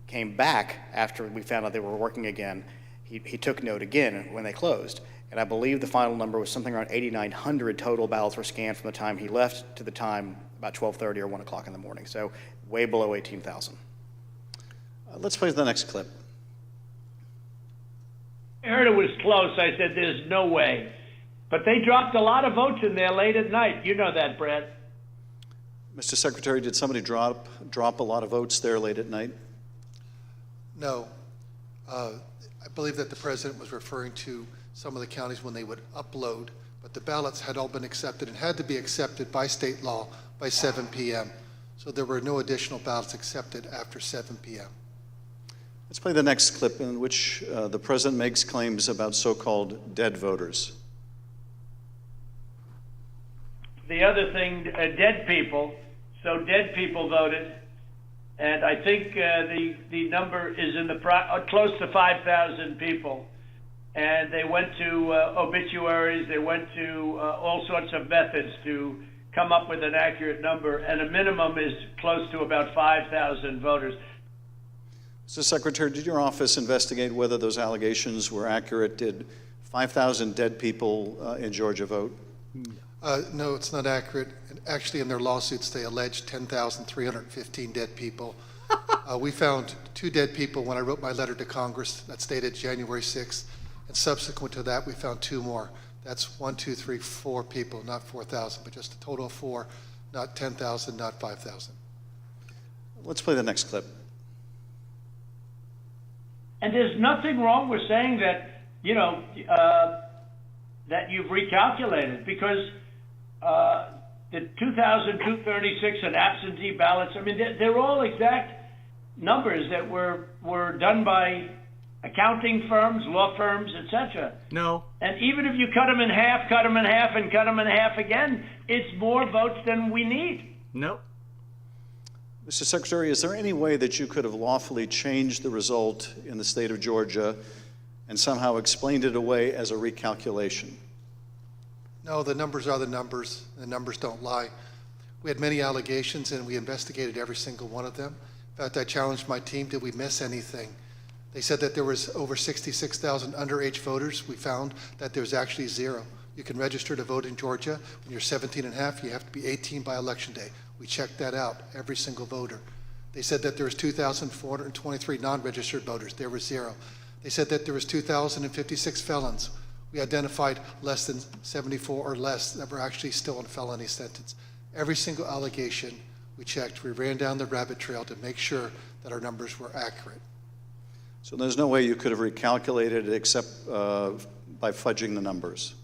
came back after we found out they were working again, he took note again when they closed. And I believe the final number was something around 8,900 total ballots were scanned from the time he left to the time about 12:30 or 1 o'clock in the morning. So way below 18,000. Let's play the next clip. I heard it was close. I said, there's no way. But they dropped a lot of votes in there late at night. You know that, Brad. Mr. Secretary, did somebody drop a lot of votes there late at night? No. I believe that the president was referring to some of the counties when they would upload, but the ballots had all been accepted and had to be accepted by state law by 7 p.m. So there were no additional ballots accepted after 7 p.m. Let's play the next clip in which the president makes claims about so-called dead voters. The other thing, dead people. So dead people voted, and I think the number is in the close to 5,000 people. And they went to obituaries, they went to all sorts of methods to come up with an accurate number, and a minimum is close to about 5,000 voters. Mr. Secretary, did your office investigate whether those allegations were accurate? Did 5,000 dead people in Georgia vote? No, it's not accurate. And actually, in their lawsuits, they allege 10,315 dead people. We found 2 dead people when I wrote my letter to Congress that stated January 6th. And subsequent to that, we found 2 more. That's 1, 2, 3, 4 people, not 4,000, but just a total of 4, not 10,000, not 5,000. Let's play the next clip. And there's nothing wrong with saying that, that you've recalculated, because the 2,236 and absentee ballots, I mean, they're all exact numbers that were done by accounting firms, law firms, etc. No. And even if you cut them in half, and cut them in half again, it's more votes than we need. No. Mr. Secretary, is there any way that you could have lawfully changed the result in the state of Georgia and somehow explained it away as a recalculation? No, the numbers are the numbers. The numbers don't lie. We had many allegations, and we investigated every single one of them. In fact, I challenged my team, did we miss anything? They said that there was over 66,000 underage voters. We found that there's actually 0. You can register to vote in Georgia. When you're 17 and a half, you have to be 18 by election day. We checked that out, every single voter. They said that there was 2,423 non-registered voters. There were 0. They said that there was 2,056 felons. We identified less than 74 or less that were actually still in felony sentence. Every single allegation we checked, we ran down the rabbit trail to make sure that our numbers were accurate. So there's no way you could have recalculated it except by fudging the numbers?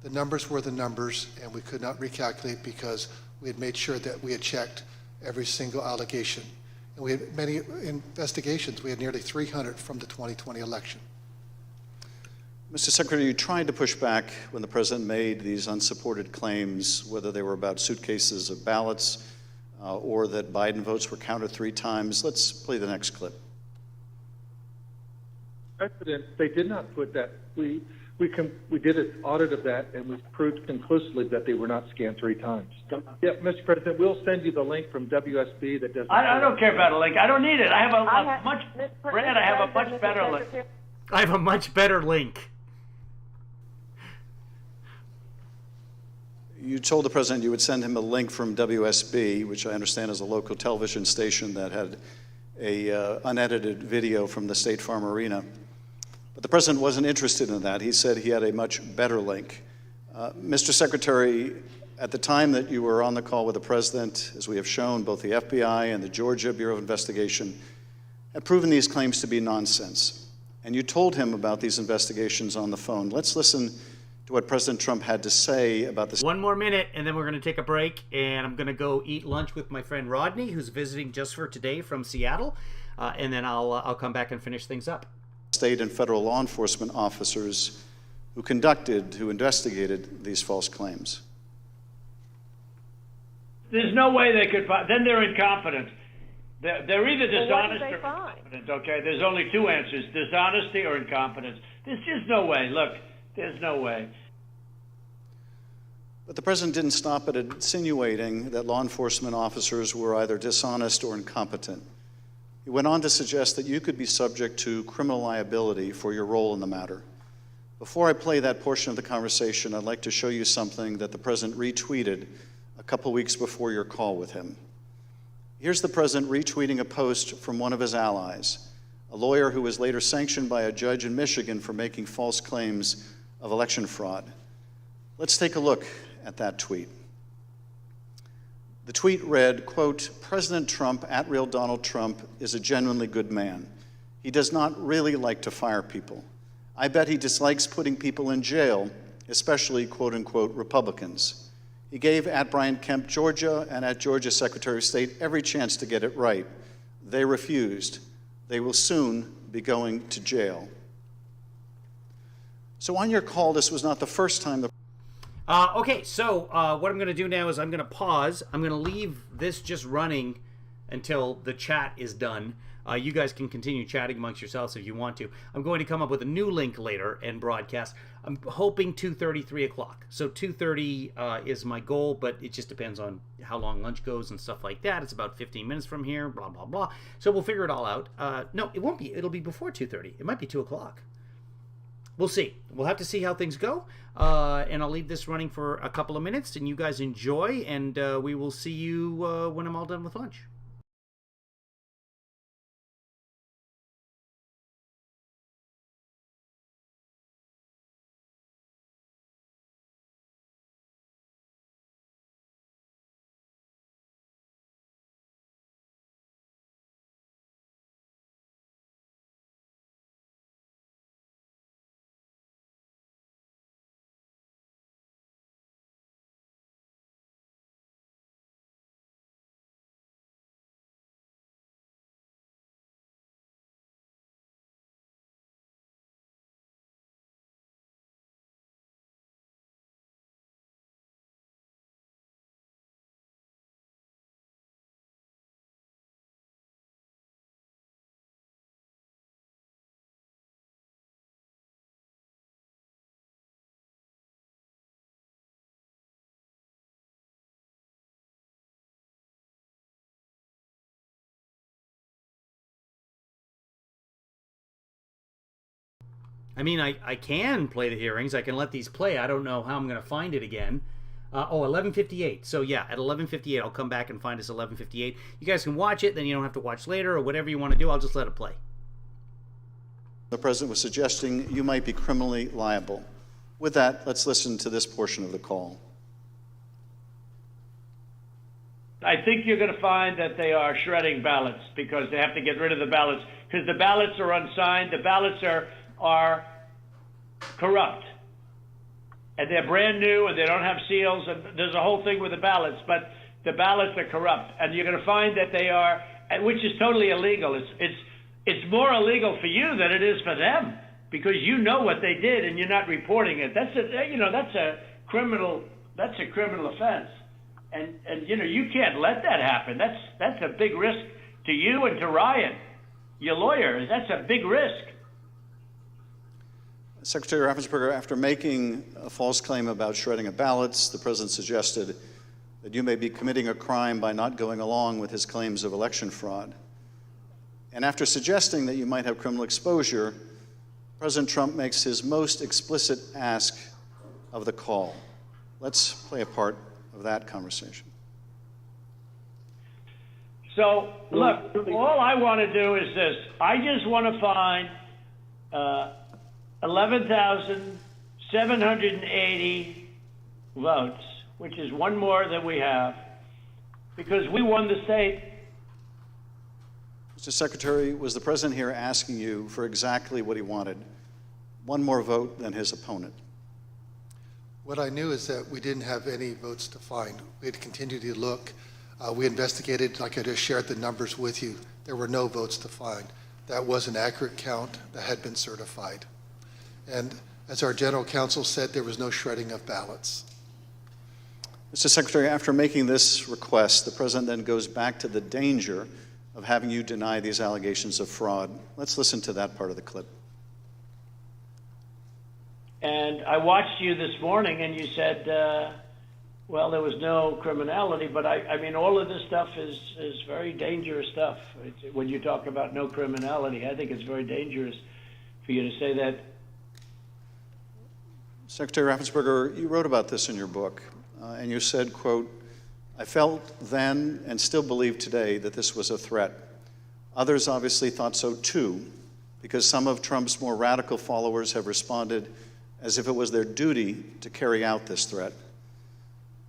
The numbers were the numbers, and we could not recalculate because we had made sure that we had checked every single allegation. And we had many investigations. We had nearly 300 from the 2020 election. Mr. Secretary, you tried to push back when the president made these unsupported claims, whether they were about suitcases of ballots or that Biden votes were counted 3 times. Let's play the next clip. President, they did not put that. We did an audit of that, and we proved conclusively that they were not scanned 3 times. Yeah, Mr. President, we'll send you the link from WSB that does. I don't care about a link. I don't need it. I have a much better link. I have a much better link. You told the president you would send him a link from WSB, which I understand is a local television station that had a unedited video from the State Farm Arena. But the president wasn't interested in that. He said he had a much better link. Mr. Secretary, at the time that you were on the call with the president, as we have shown, both the FBI and the Georgia Bureau of Investigation have proven these claims to be nonsense. and you told him about these investigations on the phone. Let's listen to what President Trump had to say about this. One more minute, and then we're going to take a break, and I'm going to go eat lunch with my friend Rodney, who's visiting just for today from Seattle, and then I'll come back and finish things up. State and federal law enforcement officers who investigated these false claims. There's no way they could find. Then they're incompetent. They're either dishonest or find? incompetent. Okay, there's only two answers: dishonesty or incompetence. There's just no way. Look, there's no way. But the president didn't stop at insinuating that law enforcement officers were either dishonest or incompetent. He went on to suggest that you could be subject to criminal liability for your role in the matter. Before I play that portion of the conversation, I'd like to show you something that the president retweeted a couple weeks before your call with him. Here's the president retweeting a post from one of his allies, a lawyer who was later sanctioned by a judge in Michigan for making false claims of election fraud. Let's take a look at that tweet. The tweet read, quote, "President Trump, @real Donald Trump, is a genuinely good man. He does not really like to fire people. I bet he dislikes putting people in jail, especially, quote unquote, Republicans. He gave @Brian Kemp, Georgia, and @Georgia Secretary of State every chance to get it right. They refused. They will soon be going to jail." So on your call, this was not the first time the Okay, so what I'm going to do now is I'm going to pause. I'm going to leave this just running until the chat is done. You guys can continue chatting amongst yourselves if you want to. I'm going to come up with a new link later and broadcast. I'm hoping 2:30, 3 o'clock. So 2:30 is my goal, but it just depends on how long lunch goes and stuff like that. It's about 15 minutes from here, blah, blah, blah. So we'll figure it all out. No, it won't be. It'll be before 2:30. It might be 2 o'clock. We'll see. We'll have to see how things go. And I'll leave this running for a couple of minutes, and you guys enjoy, and we will see you when I'm all done with lunch. I mean, I can play the hearings. I can let these play. I don't know how I'm going to find it again. 11:58. So yeah, at 11:58, I'll come back and find us 11:58. You guys can watch it. Then you don't have to watch later or whatever you want to do. I'll just let it play. The president was suggesting you might be criminally liable. With that, let's listen to this portion of the call. I think you're going to find that they are shredding ballots because they have to get rid of the ballots because the ballots are unsigned. The ballots are corrupt. And they're brand new and they don't have seals and there's a whole thing with the ballots, but the ballots are corrupt. And you're going to find that they are, which is totally illegal. It's more illegal for you than it is for them because you know what they did and you're not reporting it. That's a criminal offense. And you can't let that happen. That's a big risk to you and to Ryan, your lawyer. That's a big risk. Secretary Raffens-Burger, after making a false claim about shredding of ballots, the president suggested that you may be committing a crime by not going along with his claims of election fraud. And after suggesting that you might have criminal exposure, President Trump makes his most explicit ask of the call. Let's play a part of that conversation. So, look, all I want to do is this. I just want to find 11,780 votes, which is one more than we have, because we won the state. Mr. Secretary, was the president here asking you for exactly what he wanted? One more vote than his opponent. What I knew is that we didn't have any votes to find. We had continued to look. We investigated, like I just shared the numbers with you. There were no votes to find. That was an accurate count that had been certified. And as our general counsel said, there was no shredding of ballots. Mr. Secretary, after making this request, the president then goes back to the danger of having you deny these allegations of fraud. Let's listen to that part of the clip. And I watched you this morning, and you said, well, there was no criminality, but I mean, all of this stuff is very dangerous stuff. When you talk about no criminality, I think it's very dangerous for you to say that. Secretary Raffens-Burger, you wrote about this in your book, and you said, quote, I felt then and still believe today that this was a threat. Others obviously thought so too, because some of Trump's more radical followers have responded as if it was their duty to carry out this threat.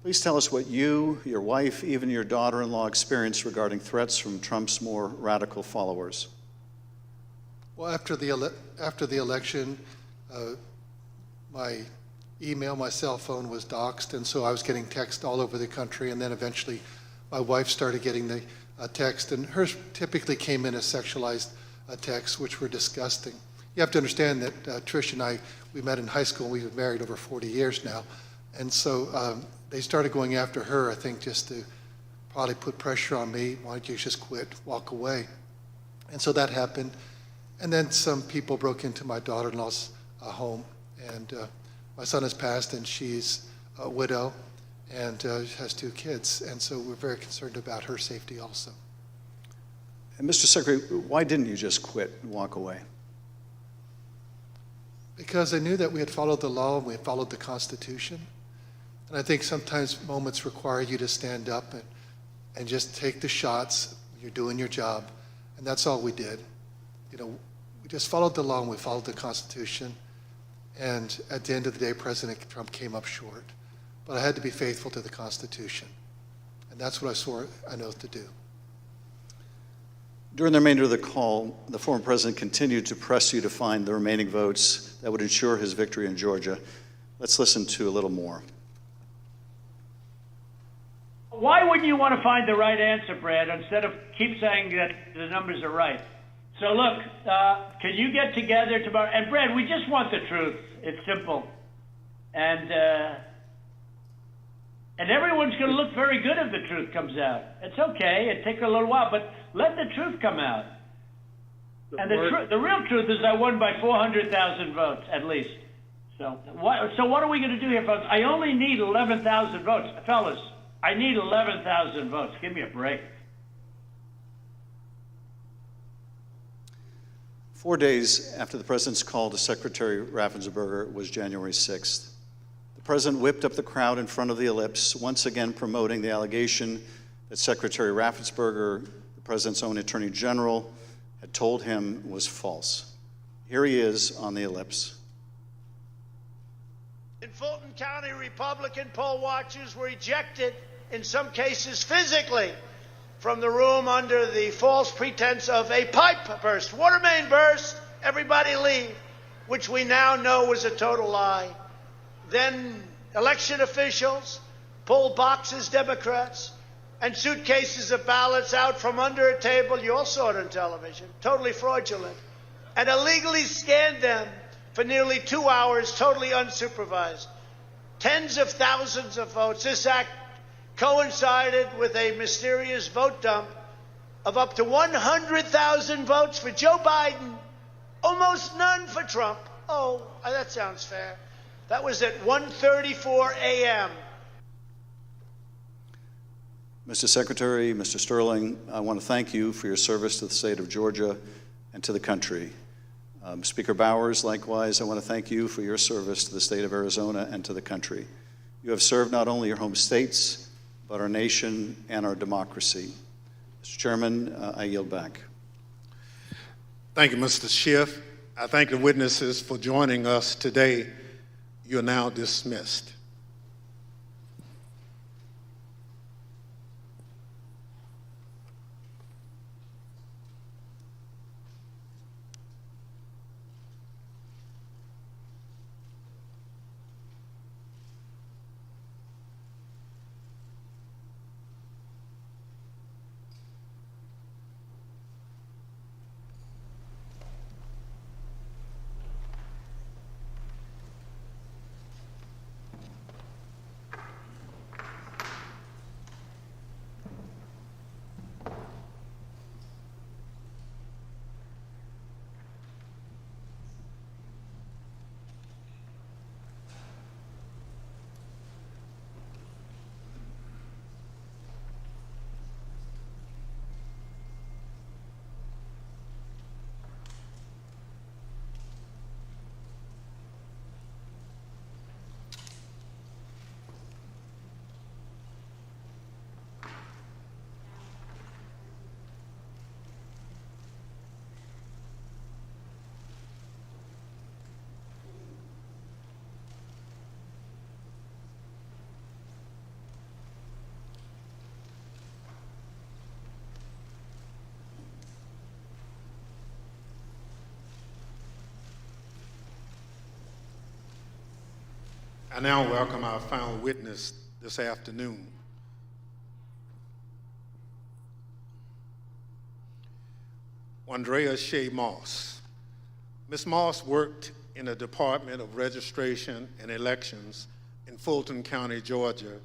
Please tell us what you, your wife, even your daughter-in-law experienced regarding threats from Trump's more radical followers. Well, after the election, my email, my cell phone was doxxed, and so I was getting texts all over the country, and then eventually my wife started getting the text, and hers typically came in as sexualized texts, which were disgusting. You have to understand that Trish and I, we met in high school, and we've been married over 40 years now, and so they started going after her, I think, just to probably put pressure on me. Why don't you just quit, walk away? And so that happened. And then some people broke into my daughter-in-law's home. And my son has passed, and she's a widow and has 2 kids. And so we're very concerned about her safety also. And Mr. Secretary, why didn't you just quit and walk away? Because I knew that we had followed the law and we had followed the Constitution. And I think sometimes moments require you to stand up and just take the shots when you're doing your job. And that's all we did. You know, we just followed the law and we followed the Constitution. And at the end of the day, President Trump came up short. But I had to be faithful to the Constitution. And that's what I swore an oath to do. During the remainder of the call, the former president continued to press you to find the remaining votes that would ensure his victory in Georgia. Let's listen to a little more. Why wouldn't you want to find the right answer, Brad, instead of keep saying that the numbers are right? So look, can you get together tomorrow? And Brad, we just want the truth. It's simple. And everyone's going to look very good if the truth comes out. It's okay. It takes a little while, but let the truth come out. And the real truth is I won by 400,000 votes, at least. So what are we going to do here, folks? I only need 11,000 votes. Fellas, I need 11,000 votes. Give me a break. 4 days after the president's call to Secretary Raffens-Burger was January 6th. The president whipped up the crowd in front of the ellipse, once again promoting the allegation that Secretary Raffens-Burger, the president's own attorney general, had told him was false. Here he is on the ellipse. In Fulton County, Republican poll watchers were ejected, in some cases physically, from the room under the false pretense of a pipe burst, water main burst, everybody leave, which we now know was a total lie. Then election officials pulled boxes, Democrats, and suitcases of ballots out from under a table, you all saw it on television, totally fraudulent, and illegally scanned them for nearly 2 hours, totally unsupervised. Tens of thousands of votes. This act coincided with a mysterious vote dump of up to 100,000 votes for Joe Biden, almost none for Trump. Oh, that sounds fair. That was at 1:34 a.m. Mr. Secretary, Mr. Sterling, I want to thank you for your service to the state of Georgia and to the country. Speaker Bowers, likewise, I want to thank you for your service to the state of Arizona and to the country. You have served not only your home states, but our nation and our democracy. Mr. Chairman, I yield back. Thank you, Mr. Schiff. I thank the witnesses for joining us today. You are now dismissed. I now welcome our final witness this afternoon. Andrea Shaye Moss. Ms. Moss worked in the Department of Registration and Elections in Fulton County, Georgia,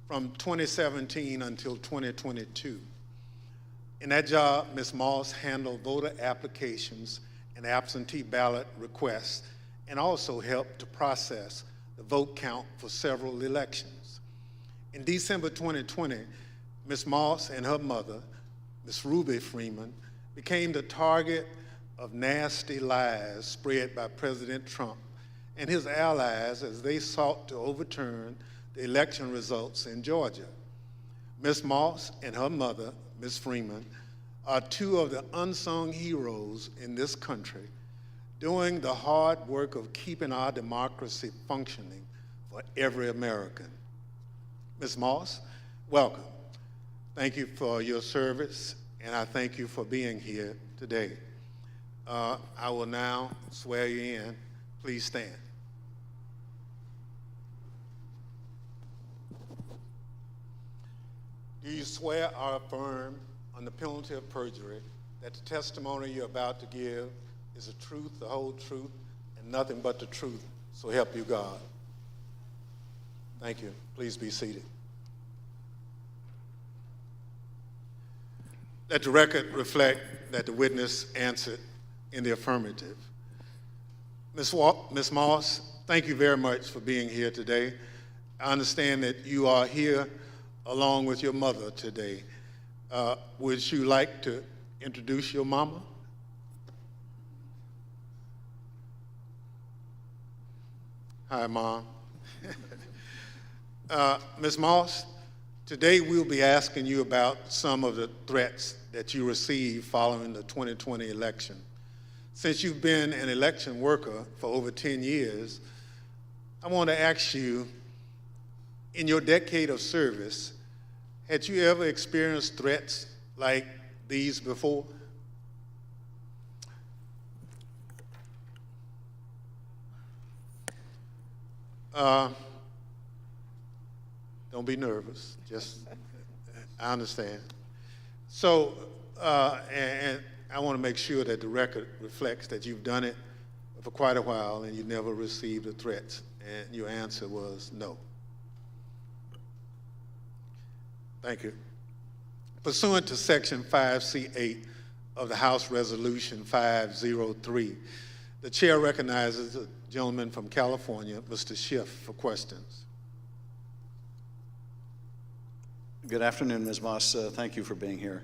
from 2017 until 2022. In that job, Ms. Moss handled voter applications and absentee ballot requests and also helped to process the vote count for several elections. In December 2020, Ms. Moss and her mother, Ms. Ruby Freeman, became the target of nasty lies spread by President Trump and his allies as they sought to overturn the election results in Georgia. Ms. Moss and her mother, Ms. Freeman, are two of the unsung heroes in this country, doing the hard work of keeping our democracy functioning for every American. Ms. Moss, welcome. Thank you for your service, and I thank you for being here today. I will now swear you in. Please stand. Do you swear or affirm on the penalty of perjury that the testimony you're about to give is the truth, the whole truth, and nothing but the truth, so help you God? Thank you. Please be seated. Let the record reflect that the witness answered in the affirmative. Ms. Moss, thank you very much for being here today. I understand that you are here along with your mother today. Would you like to introduce your mama? Hi, Mom. Ms. Moss, today we'll be asking you about some of the threats that you received following the 2020 election. Since you've been an election worker for over 10 years, I want to ask you, in your decade of service, had you ever experienced threats like these before? Don't be nervous, I understand. So, and I want to make sure that the record reflects that you've done it for quite a while and you never received a threat, and your answer was no. Thank you. Pursuant to Section 5C8 of the House Resolution 503, the chair recognizes the gentleman from California, Mr. Schiff, for questions. Good afternoon, Ms. Moss. Thank you for being here.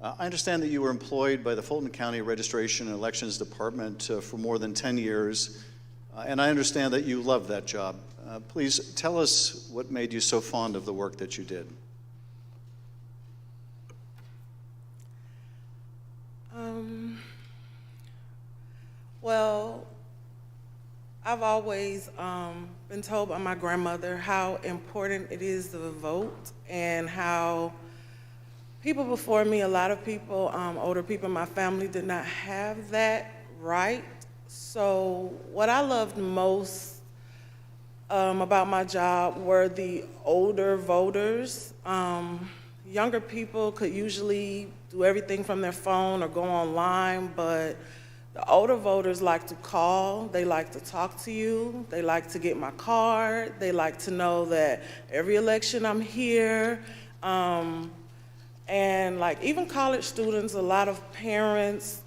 I understand that you were employed by the Fulton County Registration and Elections Department for more than 10 years, and I understand that you love that job. Please tell us what made you so fond of the work that you did. Well, I've always been told by my grandmother how important it is to vote, and how people before me, a lot of people, older people in my family, did not have that right. So what I loved most about my job were the older voters. Younger people could usually do everything from their phone or go online, but the older voters like to call, they like to talk to you, they like to get my card, they like to know that every election I'm here. And like even college students, a lot of parents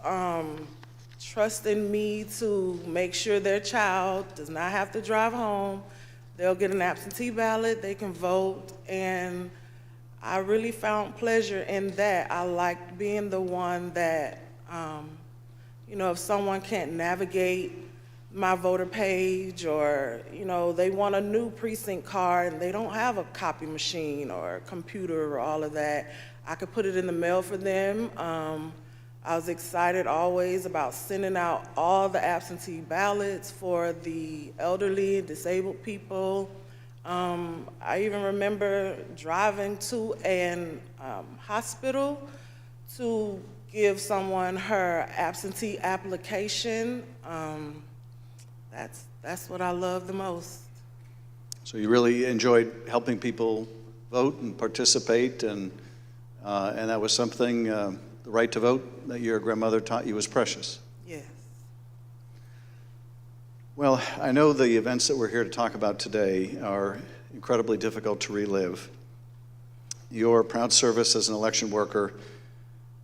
trust in me to make sure their child does not have to drive home. They'll get an absentee ballot, they can vote, and I really found pleasure in that. I liked being the one that, you know, if someone can't navigate my voter page, or, you know, they want a new precinct card and they don't have a copy machine or a computer or all of that, I could put it in the mail for them. I was excited always about sending out all the absentee ballots for the elderly and disabled people. I even remember driving to an hospital to give someone her absentee application. That's what I love the most. So you really enjoyed helping people vote and participate, and that was something, the right to vote, that your grandmother taught you was precious. Yes. Well, I know the events that we're here to talk about today are incredibly difficult to relive. Your proud service as an election worker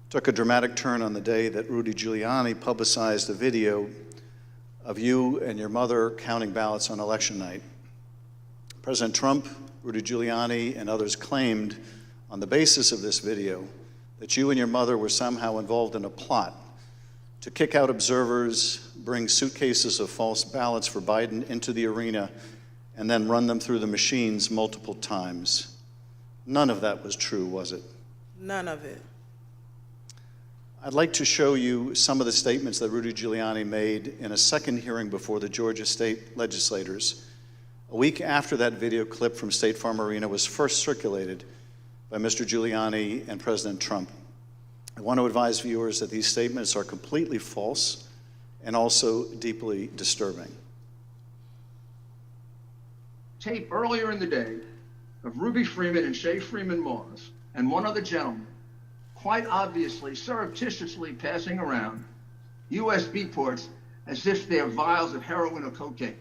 took a dramatic turn on the day that Rudy Giuliani publicized a video of you and your mother counting ballots on election night. President Trump, Rudy Giuliani, and others claimed on the basis of this video that you and your mother were somehow involved in a plot to kick out observers, bring suitcases of false ballots for Biden into the arena, and then run them through the machines multiple times. None of that was true, was it? None of it. I'd like to show you some of the statements that Rudy Giuliani made in a second hearing before the Georgia state legislators, a week after that video clip from State Farm Arena was first circulated by Mr. Giuliani and President Trump. I want to advise viewers that these statements are completely false and also deeply disturbing. Tape earlier in the day of Ruby Freeman and Shaye Moss and one other gentleman quite obviously surreptitiously passing around USB ports as if they're vials of heroin or cocaine.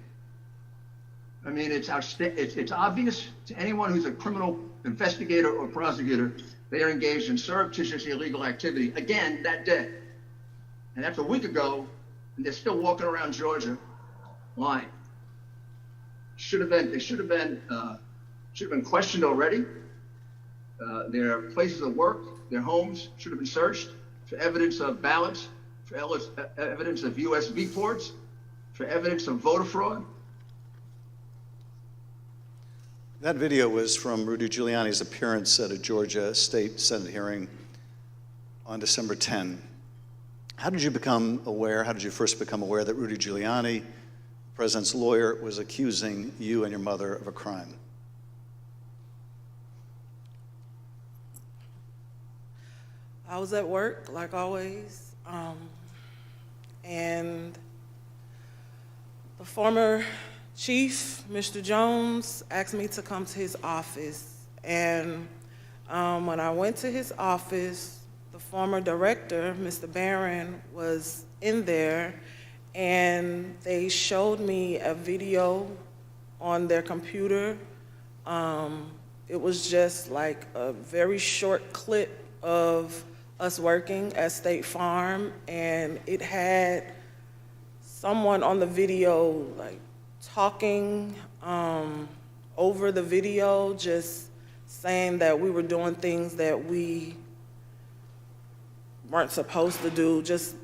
I mean, it's obvious to anyone who's a criminal investigator or prosecutor they are engaged in surreptitious illegal activity again that day. And that's a week ago, and they're still walking around Georgia lying. They should have been questioned already. Their places of work, their homes should have been searched for evidence of ballots, for evidence of USB ports, for evidence of voter fraud. That video was from Rudy Giuliani's appearance at a Georgia State Senate hearing on December 10. How did you first become aware that Rudy Giuliani, the president's lawyer, was accusing you and your mother of a crime? I was at work, like always, and the former chief, Mr. Jones, asked me to come to his office. And when I went to his office, the former director, Mr. Barron, was in there, and they showed me a video on their computer. It was just like a very short clip of us working at State Farm, and it had someone on the video like talking over the video, just saying that we were doing things that we weren't supposed to do, just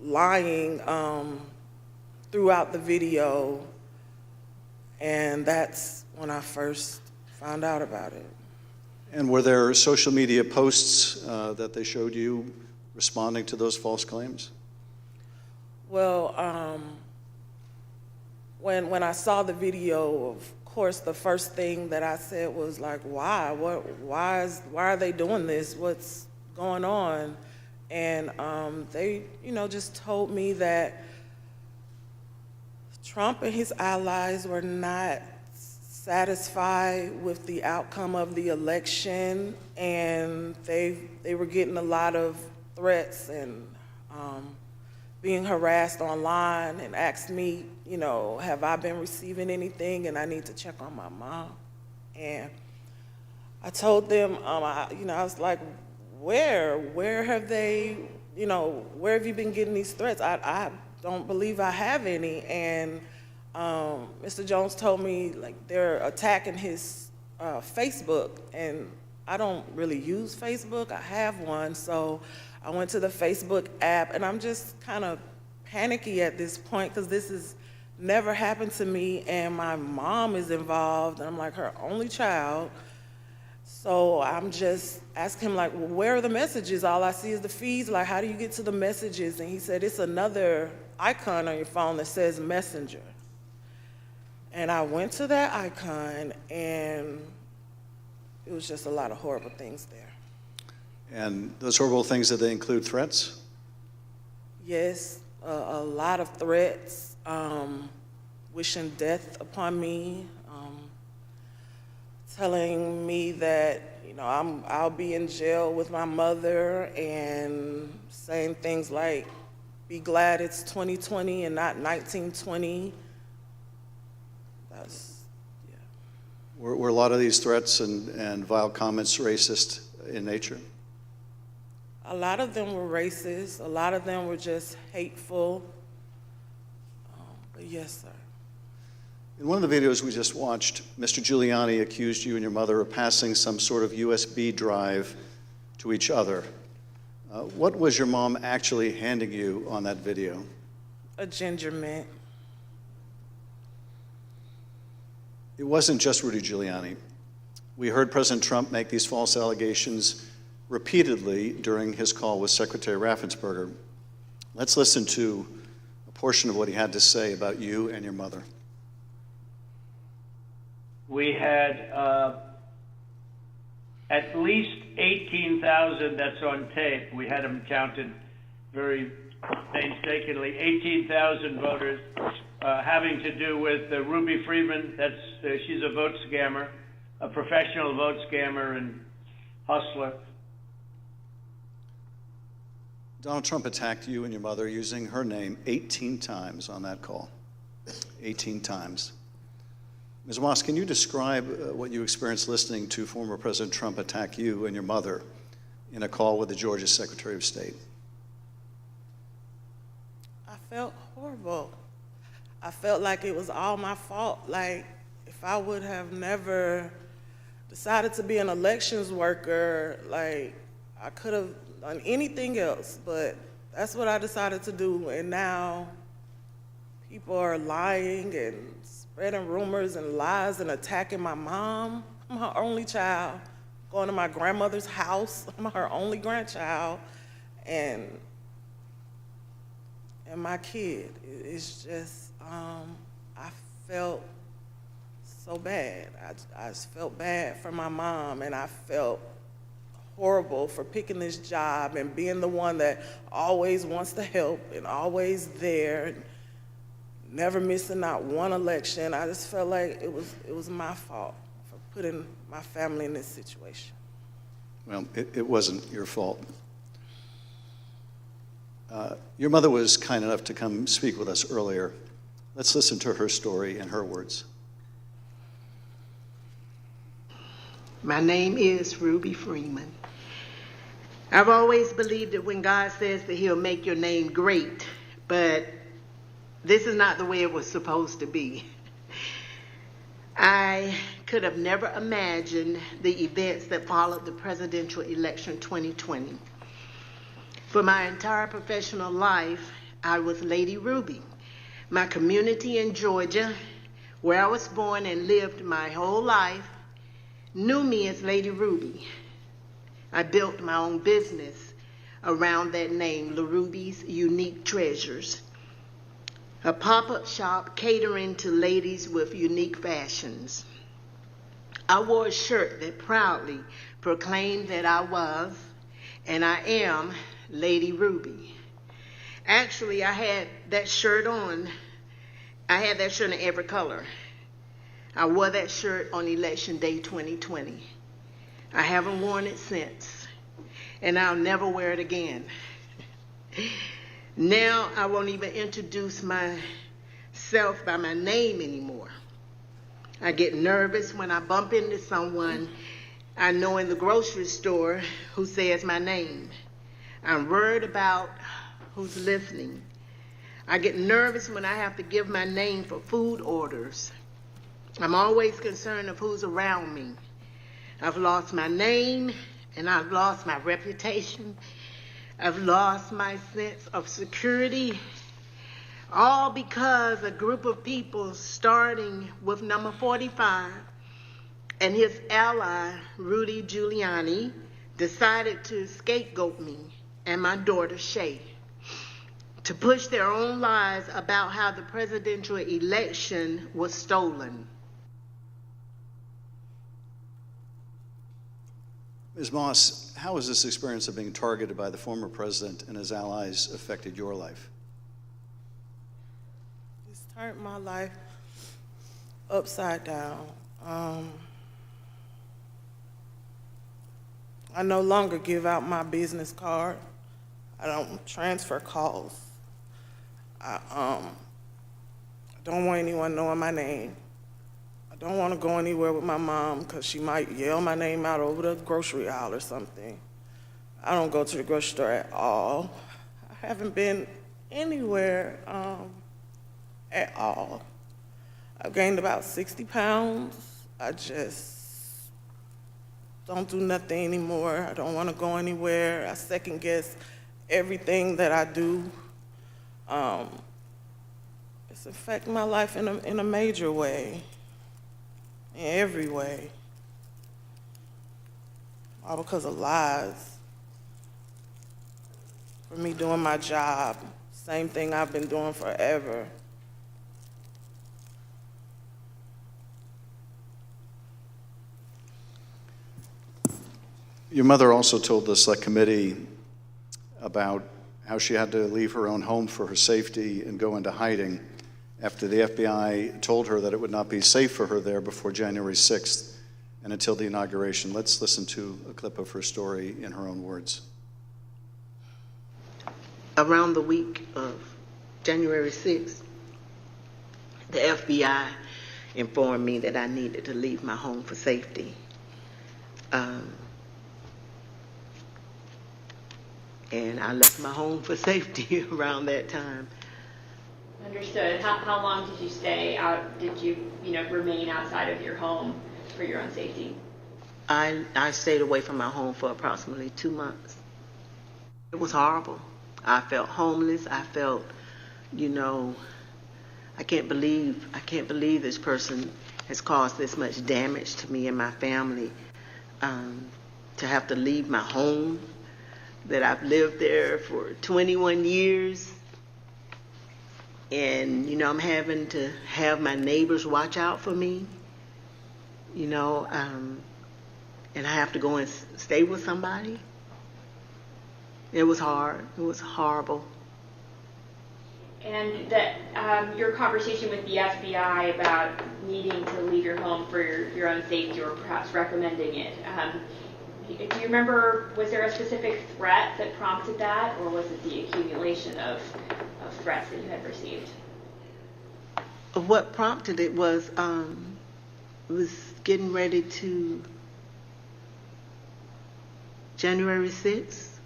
lying throughout the video. And that's when I first found out about it. And were there social media posts that they showed you responding to those false claims? Well, when I saw the video, of course, the first thing that I said was like, why? Why are they doing this? What's going on? And they, just told me that Trump and his allies were not satisfied with the outcome of the election, and they were getting a lot of threats and being harassed online, and asked me, have I been receiving anything, and I need to check on my mom. And I told them, I was like, where have they, where have you been getting these threats? I don't believe I have any. And Mr. Jones told me, like, they're attacking his Facebook, and I don't really use Facebook. I have one, so I went to the Facebook app, and I'm just kind of panicky at this point because this has never happened to me, and my mom is involved, and I'm like her only child. So I'm just asking him, like, well, where are the messages? All I see is the feeds. Like, how do you get to the messages? And he said, it's another icon on your phone that says Messenger. And I went to that icon, and it was just a lot of horrible things there. And those horrible things, did they include threats? Yes, a lot of threats, wishing death upon me, telling me that, you know, I'll be in jail with my mother, and saying things like, be glad it's 2020 and not 1920. That's, yeah. Were a lot of these threats and vile comments racist in nature? A lot of them were racist. A lot of them were just hateful. But yes, sir. In one of the videos we just watched, Mr. Giuliani accused you and your mother of passing some sort of USB drive to each other. What was your mom actually handing you on that video? A ginger mint. It wasn't just Rudy Giuliani. We heard President Trump make these false allegations repeatedly during his call with Secretary Raffens-Burger. Let's listen to a portion of what he had to say about you and your mother. We had at least 18,000, that's on tape. We had them counted very painstakingly. 18,000 voters having to do with Ruby Freeman. She's a vote scammer, a professional vote scammer and hustler. Donald Trump attacked you and your mother using her name 18 times on that call. 18 times. Ms. Moss, can you describe what you experienced listening to former President Trump attack you and your mother in a call with the Georgia Secretary of State? I felt horrible. I felt like it was all my fault. Like, if I would have never decided to be an elections worker, like, I could have done anything else, but that's what I decided to do. And now people are lying and spreading rumors and lies and attacking my mom. I'm her only child. Going to my grandmother's house. I'm her only grandchild. And my kid. It's just, I felt so bad. I just felt bad for my mom, and I felt horrible for picking this job and being the one that always wants to help and always there. And never missing not one election. I just felt like it was my fault for putting my family in this situation. Well, it wasn't your fault. Your mother was kind enough to come speak with us earlier. Let's listen to her story in her words. My name is Ruby Freeman. I've always believed that when God says that he'll make your name great, but this is not the way it was supposed to be. I could have never imagined the events that followed the presidential election 2020. For my entire professional life, I was Lady Ruby. My community in Georgia, where I was born and lived my whole life, knew me as Lady Ruby. I built my own business around that name, La Ruby's Unique Treasures, a pop-up shop catering to ladies with unique fashions. I wore a shirt that proudly proclaimed that I was, and I am, Lady Ruby. Actually, I had that shirt on. I had that shirt in every color. I wore that shirt on Election Day 2020. I haven't worn it since, and I'll never wear it again. Now I won't even introduce myself by my name anymore. I get nervous when I bump into someone I know in the grocery store who says my name. I'm worried about who's listening. I get nervous when I have to give my name for food orders. I'm always concerned of who's around me. I've lost my name, and I've lost my reputation. I've lost my sense of security, all because a group of people, starting with number 45 and his ally, Rudy Giuliani, decided to scapegoat me and my daughter, Shaye, to push their own lies about how the presidential election was stolen. Ms. Moss, how has this experience of being targeted by the former president and his allies affected your life? It's turned my life upside down. I no longer give out my business card. I don't transfer calls. I don't want anyone knowing my name. I don't want to go anywhere with my mom because she might yell my name out over the grocery aisle or something. I don't go to the grocery store at all. I haven't been anywhere at all. I've gained about 60 pounds. I just don't do nothing anymore. I don't want to go anywhere. I second guess everything that I do. It's affecting my life in a major way, in every way, all because of lies. For me doing my job, same thing I've been doing forever. Your mother also told the select committee about how she had to leave her own home for her safety and go into hiding after the FBI told her that it would not be safe for her there before January 6th and until the inauguration. Let's listen to a clip of her story in her own words. Around the week of January 6th, the FBI informed me that I needed to leave my home for safety. And I left my home for safety around that time. Understood. How long did you stay out? Did you, remain outside of your home for your own safety? I stayed away from my home for approximately 2 months. It was horrible. I felt homeless. I felt, I can't believe this person has caused this much damage to me and my family. To have to leave my home, that I've lived there for 21 years. And, I'm having to have my neighbors watch out for me, and I have to go and stay with somebody. It was hard. It was horrible. And that your conversation with the FBI about needing to leave your home for your own safety, or perhaps recommending it, do you remember, was there a specific threat that prompted that, or was it the accumulation of threats that you had received? What prompted it was getting ready to, January 6th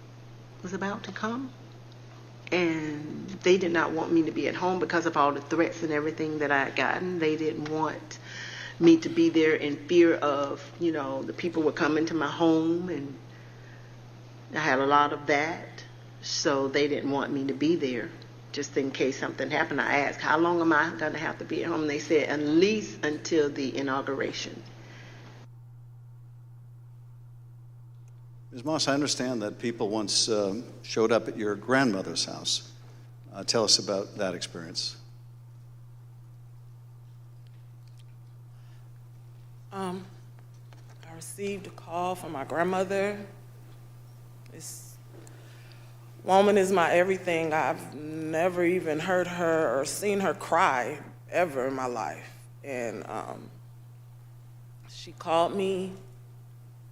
was about to come, and they did not want me to be at home because of all the threats and everything that I had gotten. They didn't want me to be there in fear of, the people were coming to my home, and I had a lot of that, so they didn't want me to be there just in case something happened. I asked, how long am I going to have to be at home? And they said, at least until the inauguration. Ms. Moss, I understand that people once showed up at your grandmother's house. Tell us about that experience. I received a call from my grandmother. This woman is my everything. I've never even heard her or seen her cry ever in my life. And she called me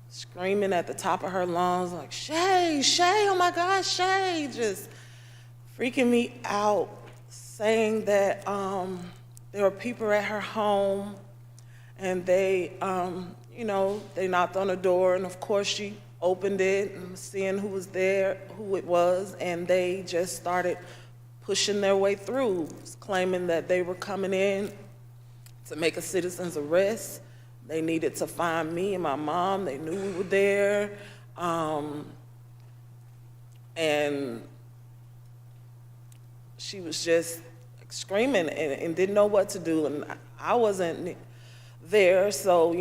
screaming at the top of her lungs, like, Shaye, Shaye, oh my God, Shaye, just freaking me out, saying that there were people at her home, and they, they knocked on the door, and of course she opened it and seeing who was there, who it was, and they just started pushing their way through, claiming that they were coming in to make a citizen's arrest. They needed to find me and my mom. They knew we were there. And she was just screaming and didn't know what to do. And I wasn't there, so,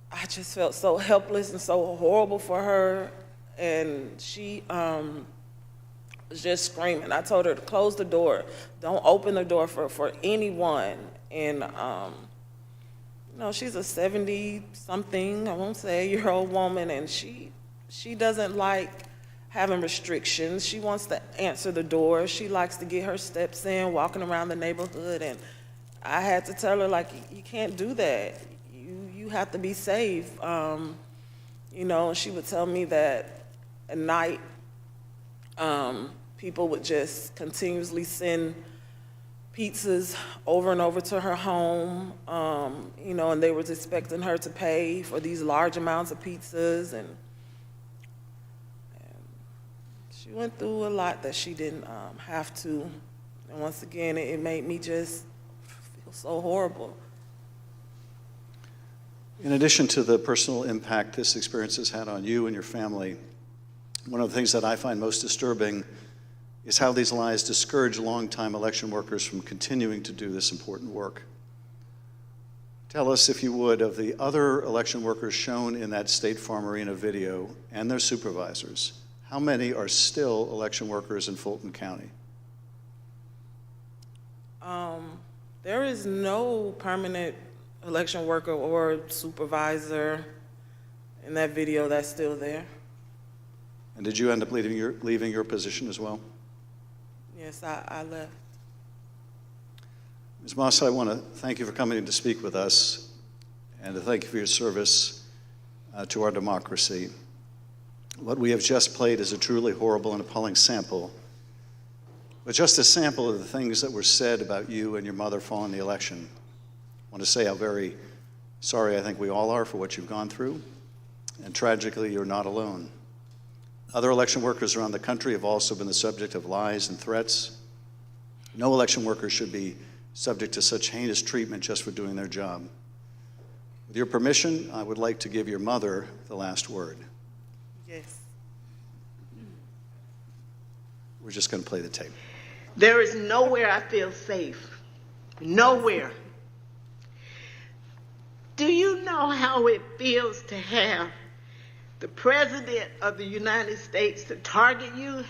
I just felt so helpless and so horrible for her. And she was just screaming. I told her to close the door. Don't open the door for anyone. And, she's a 70-something, I won't say year-old woman, and she doesn't like having restrictions. She wants to answer the door. She likes to get her steps in, walking around the neighborhood, and I had to tell her, like, you can't do that. You have to be safe. You know, she would tell me that at night, people would just continuously send pizzas over and over to her home, you know, and they were expecting her to pay for these large amounts of pizzas, and she went through a lot that she didn't have to. And once again, it made me just feel so horrible. In addition to the personal impact this experience has had on you and your family, one of the things that I find most disturbing is how these lies discourage longtime election workers from continuing to do this important work. Tell us, if you would, of the other election workers shown in that State Farm Arena video and their supervisors. How many are still election workers in Fulton County? There is no permanent election worker or supervisor in that video that's still there. And did you end up leaving your position as well? Yes, I left. Ms. Moss, I want to thank you for coming in to speak with us and to thank you for your service to our democracy. What we have just played is a truly horrible and appalling sample, but just a sample of the things that were said about you and your mother following the election. I want to say how very sorry I think we all are for what you've gone through, and tragically, you're not alone. Other election workers around the country have also been the subject of lies and threats. No election worker should be subject to such heinous treatment just for doing their job. With your permission, I would like to give your mother the last word. Yes. We're just going to play the tape. There is nowhere I feel safe. Nowhere. Do you know how it feels to have the President of the United States to target you?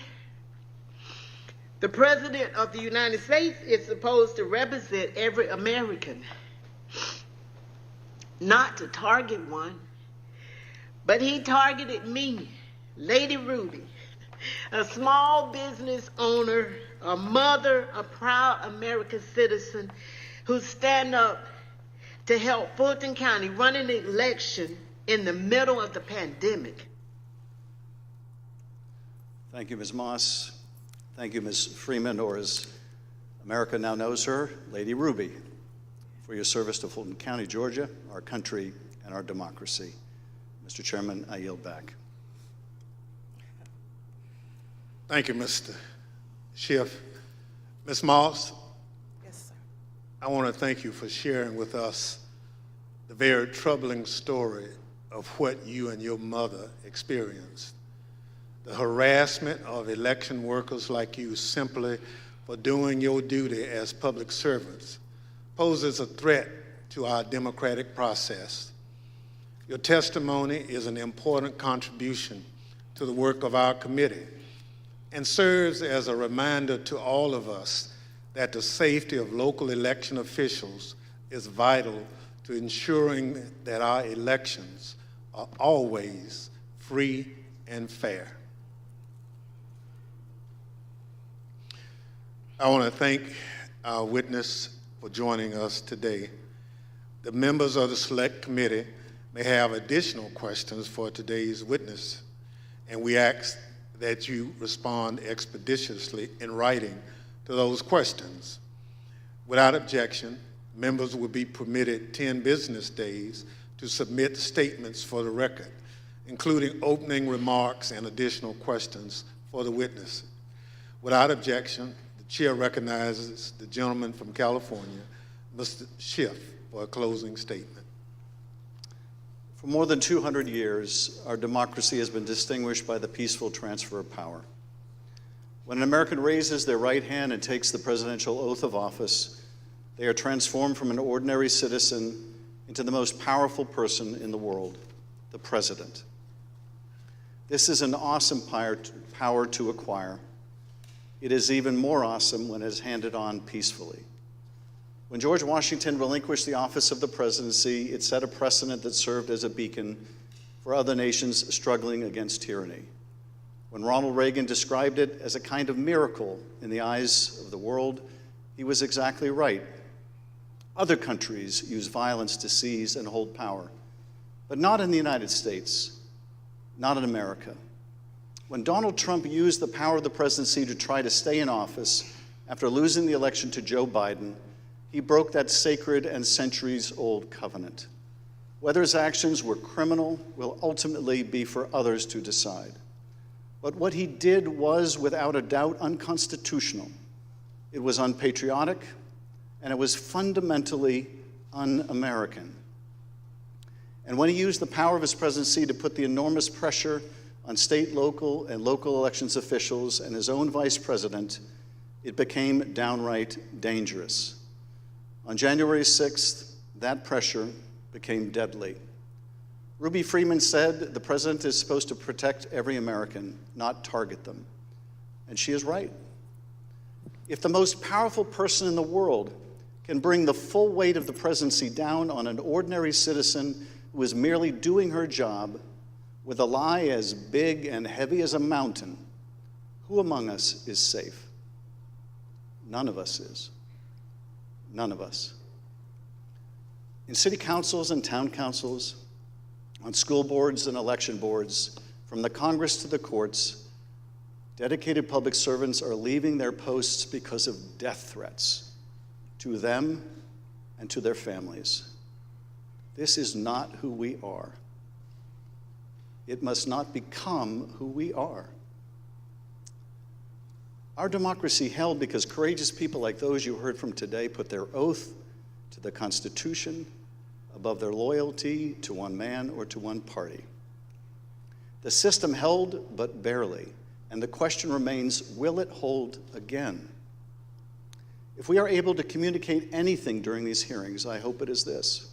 The President of the United States is supposed to represent every American, not to target one. But he targeted me, Lady Ruby, a small business owner, a mother, a proud American citizen who stand up to help Fulton County run an election in the middle of the pandemic. Thank you, Ms. Moss. Thank you, Ms. Freeman, or as America now knows her, Lady Ruby, for your service to Fulton County, Georgia, our country, and our democracy. Mr. Chairman, I yield back. Thank you, Mr. Schiff. Ms. Moss? Yes, sir. I want to thank you for sharing with us the very troubling story of what you and your mother experienced. The harassment of election workers like you simply for doing your duty as public servants poses a threat to our democratic process. Your testimony is an important contribution to the work of our committee and serves as a reminder to all of us that the safety of local election officials is vital to ensuring that our elections are always free and fair. I want to thank our witness for joining us today. The members of the Select Committee may have additional questions for today's witness, and we ask that you respond expeditiously in writing to those questions. Without objection, members will be permitted 10 business days to submit statements for the record, including opening remarks and additional questions for the witness. Without objection, the chair recognizes the gentleman from California, Mr. Schiff, for a closing statement. For more than 200 years, our democracy has been distinguished by the peaceful transfer of power. When an American raises their right hand and takes the presidential oath of office, they are transformed from an ordinary citizen into the most powerful person in the world, the president. This is an awesome power to acquire. It is even more awesome when it is handed on peacefully. When George Washington relinquished the office of the presidency, it set a precedent that served as a beacon for other nations struggling against tyranny. When Ronald Reagan described it as a kind of miracle in the eyes of the world, he was exactly right. Other countries use violence to seize and hold power, but not in the United States. not in America. When Donald Trump used the power of the presidency to try to stay in office after losing the election to Joe Biden, he broke that sacred and centuries-old covenant. Whether his actions were criminal will ultimately be for others to decide. But what he did was, without a doubt, unconstitutional. It was unpatriotic, and it was fundamentally un-American. And when he used the power of his presidency to put the enormous pressure on state, local, and local elections officials and his own vice president, it became downright dangerous. On January 6th, that pressure became deadly. Ruby Freeman said the president is supposed to protect every American, not target them. And she is right. If the most powerful person in the world can bring the full weight of the presidency down on an ordinary citizen who is merely doing her job with a lie as big and heavy as a mountain, who among us is safe? None of us is. None of us. In city councils and town councils, on school boards and election boards, from the Congress to the courts, dedicated public servants are leaving their posts because of death threats to them and to their families. This is not who we are. It must not become who we are. Our democracy held because courageous people like those you heard from today put their oath to the Constitution above their loyalty to one man or to one party. The system held, but barely, and the question remains, will it hold again? If we are able to communicate anything during these hearings, I hope it is this.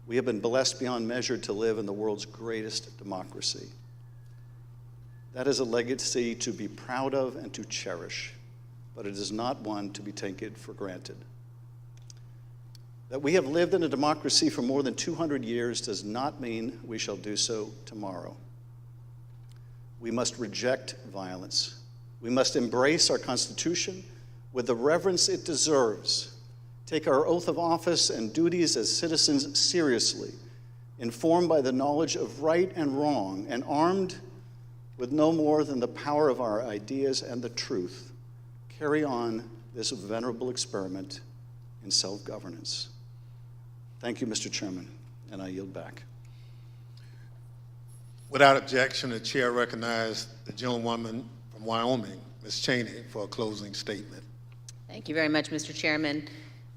We have been blessed beyond measure to live in the world's greatest democracy. That is a legacy to be proud of and to cherish, but it is not one to be taken for granted. That we have lived in a democracy for more than 200 years does not mean we shall do so tomorrow. We must reject violence. We must embrace our Constitution with the reverence it deserves, take our oath of office and duties as citizens seriously, informed by the knowledge of right and wrong, and armed with no more than the power of our ideas and the truth, carry on this venerable experiment in self-governance. Thank you, Mr. Chairman, and I yield back. Without objection, the chair recognizes the gentlewoman from Wyoming, Ms. Cheney, for a closing statement. Thank you very much, Mr. Chairman.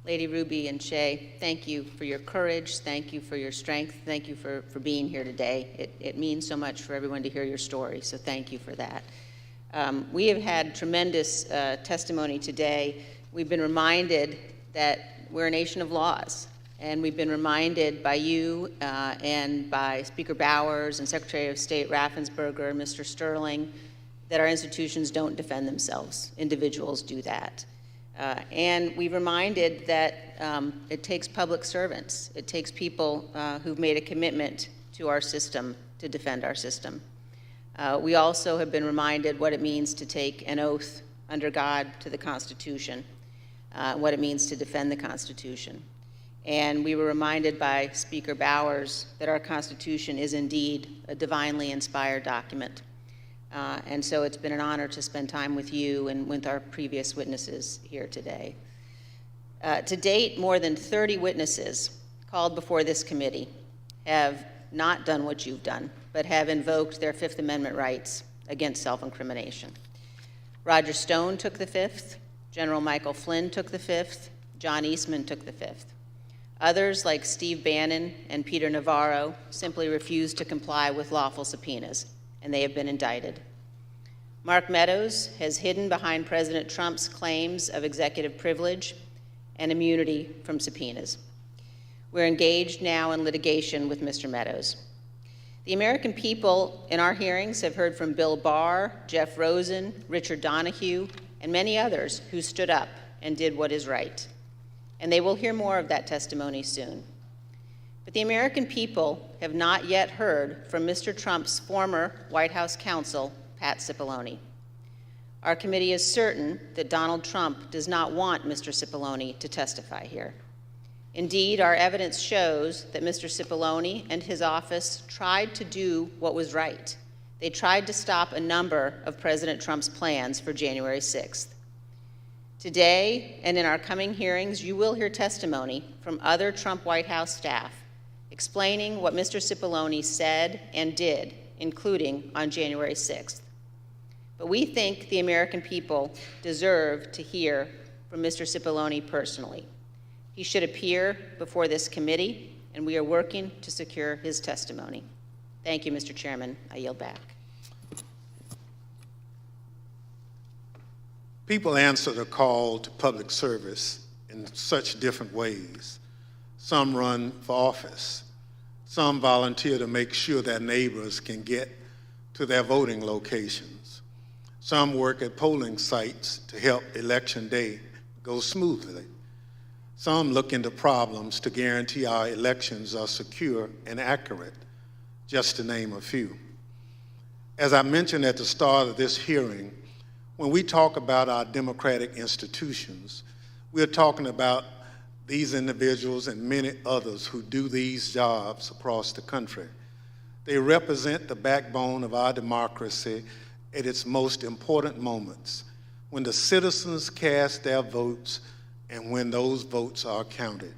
Lady Ruby and Shaye, thank you for your courage. Thank you for your strength. Thank you for being here today. It means so much for everyone to hear your story, so thank you for that. We have had tremendous testimony today. We've been reminded that we're a nation of laws, and we've been reminded by you and by Speaker Bowers and Secretary of State Raffens-Burger and Mr. Sterling that our institutions don't defend themselves. Individuals do that. And we've reminded that it takes public servants. It takes people who've made a commitment to our system to defend our system. We also have been reminded what it means to take an oath under God to the Constitution, what it means to defend the Constitution. And we were reminded by Speaker Bowers that our Constitution is indeed a divinely inspired document. And so it's been an honor to spend time with you and with our previous witnesses here today. To date, more than 30 witnesses called before this committee have not done what you've done, but have invoked their Fifth Amendment rights against self-incrimination. Roger Stone took the Fifth, General Michael Flynn took the Fifth, John Eastman took the Fifth. Others, like Steve Bannon and Peter Navarro, simply refused to comply with lawful subpoenas, and they have been indicted. Mark Meadows has hidden behind President Trump's claims of executive privilege and immunity from subpoenas. We're engaged now in litigation with Mr. Meadows. The American people in our hearings have heard from Bill Barr, Jeff Rosen, Richard Donahue, and many others who stood up and did what is right. And they will hear more of that testimony soon. But the American people have not yet heard from Mr. Trump's former White House counsel, Pat Cipollone. Our committee is certain that Donald Trump does not want Mr. Cipollone to testify here. Indeed, our evidence shows that Mr. Cipollone and his office tried to do what was right. They tried to stop a number of President Trump's plans for January 6th. Today, and in our coming hearings, you will hear testimony from other Trump White House staff explaining what Mr. Cipollone said and did, including on January 6th. But we think the American people deserve to hear from Mr. Cipollone personally. He should appear before this committee, and we are working to secure his testimony. Thank you, Mr. Chairman. I yield back. People answer the call to public service in such different ways. Some run for office. Some volunteer to make sure their neighbors can get to their voting locations. Some work at polling sites to help Election Day go smoothly. Some look into problems to guarantee our elections are secure and accurate, just to name a few. As I mentioned at the start of this hearing, when we talk about our democratic institutions, we're talking about these individuals and many others who do these jobs across the country. They represent the backbone of our democracy at its most important moments, when the citizens cast their votes and when those votes are counted.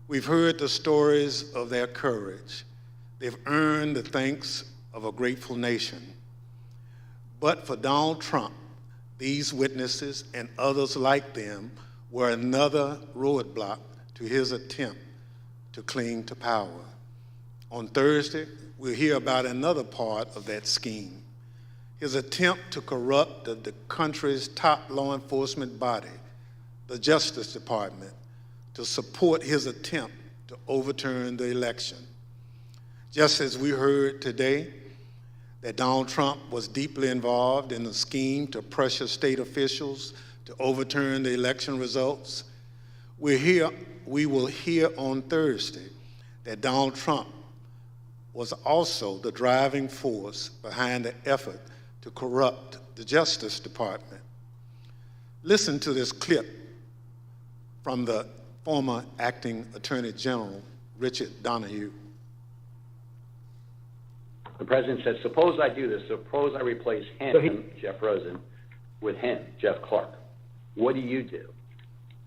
We've heard the stories of their courage. They've earned the thanks of a grateful nation. But for Donald Trump, these witnesses and others like them were another roadblock to his attempt to cling to power. On Thursday, we'll hear about another part of that scheme, his attempt to corrupt the country's top law enforcement body, the Justice Department, to support his attempt to overturn the election. Just as we heard today that Donald Trump was deeply involved in a scheme to pressure state officials to overturn the election results, we will hear on Thursday that Donald Trump was also the driving force behind the effort to corrupt the Justice Department. Listen to this clip from the former acting Attorney General, Richard Donahue. The president said, suppose I do this, suppose I replace him, Jeff Rosen, with him, Jeff Clark. What do you do?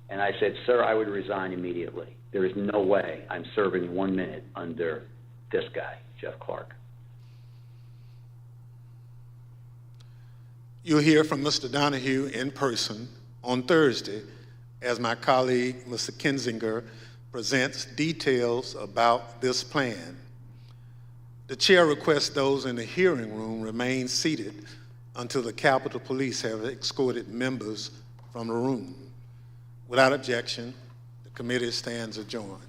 And I said, sir, I would resign immediately. There is no way I'm serving 1 minute under this guy, Jeff Clark. You'll hear from Mr. Donahue in person on Thursday as my colleague, Mr. Kinzinger, presents details about this plan. The chair requests those in the hearing room remain seated until the Capitol Police have escorted members from the room. Without objection, the committee stands adjourned.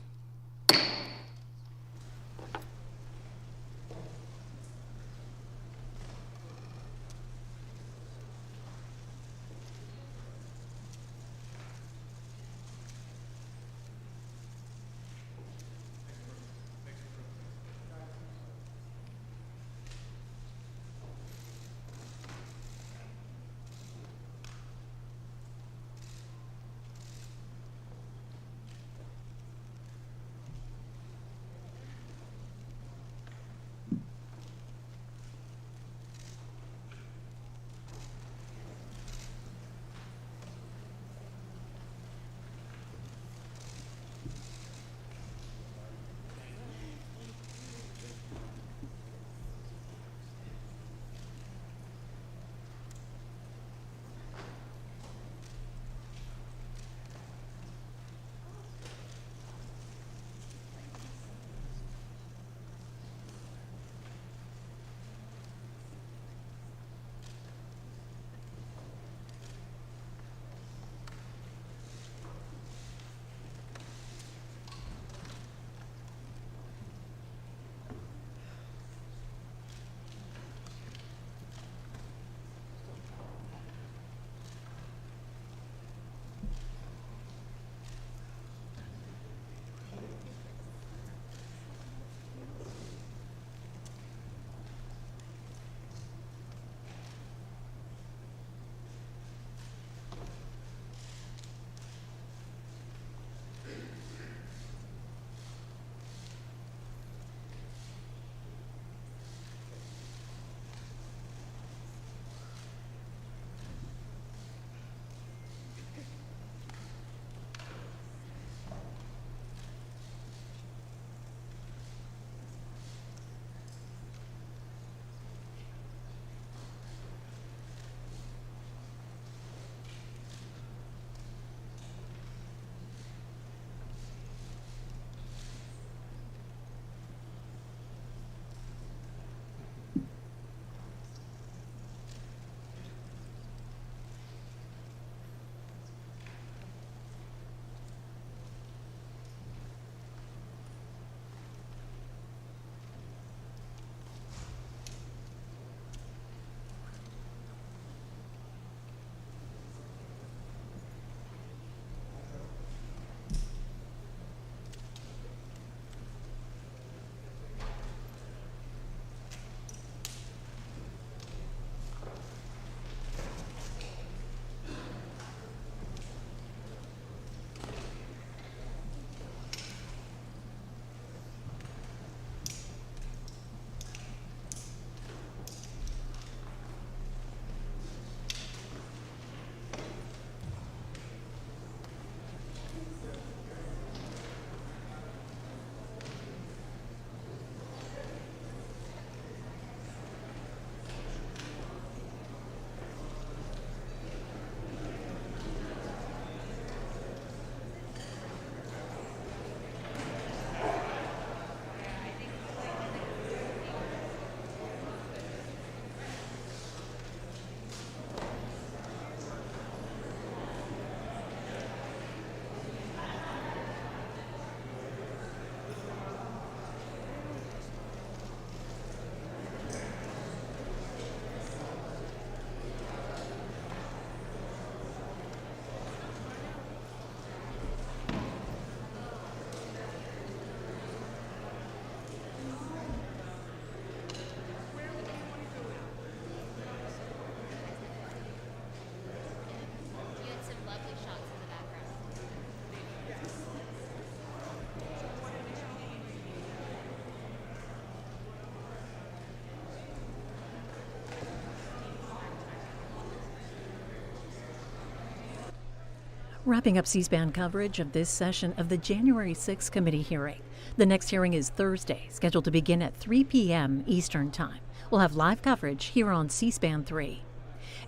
Wrapping up C-SPAN coverage of this session of the January 6th committee hearing. The next hearing is Thursday, scheduled to begin at 3 p.m. Eastern Time. We'll have live coverage here on C-SPAN 3.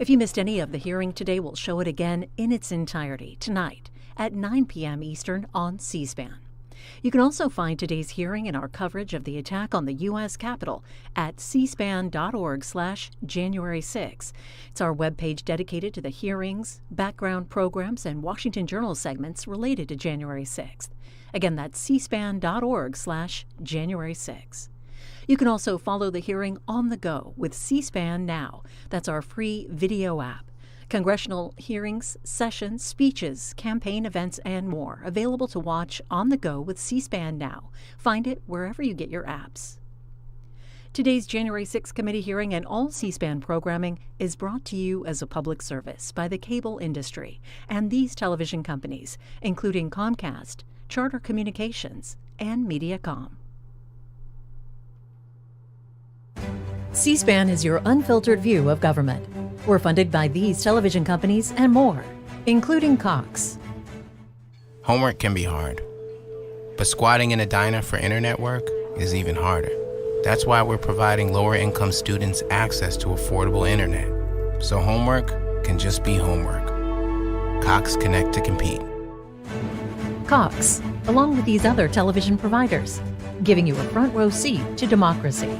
If you missed any of the hearing today, we'll show it again in its entirety tonight at 9 p.m. Eastern on C-SPAN. You can also find today's hearing and our coverage of the attack on the U.S. Capitol at cspan.org/January6. It's our webpage dedicated to the hearings, background programs, and Washington Journal segments related to January 6th. Again, that's cspan.org/January6. You can also follow the hearing on the go with C-SPAN Now. That's our free video app. Congressional hearings, sessions, speeches, campaign events, and more available to watch on the go with C-SPAN Now. Find it wherever you get your apps. Today's January 6th committee hearing and all C-SPAN programming is brought to you as a public service by the cable industry and these television companies, including Comcast, Charter Communications, and Mediacom. C-SPAN is your unfiltered view of government. We're funded by these television companies and more, including Cox. Homework can be hard, but squatting in a diner for internet work is even harder. That's why we're providing lower-income students access to affordable internet, so homework can just be homework. Cox Connect to compete. Cox, along with these other television providers, giving you a front row seat to democracy.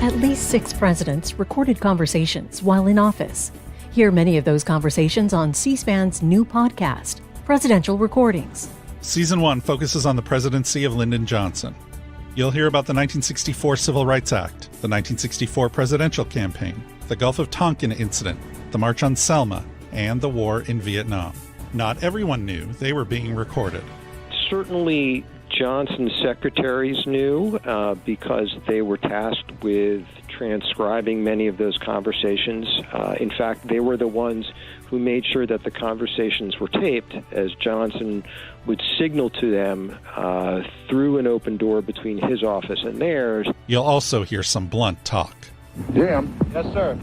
At least 6 presidents recorded conversations while in office. Hear many of those conversations on C-SPAN's new podcast, Presidential Recordings. Season 1 focuses on the presidency of Lyndon Johnson. You'll hear about the 1964 Civil Rights Act, the 1964 presidential campaign, the Gulf of Tonkin incident, the March on Selma, and the war in Vietnam. Not everyone knew they were being recorded. Certainly, Johnson's secretaries knew because they were tasked with transcribing many of those conversations. In fact, they were the ones who made sure that the conversations were taped as Johnson would signal to them through an open door between his office and theirs. You'll also hear some blunt talk. Jim? Yes, sir.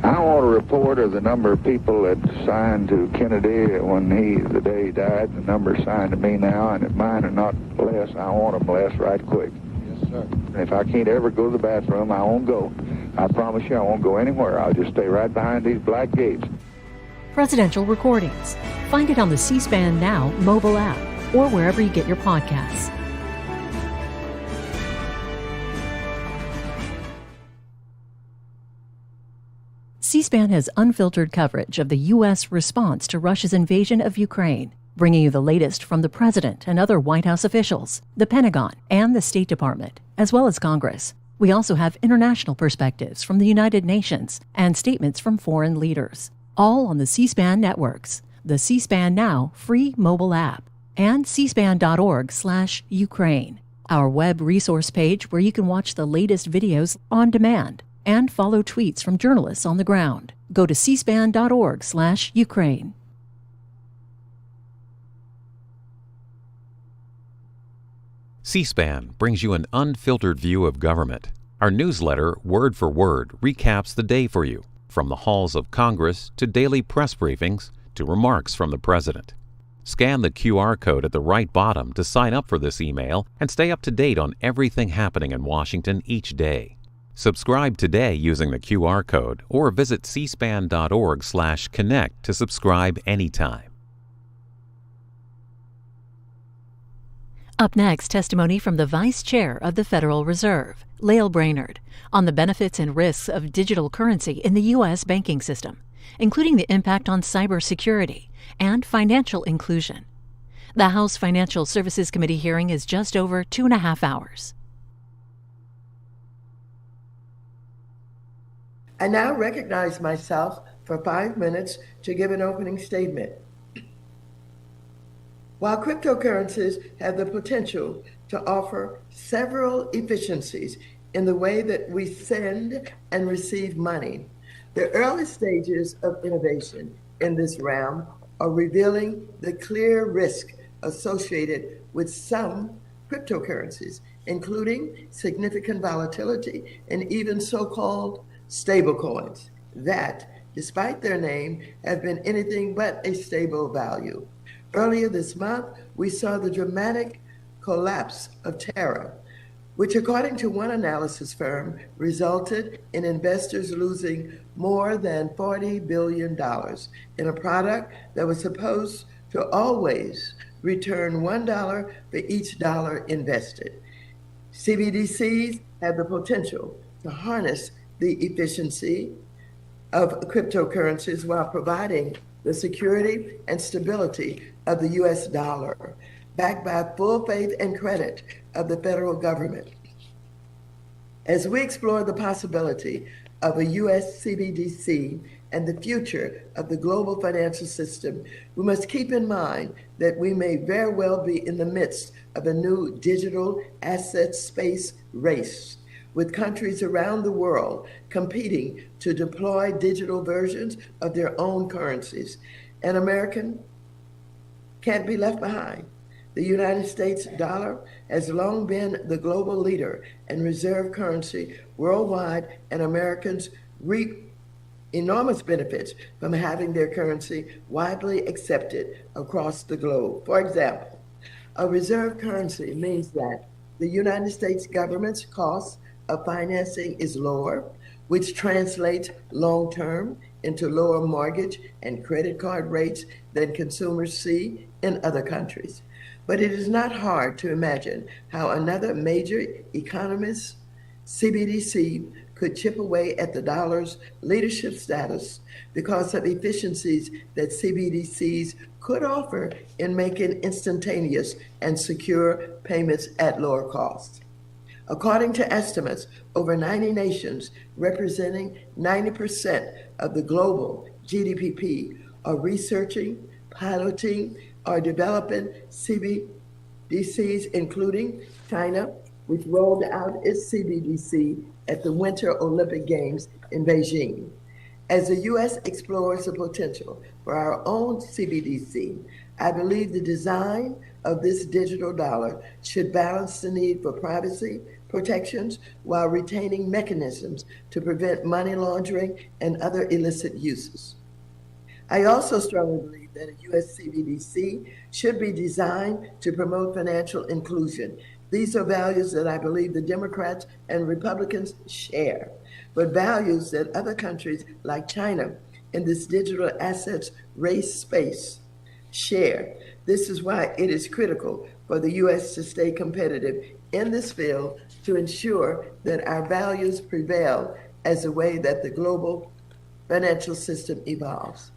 I want a report of the number of people that signed to Kennedy the day he died, the number signed to me now, and if mine are not less, I want them less right quick. Yes, sir. And if I can't ever go to the bathroom, I won't go. I promise you I won't go anywhere. I'll just stay right behind these black gates. Presidential Recordings. Find it on the C-SPAN Now mobile app or wherever you get your podcasts. C-SPAN has unfiltered coverage of the U.S. response to Russia's invasion of Ukraine, bringing you the latest from the President and other White House officials, the Pentagon, and the State Department, as well as Congress. We also have international perspectives from the United Nations and statements from foreign leaders, all on the C-SPAN networks, the C-SPAN Now free mobile app, and cspan.org/Ukraine, our web resource page where you can watch the latest videos on demand and follow tweets from journalists on the ground. Go to cspan.org/Ukraine. C-SPAN brings you an unfiltered view of government. Our newsletter, word for word, recaps the day for you, from the halls of Congress to daily press briefings to remarks from the President. Scan the QR code at the right bottom to sign up for this email and stay up to date on everything happening in Washington each day. Subscribe today using the QR code or visit cspan.org/connect to subscribe anytime. Up next, testimony from the Vice Chair of the Federal Reserve, Lael Brainerd, on the benefits and risks of digital currency in the U.S. banking system, including the impact on cybersecurity and financial inclusion. The House Financial Services Committee hearing is just over 2.5 hours. I now recognize myself for 5 minutes to give an opening statement. While cryptocurrencies have the potential to offer several efficiencies in the way that we send and receive money, the early stages of innovation in this realm are revealing the clear risk associated with some cryptocurrencies, including significant volatility and even so-called stablecoins that, despite their name, have been anything but a stable value. Earlier this month, we saw the dramatic collapse of Terra, which, according to one analysis firm, resulted in investors losing more than $40 billion in a product that was supposed to always return $1 for each dollar invested. CBDCs have the potential to harness the efficiency of cryptocurrencies while providing the security and stability of the US dollar, backed by full faith and credit of the federal government. As we explore the possibility of a US CBDC and the future of the global financial system, we must keep in mind that we may very well be in the midst of a new digital asset space race, with countries around the world competing to deploy digital versions of their own currencies. And America can't be left behind. The United States dollar has long been the global leader and reserve currency worldwide, and Americans reap enormous benefits from having their currency widely accepted across the globe. For example, a reserve currency means that the United States government's cost of financing is lower, which translates long-term into lower mortgage and credit card rates than consumers see in other countries. But it is not hard to imagine how another major economist's CBDC could chip away at the dollar's leadership status because of efficiencies that CBDCs could offer in making instantaneous and secure payments at lower cost. According to estimates, over 90 nations representing 90% of the global GDP are researching, piloting, or developing CBDCs, including China, which rolled out its CBDC at the Winter Olympic Games in Beijing. As the U.S. explores the potential for our own CBDC, I believe the design of this digital dollar should balance the need for privacy protections while retaining mechanisms to prevent money laundering and other illicit uses. I also strongly believe that a U.S. CBDC should be designed to promote financial inclusion. These are values that I believe the Democrats and Republicans share, but values that other countries like China in this digital assets race space share. This is why it is critical for the U.S. to stay competitive in this field to ensure that our values prevail as the way that the global financial system evolves.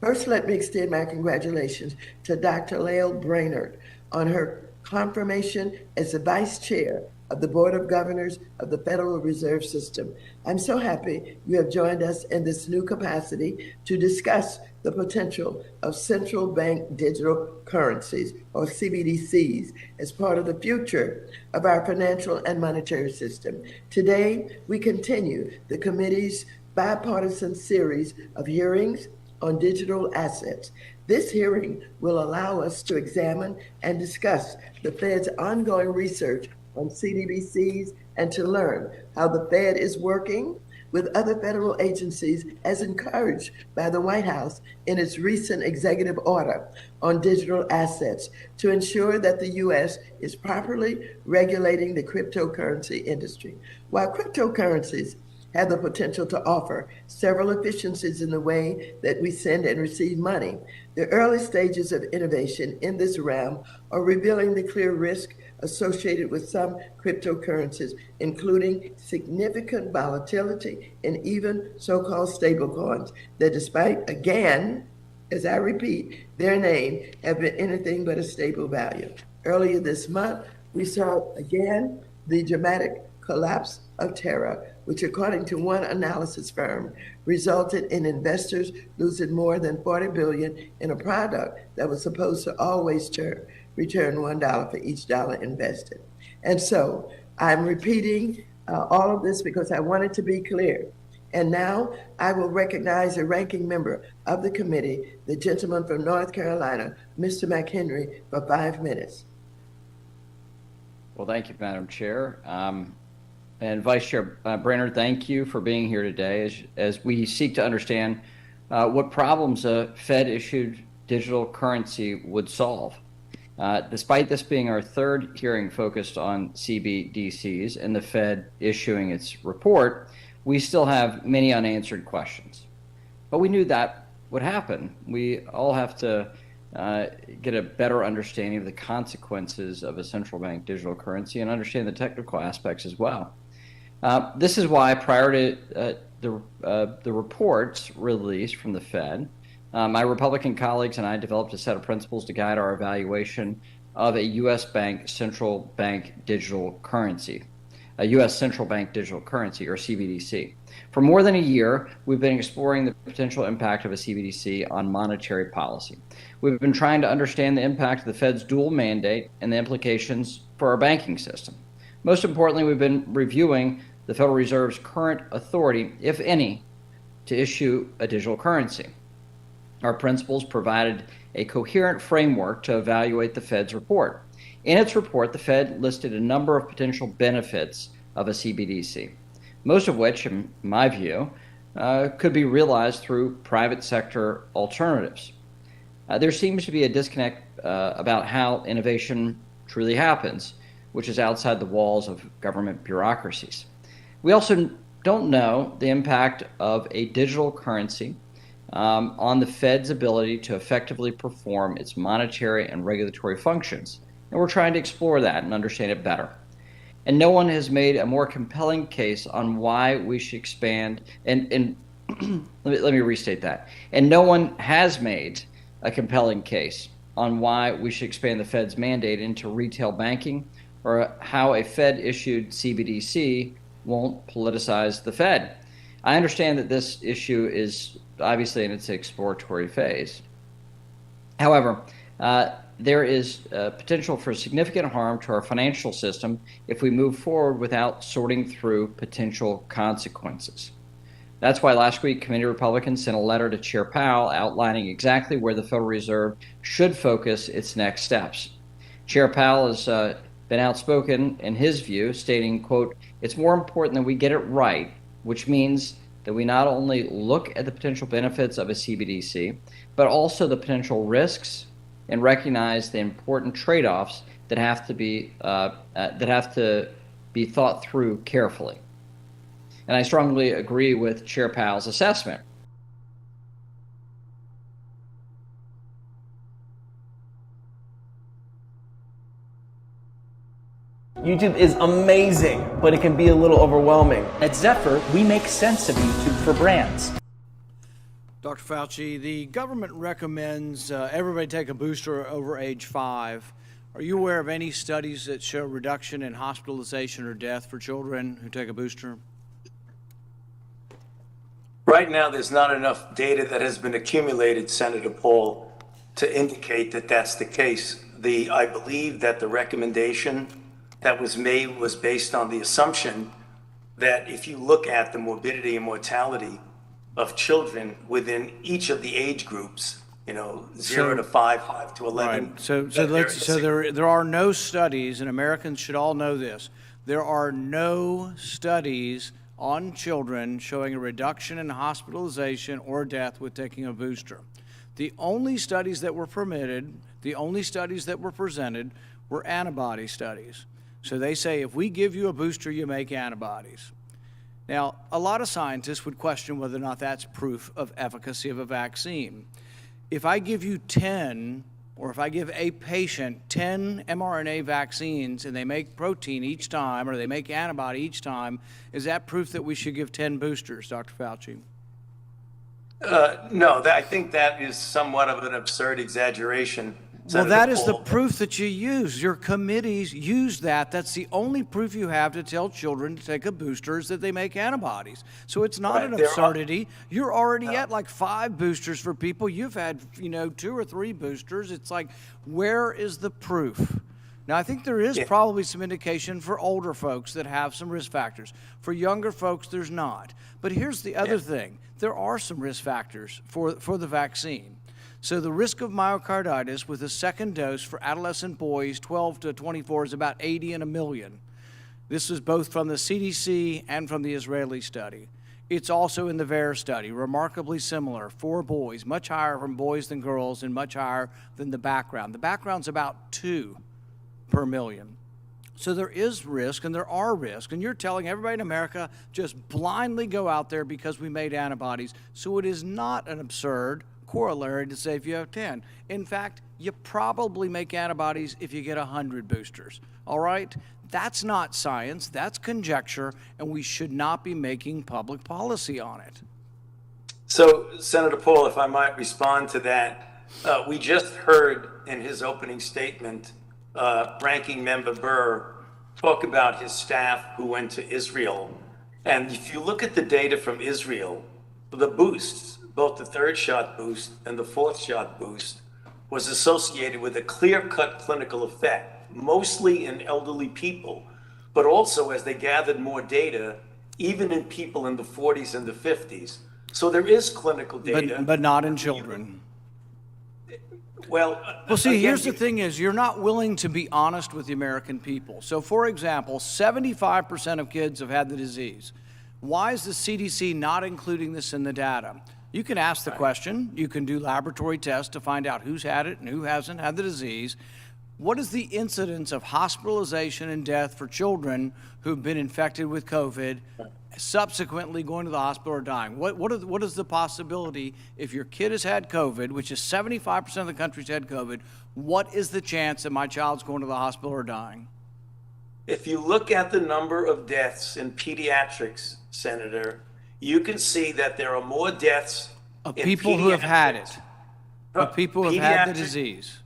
First, let me extend my congratulations to Dr. Lael Brainerd on her confirmation as the Vice Chair of the Board of Governors of the Federal Reserve System. I'm so happy you have joined us in this new capacity to discuss the potential of central bank digital currencies, or CBDCs, as part of the future of our financial and monetary system. Today, we continue the committee's bipartisan series of hearings on digital assets. This hearing will allow us to examine and discuss the Fed's ongoing research on CBDCs and to learn how the Fed is working with other federal agencies as encouraged by the White House in its recent executive order on digital assets to ensure that the U.S. is properly regulating the cryptocurrency industry. While cryptocurrencies have the potential to offer several efficiencies in the way that we send and receive money, the early stages of innovation in this realm are revealing the clear risk associated with some cryptocurrencies, including significant volatility and even so-called stablecoins that, despite, again, as I repeat, their name, have been anything but a stable value. Earlier this month, we saw again the dramatic collapse of Terra, which, according to one analysis firm, resulted in investors losing more than $40 billion in a product that was supposed to always return $1 for each dollar invested. And so I'm repeating all of this because I want it to be clear. And now I will recognize the ranking member of the committee, the gentleman from North Carolina, Mr. McHenry, for 5 minutes. Well, thank you, Madam Chair. And Vice Chair Brainerd, thank you for being here today as we seek to understand what problems a Fed-issued digital currency would solve. Despite this being our third hearing focused on CBDCs and the Fed issuing its report, we still have many unanswered questions. But we knew that would happen. We all have to get a better understanding of the consequences of a central bank digital currency and understand the technical aspects as well. This is why prior to the reports released from the Fed, my Republican colleagues and I developed a set of principles to guide our evaluation of a U.S. central bank digital currency, a U.S. central bank digital currency, or CBDC. For more than a year, we've been exploring the potential impact of a CBDC on monetary policy. We've been trying to understand the impact of the Fed's dual mandate and the implications for our banking system. Most importantly, we've been reviewing the Federal Reserve's current authority, if any, to issue a digital currency. Our principles provided a coherent framework to evaluate the Fed's report. In its report, the Fed listed a number of potential benefits of a CBDC, most of which, in my view, could be realized through private sector alternatives. There seems to be a disconnect about how innovation truly happens, which is outside the walls of government bureaucracies. We also don't know the impact of a digital currency on the Fed's ability to effectively perform its monetary and regulatory functions. And we're trying to explore that and understand it better. And no one has made a more compelling case on why we should expand, and let me restate that. And no one has made a compelling case on why we should expand the Fed's mandate into retail banking, or how a Fed-issued CBDC won't politicize the Fed. I understand that this issue is obviously in its exploratory phase. However, there is potential for significant harm to our financial system if we move forward without sorting through potential consequences. That's why last week, committee Republicans sent a letter to Chair Powell outlining exactly where the Federal Reserve should focus its next steps. Chair Powell has been outspoken in his view, stating, quote, "It's more important that we get it right," which means that we not only look at the potential benefits of a CBDC, but also the potential risks and recognize the important trade-offs that have to be thought through carefully. And I strongly agree with Chair Powell's assessment. YouTube is amazing, but it can be a little overwhelming. At Zephyr, we make sense of YouTube for brands. Dr. Fauci, the government recommends everybody take a booster over age 5. Are you aware of any studies that show reduction in hospitalization or death for children who take a booster? Right now, there's not enough data that has been accumulated, Senator Paul, to indicate that that's the case. I believe that the recommendation that was made was based on the assumption that if you look at the morbidity and mortality of children within each of the age groups, 0 to 5, 5 to 11. Right. So there are no studies, and Americans should all know this. There are no studies on children showing a reduction in hospitalization or death with taking a booster. The only studies that were permitted, the only studies that were presented were antibody studies. So they say if we give you a booster, you make antibodies. Now, a lot of scientists would question whether or not that's proof of efficacy of a vaccine. If I give you 10, or if I give a patient 10 mRNA vaccines and they make protein each time, or they make antibody each time, is that proof that we should give 10 boosters, Dr. Fauci? No, I think that is somewhat of an absurd exaggeration. Well, that is the proof that you use. Your committees use that. That's the only proof you have to tell children to take a booster is that they make antibodies. So it's not an absurdity. You're already at like 5 boosters for people. You've had, 2 or 3 boosters. It's like, where is the proof? Now, I think there is probably some indication for older folks that have some risk factors. For younger folks, there's not. But here's the other thing. There are some risk factors for the vaccine. So the risk of myocarditis with a second dose for adolescent boys 12 to 24 is about 80 in a million. This is both from the CDC and from the Israeli study. It's also in the VAERS study, remarkably similar for boys, much higher from boys than girls and much higher than the background. The background's about 2 per million. So there is risk and there are risks, and you're telling everybody in America just blindly go out there because we made antibodies. So it is not an absurd corollary to say if you have 10. In fact, you probably make antibodies if you get 100 boosters, all right? That's not science, that's conjecture, and we should not be making public policy on it. So, Senator Paul, if I might respond to that, we just heard in his opening statement, Ranking Member Burr talk about his staff who went to Israel. And if you look at the data from Israel, the boosts, both the third shot boost and the fourth shot boost, was associated with a clear-cut clinical effect, mostly in elderly people, but also as they gathered more data, even in people in the 40s and the 50s. So there is clinical data. But not in children. Well, see, again, here's the thing is, you're not willing to be honest with the American people. So, for example, 75% of kids have had the disease. Why is the CDC not including this in the data? You can ask the question. You can do laboratory tests to find out who's had it and who hasn't had the disease. What is the incidence of hospitalization and death for children who've been infected with COVID, subsequently going to the hospital or dying? What is the possibility if your kid has had COVID, which is 75% of the country's had COVID, what is the chance that my child's going to the hospital or dying? If you look at the number of deaths in pediatrics, Senator, you can see that there are more deaths of people who have had it, of people who have had the disease.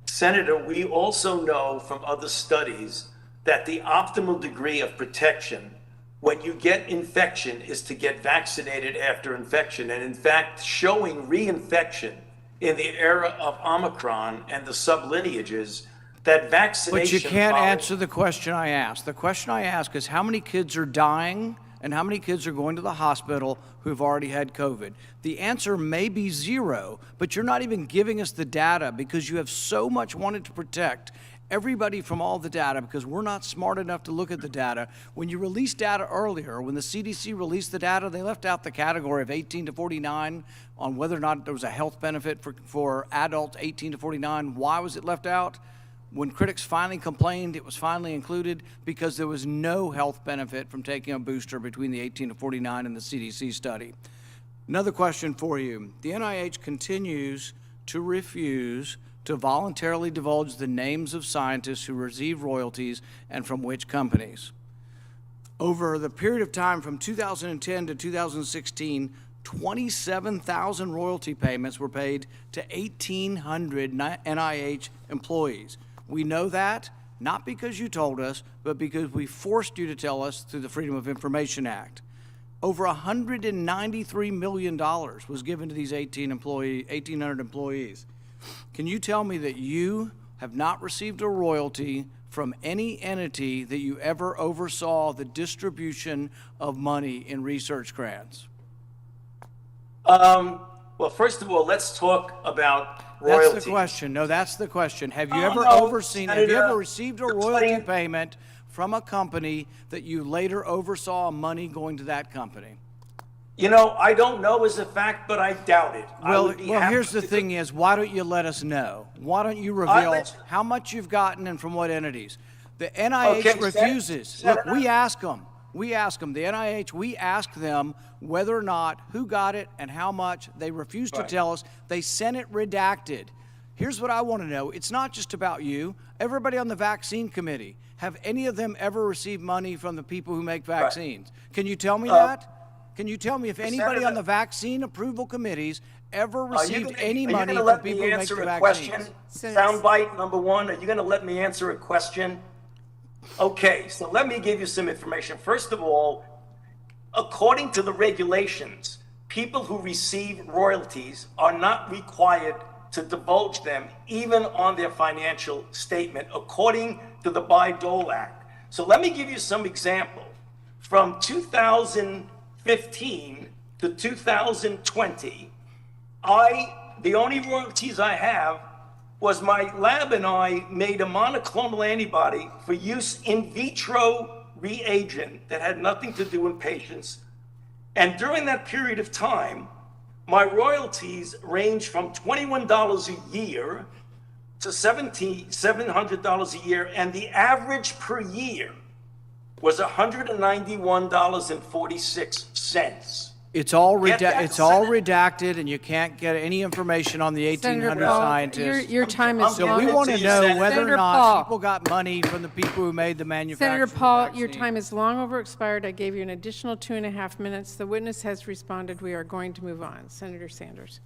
Senator, we also know from other studies that the optimal degree of protection when you get infection is to get vaccinated after infection. And in fact, showing reinfection in the era of Omicron and the sublineages, that vaccination... But you can't answer the question I asked. The question I ask is how many kids are dying and how many kids are going to the hospital who've already had COVID? The answer may be 0, but you're not even giving us the data because you have so much wanted to protect everybody from all the data because we're not smart enough to look at the data. When you released data earlier, when the CDC released the data, they left out the category of 18 to 49 on whether or not there was a health benefit for adults 18 to 49. Why was it left out? When critics finally complained, it was finally included because there was no health benefit from taking a booster between the 18 to 49 and the CDC study. Another question for you. The NIH continues to refuse to voluntarily divulge the names of scientists who receive royalties and from which companies. Over the period of time from 2010 to 2016, 27,000 royalty payments were paid to 1,800 NIH employees. We know that, not because you told us, but because we forced you to tell us through the Freedom of Information Act. Over $193 million was given to these 1,800 employees. Can you tell me that you have not received a royalty from any entity that you ever oversaw the distribution of money in research grants? Well, first of all, let's talk about royalties. That's the question. No, that's the question. Have you ever have you ever received a royalty payment from a company that you later oversaw money going to that company? You know, I don't know as a fact, but I doubt it. Well, here's the thing is, why don't you let us know? Why don't you reveal how much you've gotten and from what entities? The NIH refuses. Look, we ask them. The NIH, we ask them whether or not, who got it and how much. They refuse to tell us. They sent it redacted. Here's what I want to know. It's not just about you. Everybody on the vaccine committee, have any of them ever received money from the people who make vaccines? Can you tell me that? Can you tell me if anybody on the vaccine approval committees ever received any money from people who make the vaccines? Soundbite number one, are you going to let me answer a question? Okay, so let me give you some information. First of all, according to the regulations, people who receive royalties are not required to divulge them even on their financial statement, according to the Bayh-Dole Act. So let me give you some example. From 2015 to 2020, The only royalties I have was my lab and I made a monoclonal antibody for use in vitro reagent that had nothing to do with patients. And during that period of time, my royalties ranged from $21 a year to $700 a year, and the average per year was $191.46. It's all redacted, and you can't get any information on the 1,800 scientists. Your time is So we want to know whether Senator or not Paul. people got money from the people who made the manufacturing. Senator Paul, your time is long over expired. I gave you an additional 2.5 minutes. The witness has responded. We are going to move on. Senator Sanders.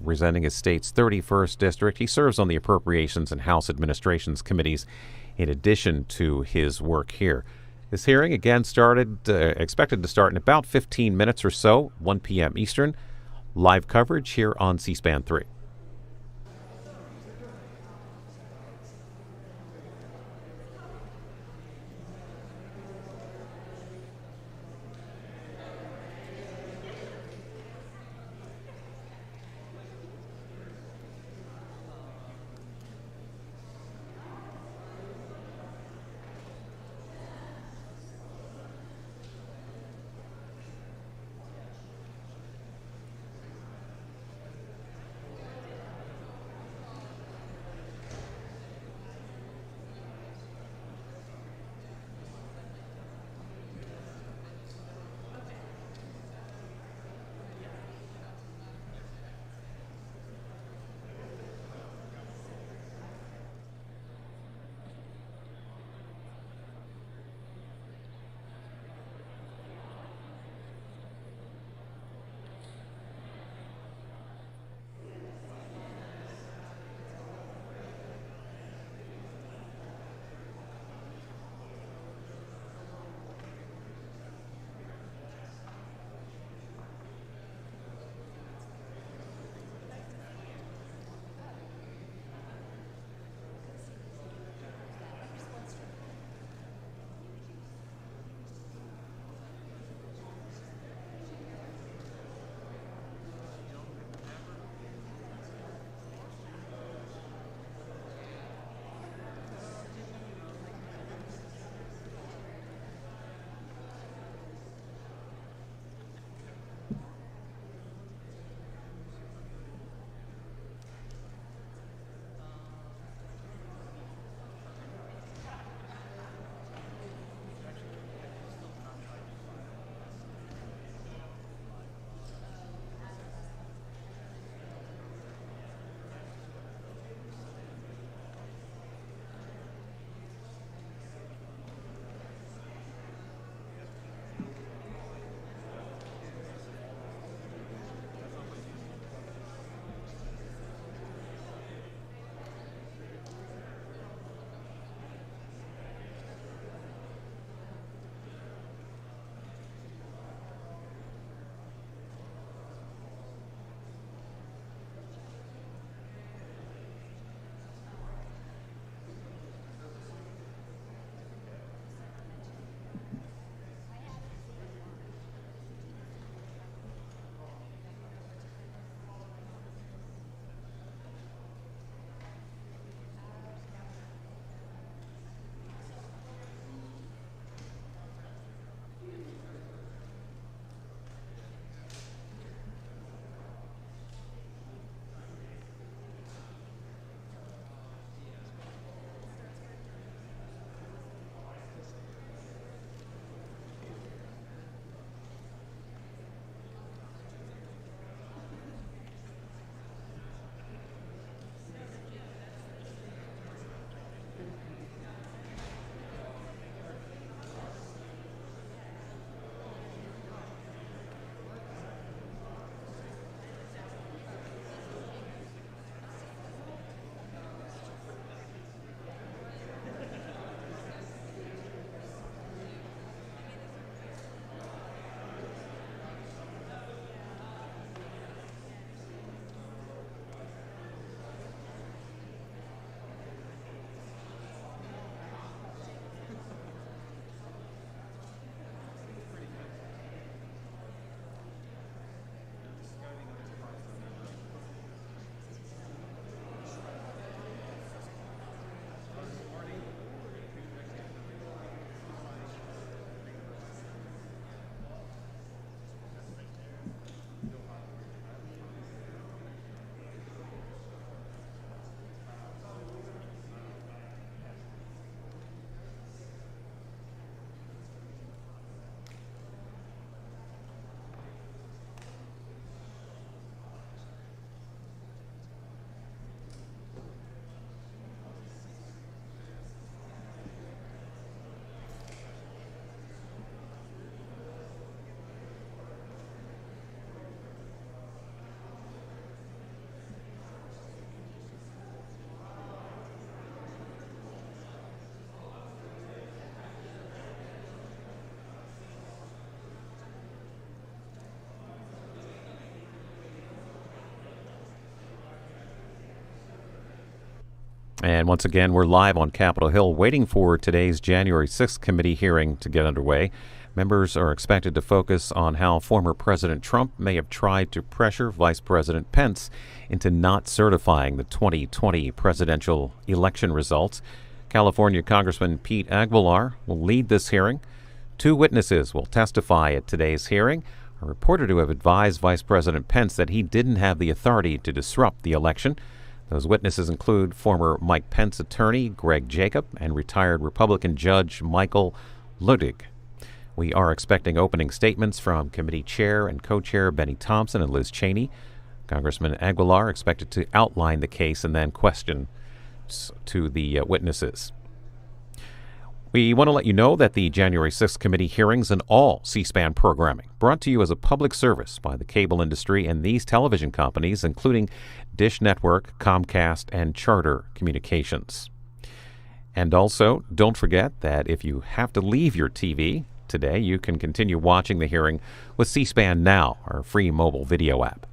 Representing his state's 31st district, he serves on the Appropriations and House Administrations Committees in addition to his work here. This hearing again expected to start in about 15 minutes or so, 1 p.m. Eastern. Live coverage here on C-SPAN 3. And once again, we're live on Capitol Hill waiting for today's January 6th committee hearing to get underway. Members are expected to focus on how former President Trump may have tried to pressure Vice President Pence into not certifying the 2020 presidential election results. California Congressman Pete Aguilar will lead this hearing. 2 witnesses will testify at today's hearing. A reporter to have advised Vice President Pence that he didn't have the authority to disrupt the election. Those witnesses include former Mike Pence attorney Greg Jacob and retired Republican Judge Michael Luttig. We are expecting opening statements from committee chair and co-chair Benny Thompson and Liz Cheney. Congressman Aguilar expected to outline the case and then question to the witnesses. We want to let you know that the January 6th committee hearings and all C-SPAN programming brought to you as a public service by the cable industry and these television companies, including Dish Network, Comcast, and Charter Communications. And also, don't forget that if you have to leave your TV today, you can continue watching the hearing with C-SPAN Now, our free mobile video app.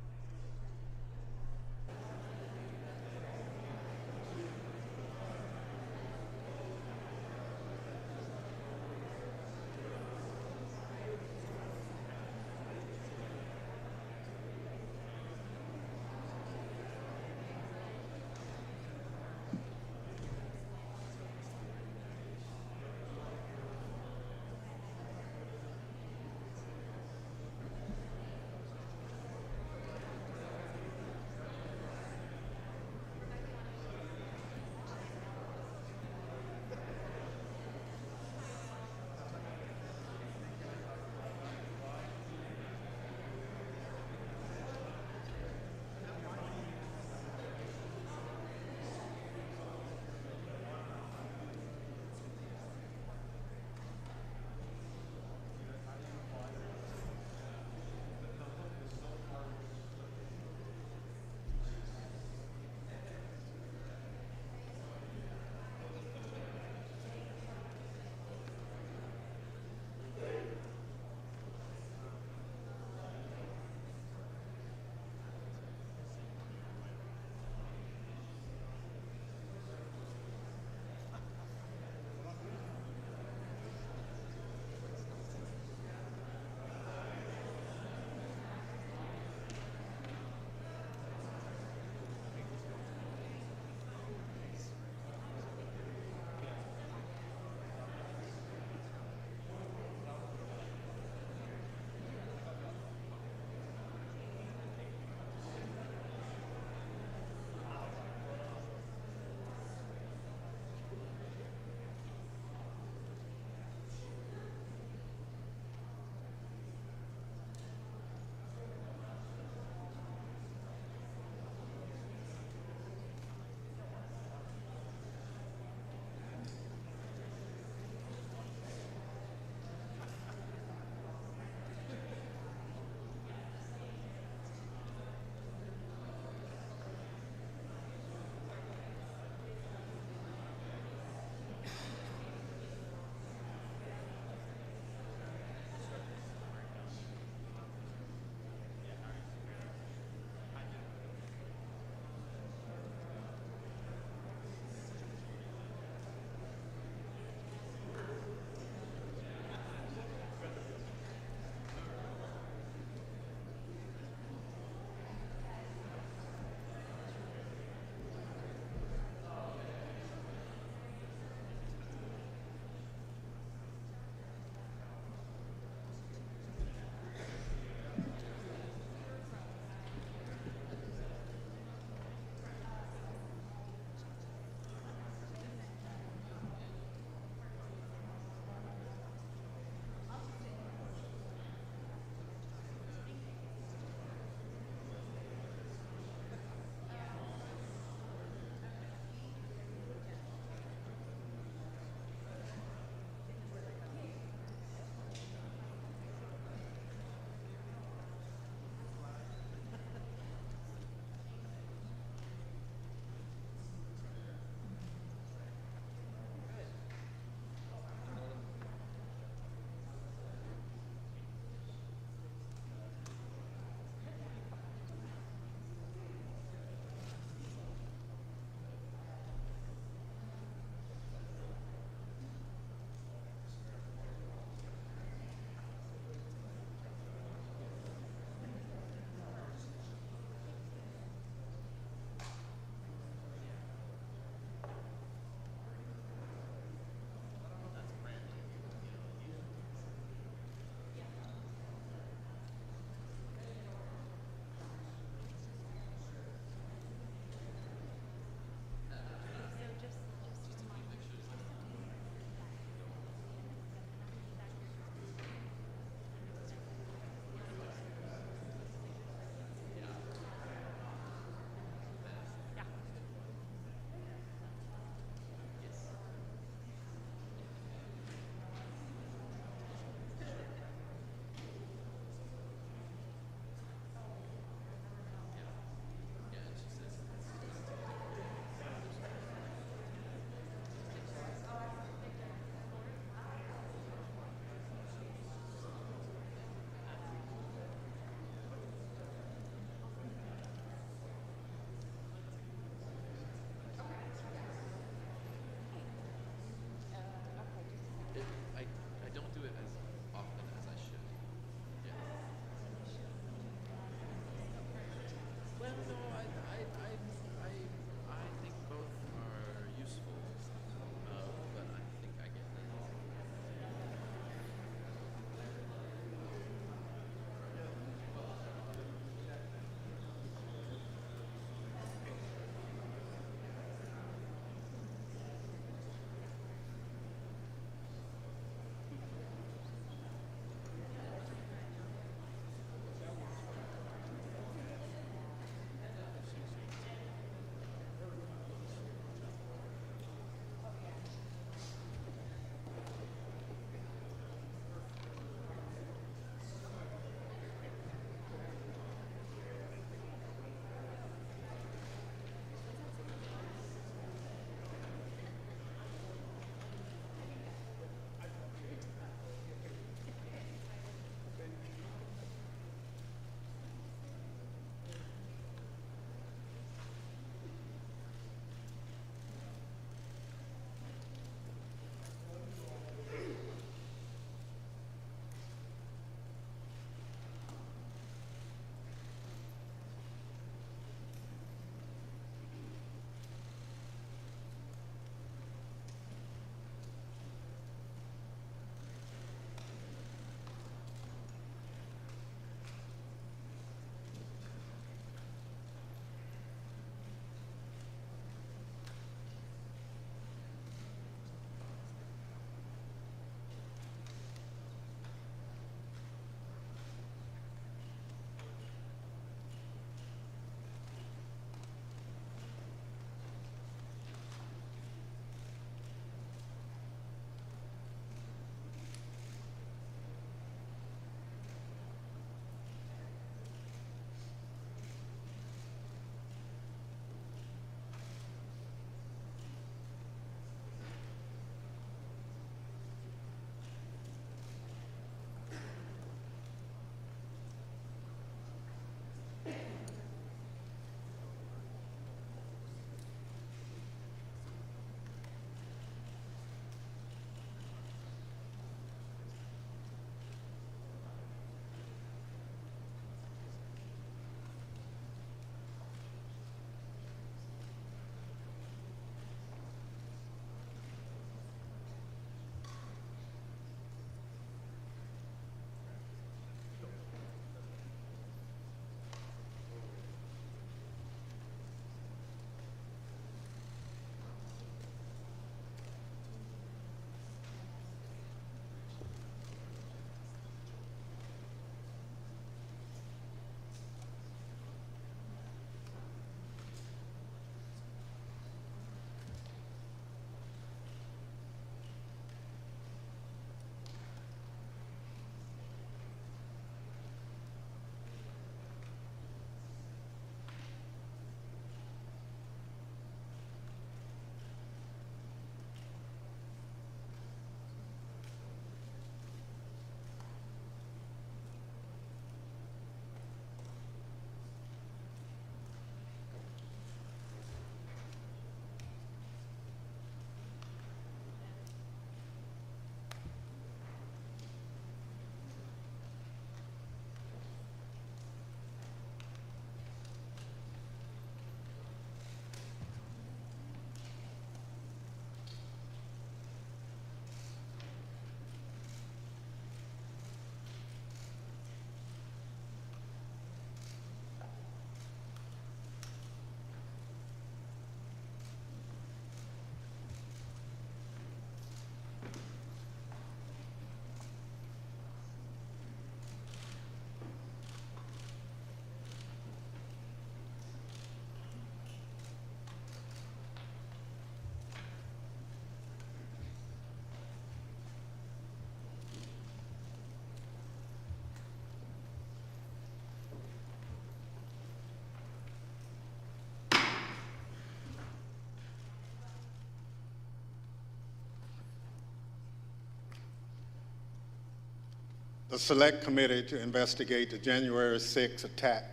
The Select Committee to investigate the January 6th attack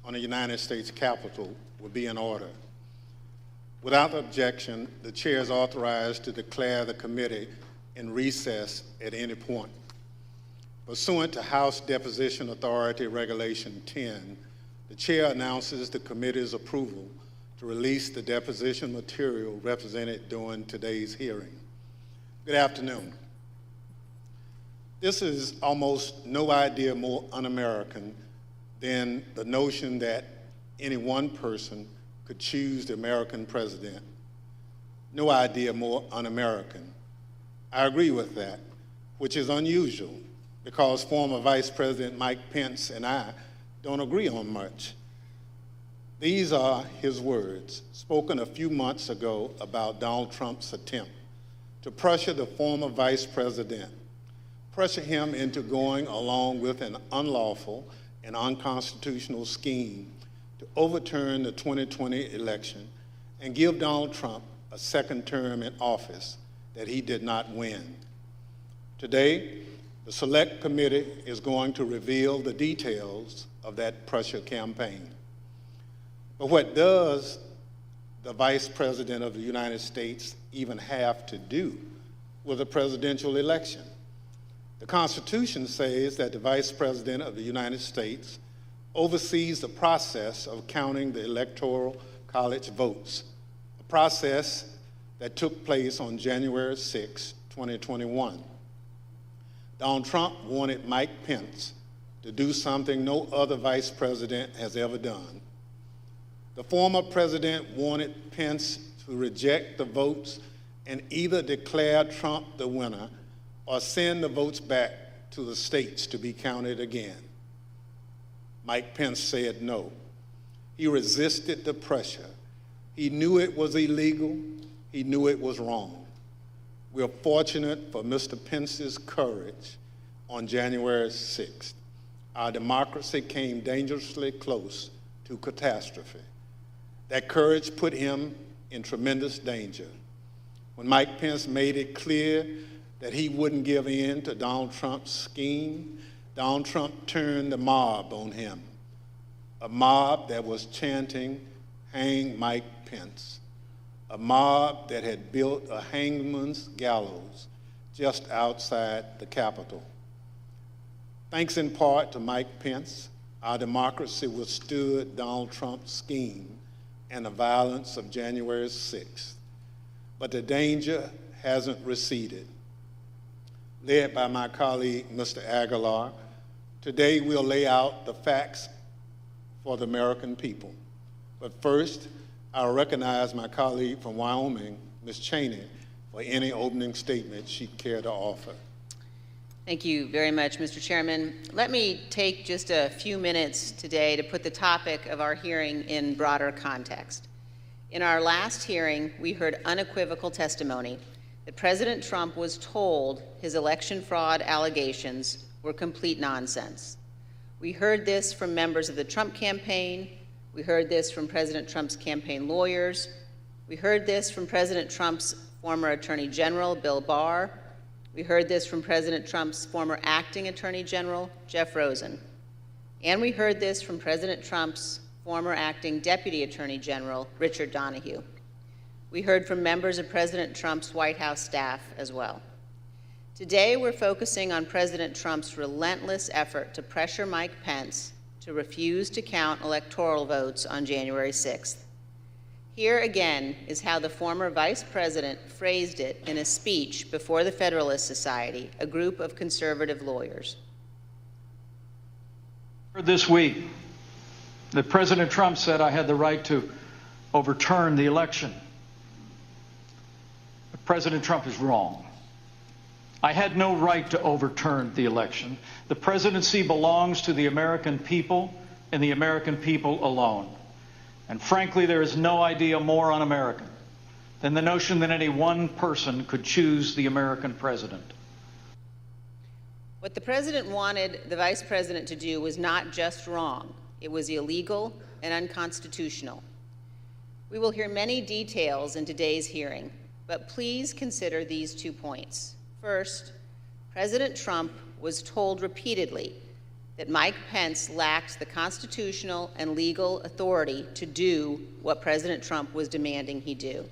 on the United States Capitol will be in order. Without objection, the chair is authorized to declare the committee in recess at any point. Pursuant to House Deposition Authority Regulation 10, the chair announces the committee's approval to release the deposition material represented during today's hearing. Good afternoon. This is almost no idea more un-American than the notion that any one person could choose the American president. No idea more un-American. I agree with that, which is unusual because former Vice President Mike Pence and I don't agree on much. These are his words, spoken a few months ago about Donald Trump's attempt to pressure the former vice president, pressure him into going along with an unlawful and unconstitutional scheme to overturn the 2020 election and give Donald Trump a second term in office that he did not win. Today, the Select Committee is going to reveal the details of that pressure campaign. But what does the Vice President of the United States even have to do with a presidential election? The Constitution says that the Vice President of the United States oversees the process of counting the Electoral College votes, a process that took place on January 6, 2021. Donald Trump wanted Mike Pence to do something no other vice president has ever done. The former president wanted Pence to reject the votes and either declare Trump the winner or send the votes back to the states to be counted again. Mike Pence said no. He resisted the pressure. He knew it was illegal. He knew it was wrong. We are fortunate for Mr. Pence's courage on January 6th. Our democracy came dangerously close to catastrophe. That courage put him in tremendous danger. When Mike Pence made it clear that he wouldn't give in to Donald Trump's scheme, Donald Trump turned the mob on him, a mob that was chanting, "Hang Mike Pence," a mob that had built a hangman's gallows just outside the Capitol. Thanks in part to Mike Pence, our democracy withstood Donald Trump's scheme and the violence of January 6th. But the danger hasn't receded. Led by my colleague, Mr. Aguilar, today we'll lay out the facts for the American people. But first, I'll recognize my colleague from Wyoming, Ms. Cheney, for any opening statement she'd care to offer. Thank you very much, Mr. Chairman. Let me take just a few minutes today to put the topic of our hearing in broader context. In our last hearing, we heard unequivocal testimony that President Trump was told his election fraud allegations were complete nonsense. We heard this from members of the Trump campaign. We heard this from President Trump's campaign lawyers. We heard this from President Trump's former Attorney General, Bill Barr. We heard this from President Trump's former acting Attorney General, Jeff Rosen. And we heard this from President Trump's former acting Deputy Attorney General, Richard Donahue. We heard from members of President Trump's White House staff as well. Today, we're focusing on President Trump's relentless effort to pressure Mike Pence to refuse to count electoral votes on January 6th. Here again is how the former vice president phrased it in a speech before the Federalist Society, a group of conservative lawyers. This week, that President Trump said I had the right to overturn the election. But President Trump is wrong. I had no right to overturn the election. The presidency belongs to the American people and the American people alone. And frankly, there is no idea more un-American than the notion that any one person could choose the American president. What the president wanted the vice president to do was not just wrong, it was illegal and unconstitutional. We will hear many details in today's hearing, but please consider these 2 points. First, President Trump was told repeatedly that Mike Pence lacked the constitutional and legal authority to do what President Trump was demanding he do.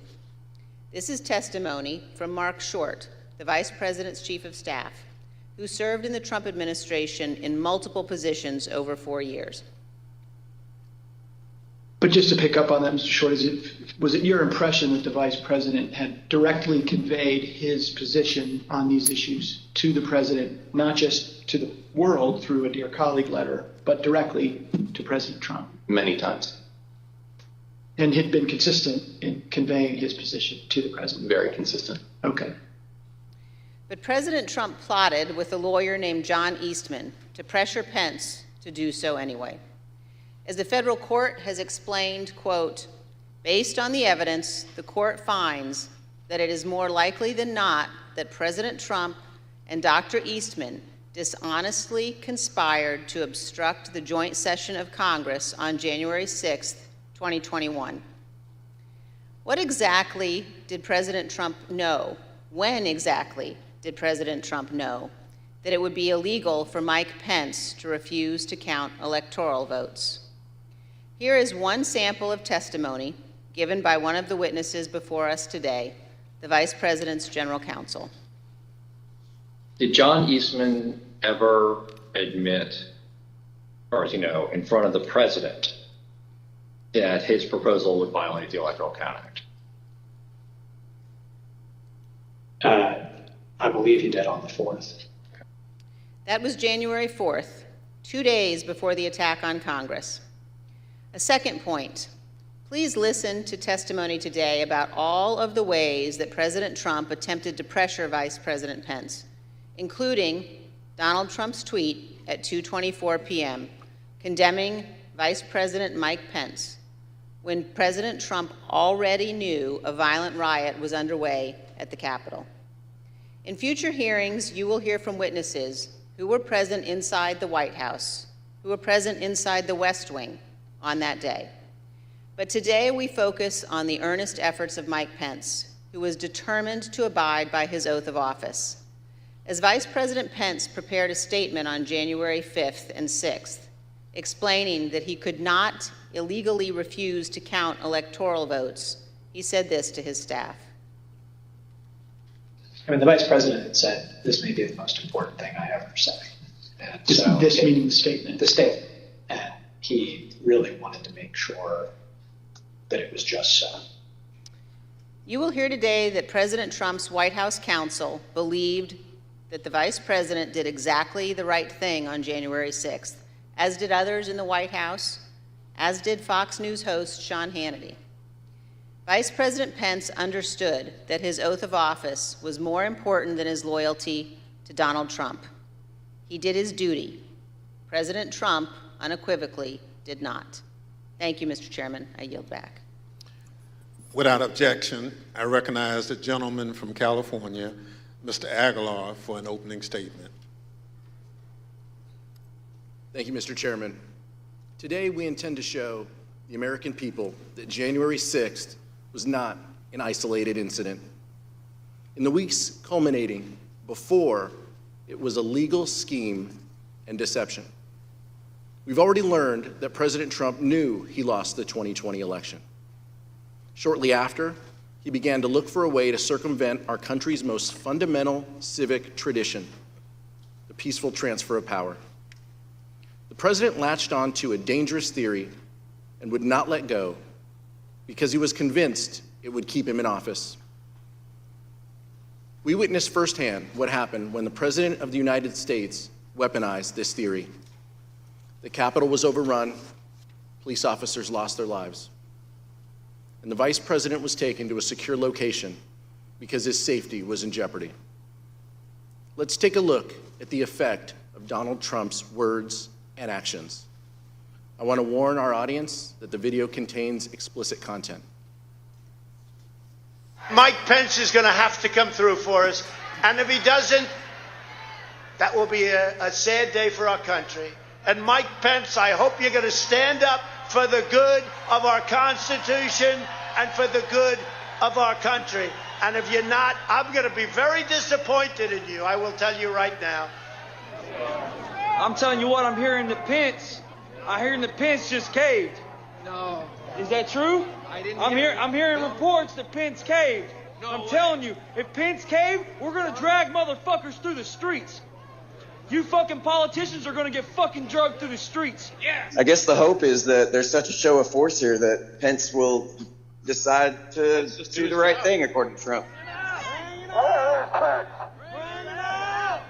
This is testimony from Mark Short, the Vice President's Chief of Staff, who served in the Trump administration in multiple positions over 4 years. But just to pick up on that, Mr. Short, was it your impression that the Vice President had directly conveyed his position on these issues to the President, not just to the world through a Dear Colleague letter, but directly to President Trump? Many times. And had been consistent in conveying his position to the President? Very consistent. Okay. But President Trump plotted with a lawyer named John Eastman to pressure Pence to do so anyway. As the federal court has explained, quote, based on the evidence, the court finds that it is more likely than not that President Trump and Dr. Eastman dishonestly conspired to obstruct the joint session of Congress on January 6, 2021. What exactly did President Trump know? When exactly did President Trump know that it would be illegal for Mike Pence to refuse to count electoral votes? Here is one sample of testimony given by one of the witnesses before us today, the Vice President's General Counsel. Did John Eastman ever admit, as far as you know, in front of the President, that his proposal would violate the Electoral Count Act? I believe he did on the 4th. That was January 4th, 2 days before the attack on Congress. A second point, please listen to testimony today about all of the ways that President Trump attempted to pressure Vice President Pence, including Donald Trump's tweet at 2:24 p.m. condemning Vice President Mike Pence when President Trump already knew a violent riot was underway at the Capitol. In future hearings, you will hear from witnesses who were present inside the White House, who were present inside the West Wing on that day. But today we focus on the earnest efforts of Mike Pence, who was determined to abide by his oath of office. As Vice President Pence prepared a statement on January 5th and 6th, explaining that he could not illegally refuse to count electoral votes, he said this to his staff. I mean, the Vice President had said, this may be the most important thing I ever say. And this meaning the statement? The statement. And he really wanted to make sure that it was just so. You will hear today that President Trump's White House counsel believed that the Vice President did exactly the right thing on January 6th, as did others in the White House, as did Fox News host Sean Hannity. Vice President Pence understood that his oath of office was more important than his loyalty to Donald Trump. He did his duty. President Trump unequivocally did not. Thank you, Mr. Chairman. I yield back. Without objection, I recognize the gentleman from California, Mr. Aguilar, for an opening statement. Thank you, Mr. Chairman. Today, we intend to show the American people that January 6th was not an isolated incident. In the weeks culminating before, it was a legal scheme and deception. We've already learned that President Trump knew he lost the 2020 election. Shortly after, he began to look for a way to circumvent our country's most fundamental civic tradition, the peaceful transfer of power. The president latched on to a dangerous theory and would not let go because he was convinced it would keep him in office. We witnessed firsthand what happened when the President of the United States weaponized this theory. The Capitol was overrun, police officers lost their lives, and the Vice President was taken to a secure location because his safety was in jeopardy. Let's take a look at the effect of Donald Trump's words and actions. I want to warn our audience that the video contains explicit content. Mike Pence is going to have to come through for us, and if he doesn't, that will be a sad day for our country. And Mike Pence, I hope you're going to stand up for the good of our Constitution and for the good of our country. And if you're not, I'm going to be very disappointed in you, I will tell you right now. I'm telling you what, I'm hearing the Pence just caved. No. Is that true? I'm hearing reports that Pence caved. No I'm way. telling you, if Pence caved, we're gonna drag motherfuckers through the streets. You fucking politicians are gonna get fucking drugged through the streets. Yeah. I guess the hope is that there's such a show of force here that Pence will decide to do the right thing, according to Trump.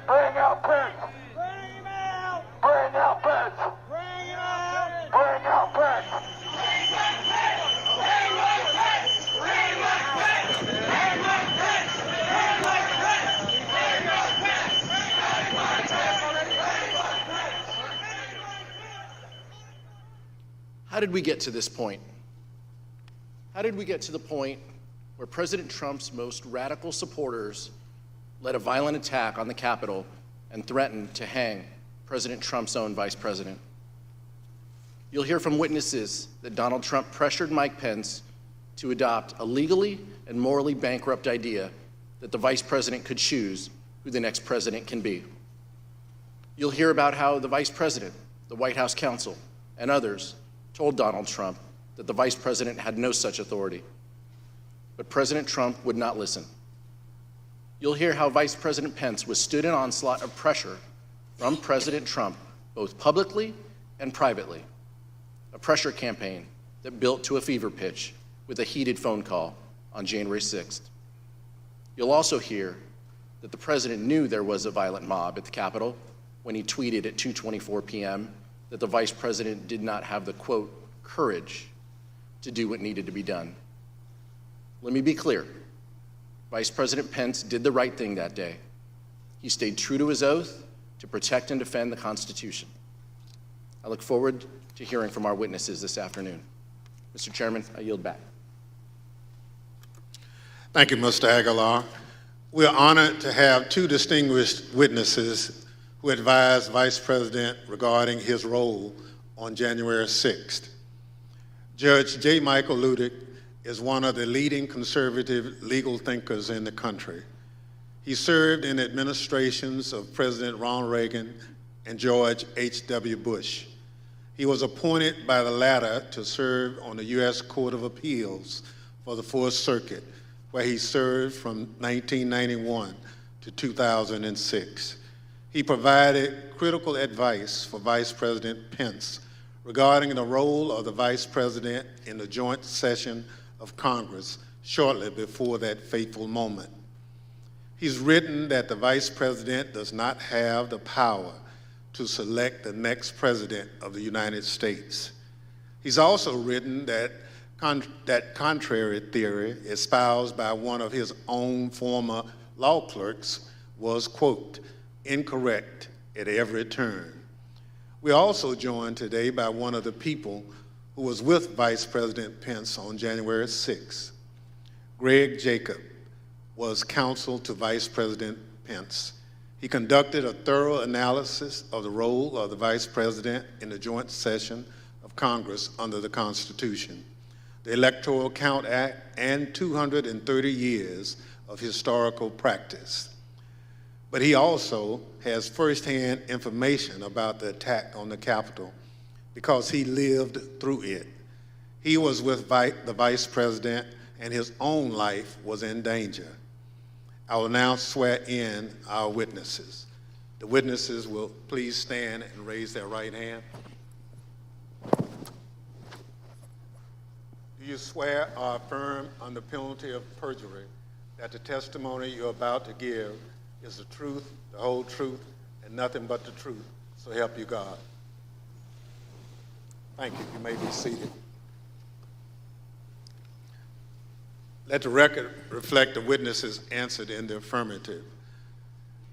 Bring out Pence! Bring out Pence! Bring out Pence! How did we get to this point? How did we get to the point where President Trump's most radical supporters led a violent attack on the Capitol and threatened to hang President Trump's own vice president? You'll hear from witnesses that Donald Trump pressured Mike Pence to adopt a legally and morally bankrupt idea that the vice president could choose who the next president can be. You'll hear about how the vice president, the White House counsel, and others told Donald Trump that the vice president had no such authority. But President Trump would not listen. You'll hear how Vice President Pence withstood an onslaught of pressure from President Trump, both publicly and privately, a pressure campaign that built to a fever pitch with a heated phone call on January 6th. You'll also hear that the president knew there was a violent mob at the Capitol when he tweeted at 2:24 p.m. that the vice president did not have the, quote, courage to do what needed to be done. Let me be clear. Vice President Pence did the right thing that day. He stayed true to his oath to protect and defend the Constitution. I look forward to hearing from our witnesses this afternoon. Mr. Chairman, I yield back. Thank you, Mr. Aguilar. We are honored to have two distinguished witnesses who advised Vice President regarding his role on January 6th. Judge J. Michael Ludick is one of the leading conservative legal thinkers in the country. He served in administrations of President Ronald Reagan and George H.W. Bush. He was appointed by the latter to serve on the U.S. Court of Appeals for the Fourth Circuit, where he served from 1991 to 2006. He provided critical advice for Vice President Pence regarding the role of the Vice President in the joint session of Congress shortly before that fateful moment. He's written that the Vice President does not have the power to select the next President of the United States. He's also written that contrary theory espoused by one of his own former law clerks was, quote, incorrect at every turn. We're also joined today by one of the people who was with Vice President Pence on January 6th. Greg Jacob was counsel to Vice President Pence. He conducted a thorough analysis of the role of the Vice President in the joint session of Congress under the Constitution, the Electoral Count Act, and 230 years of historical practice. But he also has firsthand information about the attack on the Capitol because he lived through it. He was with the Vice President and his own life was in danger. I will now swear in our witnesses. The witnesses will please stand and raise their right hand. Do you swear or affirm under penalty of perjury that the testimony you're about to give is the truth, the whole truth, and nothing but the truth? So help you God. Thank you. You may be seated. Let the record reflect the witnesses answered in the affirmative.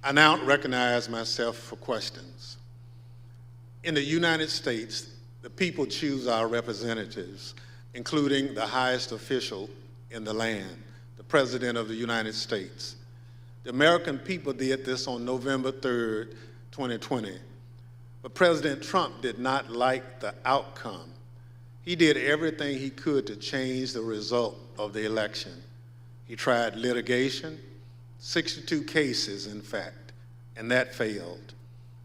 I now recognize myself for questions. In the United States, the people choose our representatives, including the highest official in the land, the President of the United States. The American people did this on November 3rd, 2020. But President Trump did not like the outcome. He did everything he could to change the result of the election. He tried litigation, 62 cases, in fact, and that failed.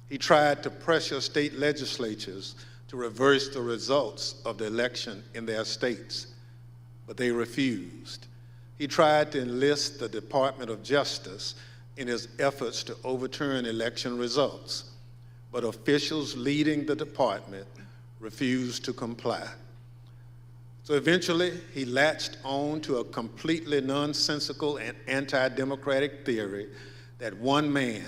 He tried to pressure state legislatures to reverse the results of the election in their states, but they refused. He tried to enlist the Department of Justice in his efforts to overturn election results, but officials leading the department refused to comply. So eventually, he latched on to a completely nonsensical and anti-democratic theory that one man,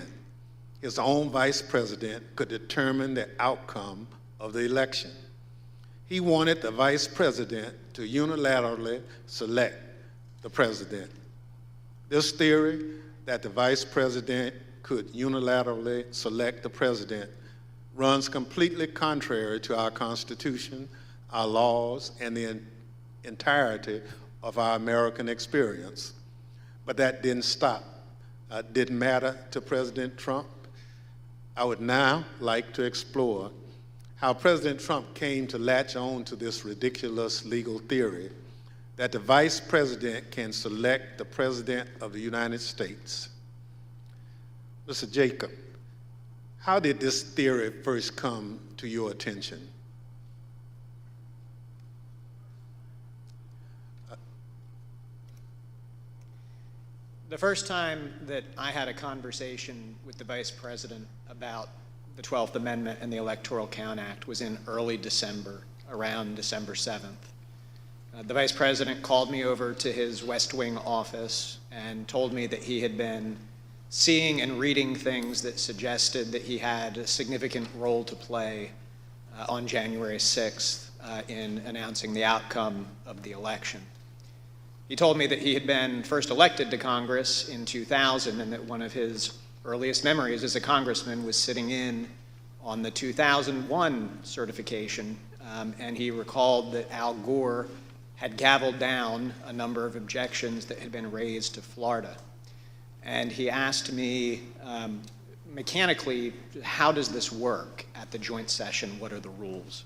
his own vice president, could determine the outcome of the election. He wanted the vice president to unilaterally select the president. This theory that the vice president could unilaterally select the president runs completely contrary to our Constitution, our laws, and the entirety of our American experience. But that didn't matter to President Trump. I would now like to explore how President Trump came to latch on to this ridiculous legal theory that the vice president can select the president of the United States. Mr. Jacob, how did this theory first come to your attention? The first time that I had a conversation with the Vice President about the 12th Amendment and the Electoral Count Act was in early December, around December 7th. The Vice President called me over to his West Wing office and told me that he had been seeing and reading things that suggested that he had a significant role to play on January 6th in announcing the outcome of the election. He told me that he had been first elected to Congress in 2000 and that one of his earliest memories as a congressman was sitting in on the 2001 certification, and he recalled that Al Gore had gavelled down a number of objections that had been raised to Florida. And he asked me mechanically, how does this work at the joint session? What are the rules?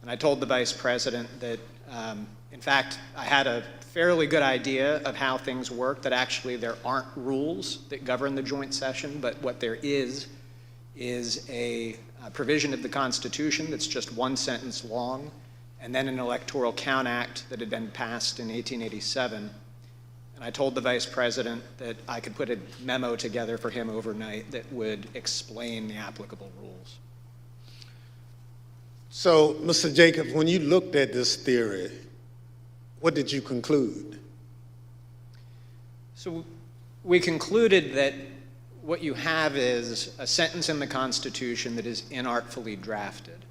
And I told the Vice President that, in fact, I had a fairly good idea of how things work, that actually there aren't rules that govern the joint session, but what there is a provision of the Constitution that's just one sentence long, and then an Electoral Count Act that had been passed in 1887. And I told the Vice President that I could put a memo together for him overnight that would explain the applicable rules. So, Mr. Jacobs, when you looked at this theory, what did you conclude? So we concluded that what you have is a sentence in the Constitution that is inartfully drafted.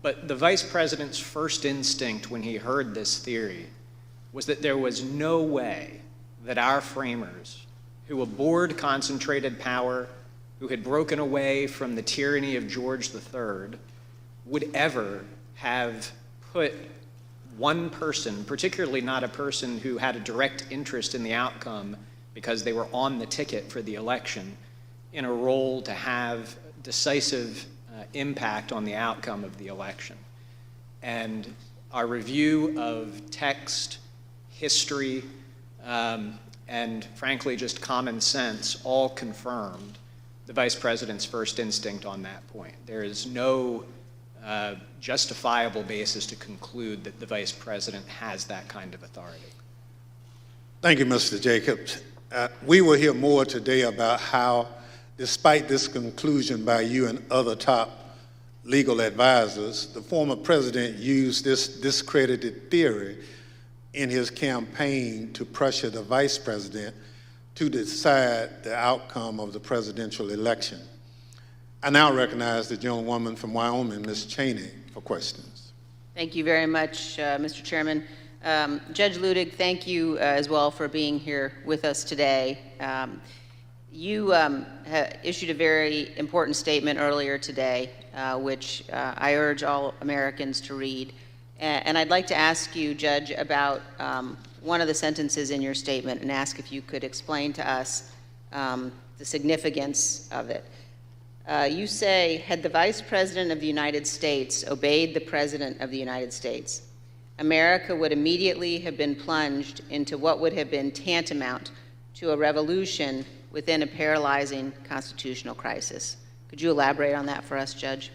But the Vice President's first instinct when he heard this theory was that there was no way that our framers, who abhorred concentrated power, who had broken away from the tyranny of George III, would ever have put one person, particularly not a person who had a direct interest in the outcome because they were on the ticket for the election, in a role to have decisive impact on the outcome of the election. And our review of text, history, and frankly just common sense all confirmed the Vice President's first instinct on that point. There is no justifiable basis to conclude that the Vice President has that kind of authority. Thank you, Mr. Jacobs. We will hear more today about how, despite this conclusion by you and other top legal advisors, the former president used this discredited theory in his campaign to pressure the vice president to decide the outcome of the presidential election. I now recognize the gentlewoman from Wyoming, Ms. Cheney, for questions. Thank you very much, Mr. Chairman. Judge Ludig, thank you as well for being here with us today. You issued a very important statement earlier today, which I urge all Americans to read. And I'd like to ask you, Judge, about one of the sentences in your statement and ask if you could explain to us the significance of it. You say, had the Vice President of the United States obeyed the President of the United States, America would immediately have been plunged into what would have been tantamount to a revolution within a paralyzing constitutional crisis. Could you elaborate on that for us, Judge?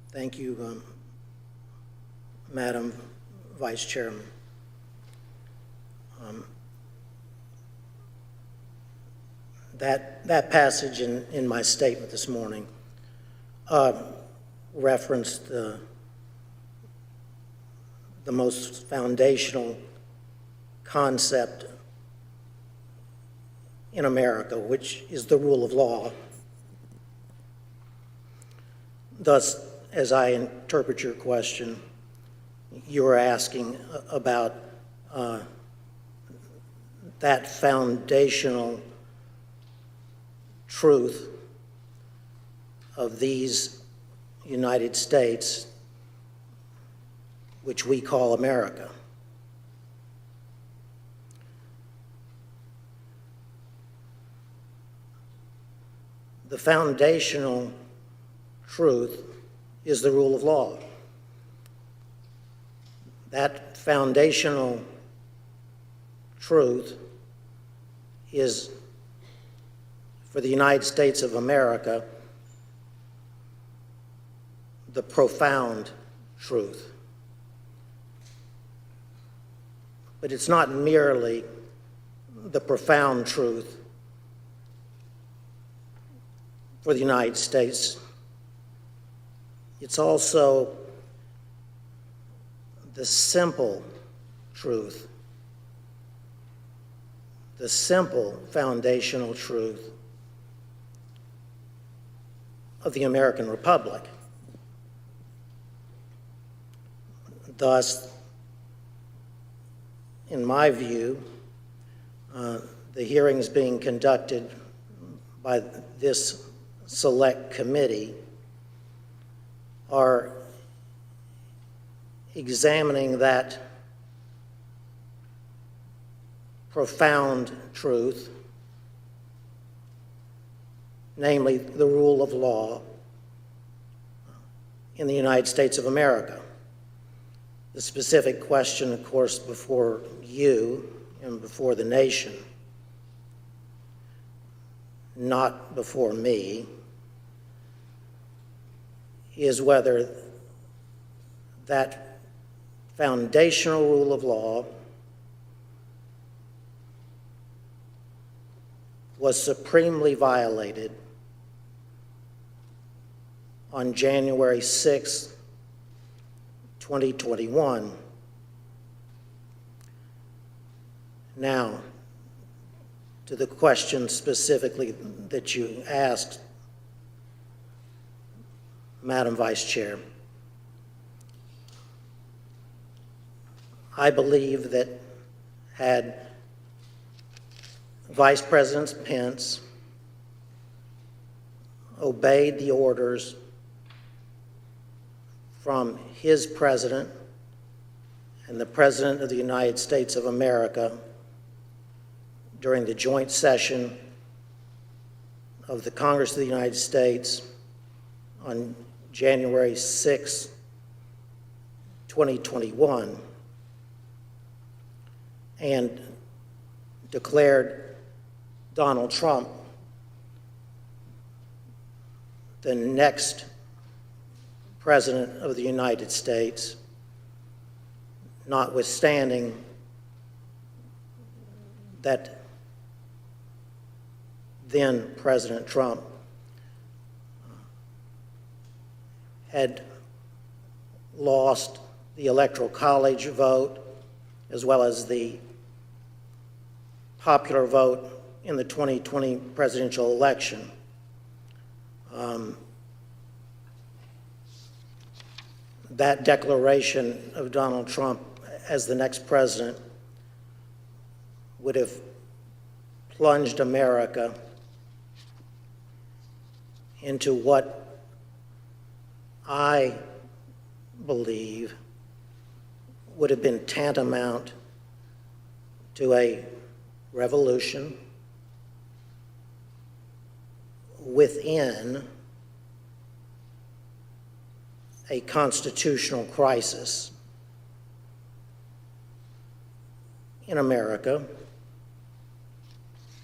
Thank you, Madam Vice Chairman. That passage in my statement this morning referenced the most foundational concept in America, which is the rule of law. Thus, as I interpret your question, you were asking about that foundational truth of these United States, which we call America. The foundational truth is the rule of law. That foundational truth is, for the United States of America, the profound truth. But it's not merely the profound truth for the United States. It's also the simple truth, the simple foundational truth of the American Republic. Thus, in my view, the hearings being conducted by this select committee are examining that profound truth, namely the rule of law in the United States of America. The specific question, of course, before you and before the nation, not before me, is whether that foundational rule of law was supremely violated on January 6, 2021. Now, to the question specifically that you asked, Madam Vice Chair, I believe that had Vice President Pence obeyed the orders from his president and the President of the United States of America during the joint session of the Congress of the United States on January 6, 2021, and declared Donald Trump the next President of the United States, notwithstanding that then President Trump had lost the Electoral College vote as well as the popular vote in the 2020 presidential election. That declaration of Donald Trump as the next president would have plunged America into what I believe would have been tantamount to a revolution within a constitutional crisis in America,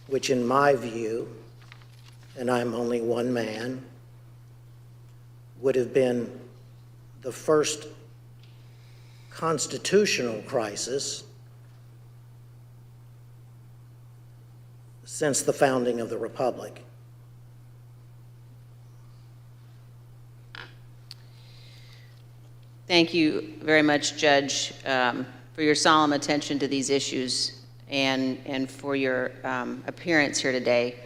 which in my view, and I'm only one man, would have been the first constitutional crisis since the founding of the Republic. Thank you very much, Judge, for your solemn attention to these issues and for your appearance here today.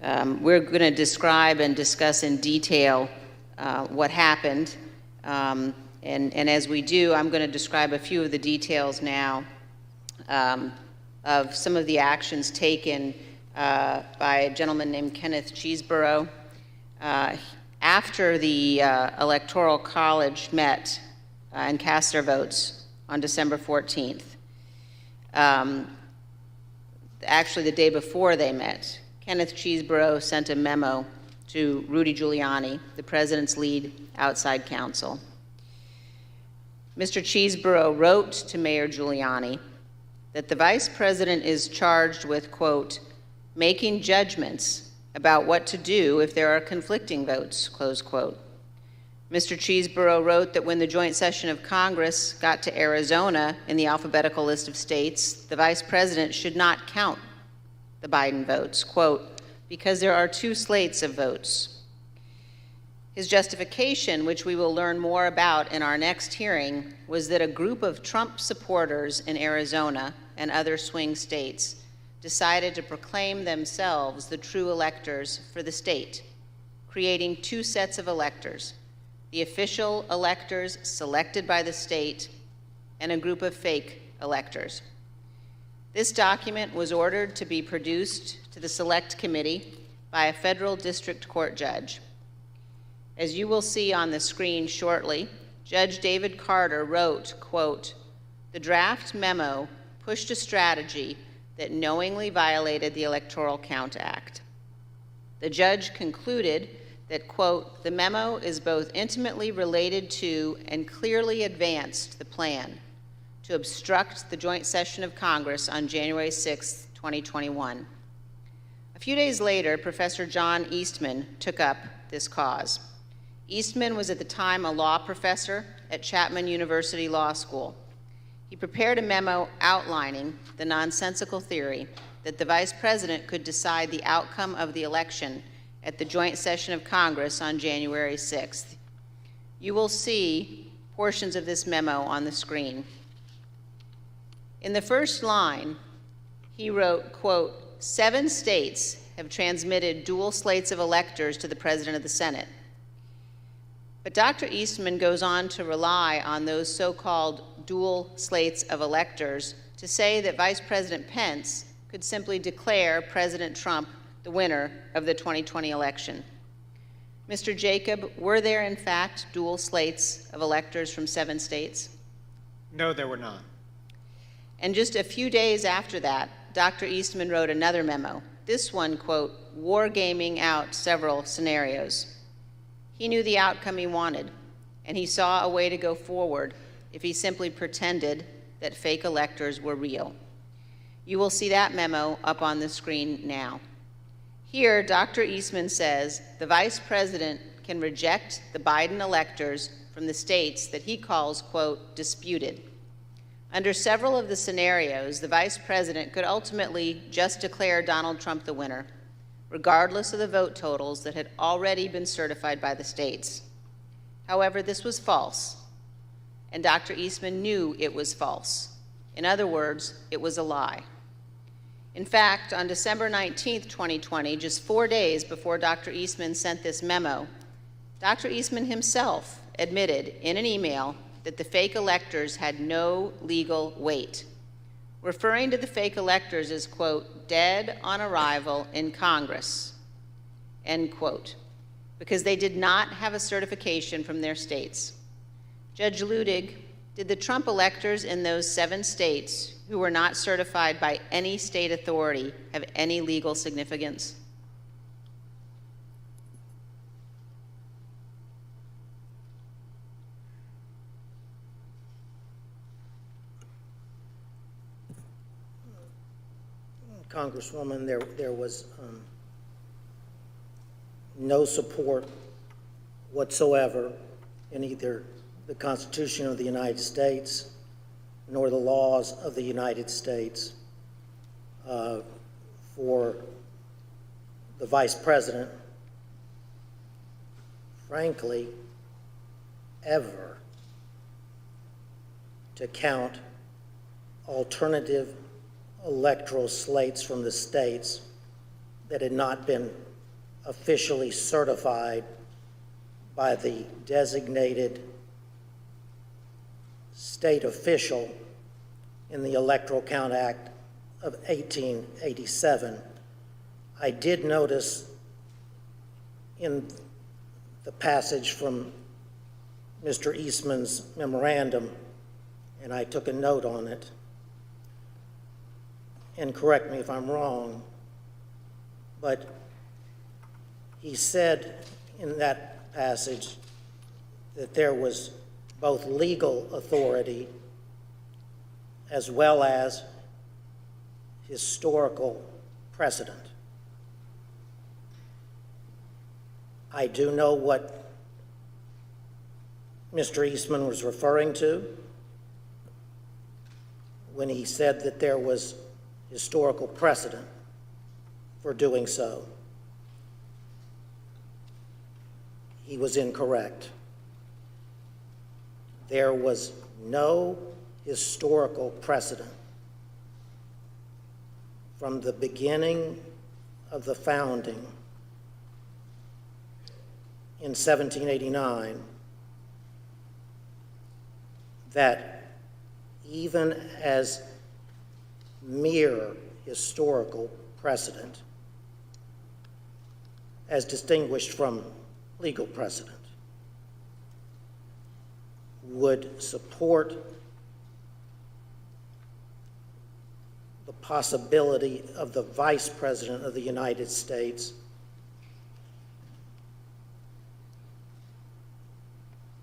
We're going to describe and discuss in detail what happened. And as we do, I'm going to describe a few of the details now of some of the actions taken by a gentleman named Kenneth Chesebro. After the Electoral College met and cast their votes on December 14th, actually the day before they met, Kenneth Chesebro sent a memo to Rudy Giuliani, the president's lead outside counsel. Mr. Chesebro wrote to Mayor Giuliani that the vice president is charged with, quote, making judgments about what to do if there are conflicting votes, close quote. Mr. Chesebro wrote that when the joint session of Congress got to Arizona in the alphabetical list of states, the vice president should not count the Biden votes, quote, because there are two slates of votes. His justification, which we will learn more about in our next hearing, was that a group of Trump supporters in Arizona and other swing states decided to proclaim themselves the true electors for the state, creating two sets of electors, the official electors selected by the state and a group of fake electors. This document was ordered to be produced to the Select Committee by a federal district court judge. As you will see on the screen shortly, Judge David Carter wrote, quote, the draft memo pushed a strategy that knowingly violated the Electoral Count Act. The judge concluded that, quote, the memo is both intimately related to and clearly advanced the plan to obstruct the joint session of Congress on January 6, 2021. A few days later, Professor John Eastman took up this cause. Eastman was at the time a law professor at Chapman University Law School. He prepared a memo outlining the nonsensical theory that the vice president could decide the outcome of the election at the joint session of Congress on January 6th. You will see portions of this memo on the screen. In the first line, he wrote, quote, 7 states have transmitted dual slates of electors to the President of the Senate. But Dr. Eastman goes on to rely on those so-called dual slates of electors to say that Vice President Pence could simply declare President Trump the winner of the 2020 election. Mr. Jacob, were there in fact dual slates of electors from 7 states? No, there were not. And just a few days after that, Dr. Eastman wrote another memo, this one, quote, wargaming out several scenarios. He knew the outcome he wanted, and he saw a way to go forward if he simply pretended that fake electors were real. You will see that memo up on the screen now. Here, Dr. Eastman says the vice president can reject the Biden electors from the states that he calls, quote, disputed. Under several of the scenarios, the vice president could ultimately just declare Donald Trump the winner, regardless of the vote totals that had already been certified by the states. However, this was false, and Dr. Eastman knew it was false. In other words, it was a lie. In fact, on December 19th, 2020, just 4 days before Dr. Eastman sent this memo, Dr. Eastman himself admitted in an email that the fake electors had no legal weight, referring to the fake electors as, quote, dead on arrival in Congress, end quote, because they did not have a certification from their states. Judge Ludig, did the Trump electors in those 7 states who were not certified by any state authority have any legal significance? Congresswoman, there was no support whatsoever in either the Constitution of the United States nor the laws of the United States for the Vice President, frankly, ever to count alternative electoral slates from the states that had not been officially certified by the designated state official in the Electoral Count Act of 1887. I did notice in the passage from Mr. Eastman's memorandum, and I took a note on it, and correct me if I'm wrong, but he said in that passage that there was both legal authority as well as historical precedent. I do know what Mr. Eastman was referring to when he said that there was historical precedent for doing so. He was incorrect. There was no historical precedent from the beginning of the founding in 1789 that even as mere historical precedent, as distinguished from legal precedent, would support the possibility of the Vice President of the United States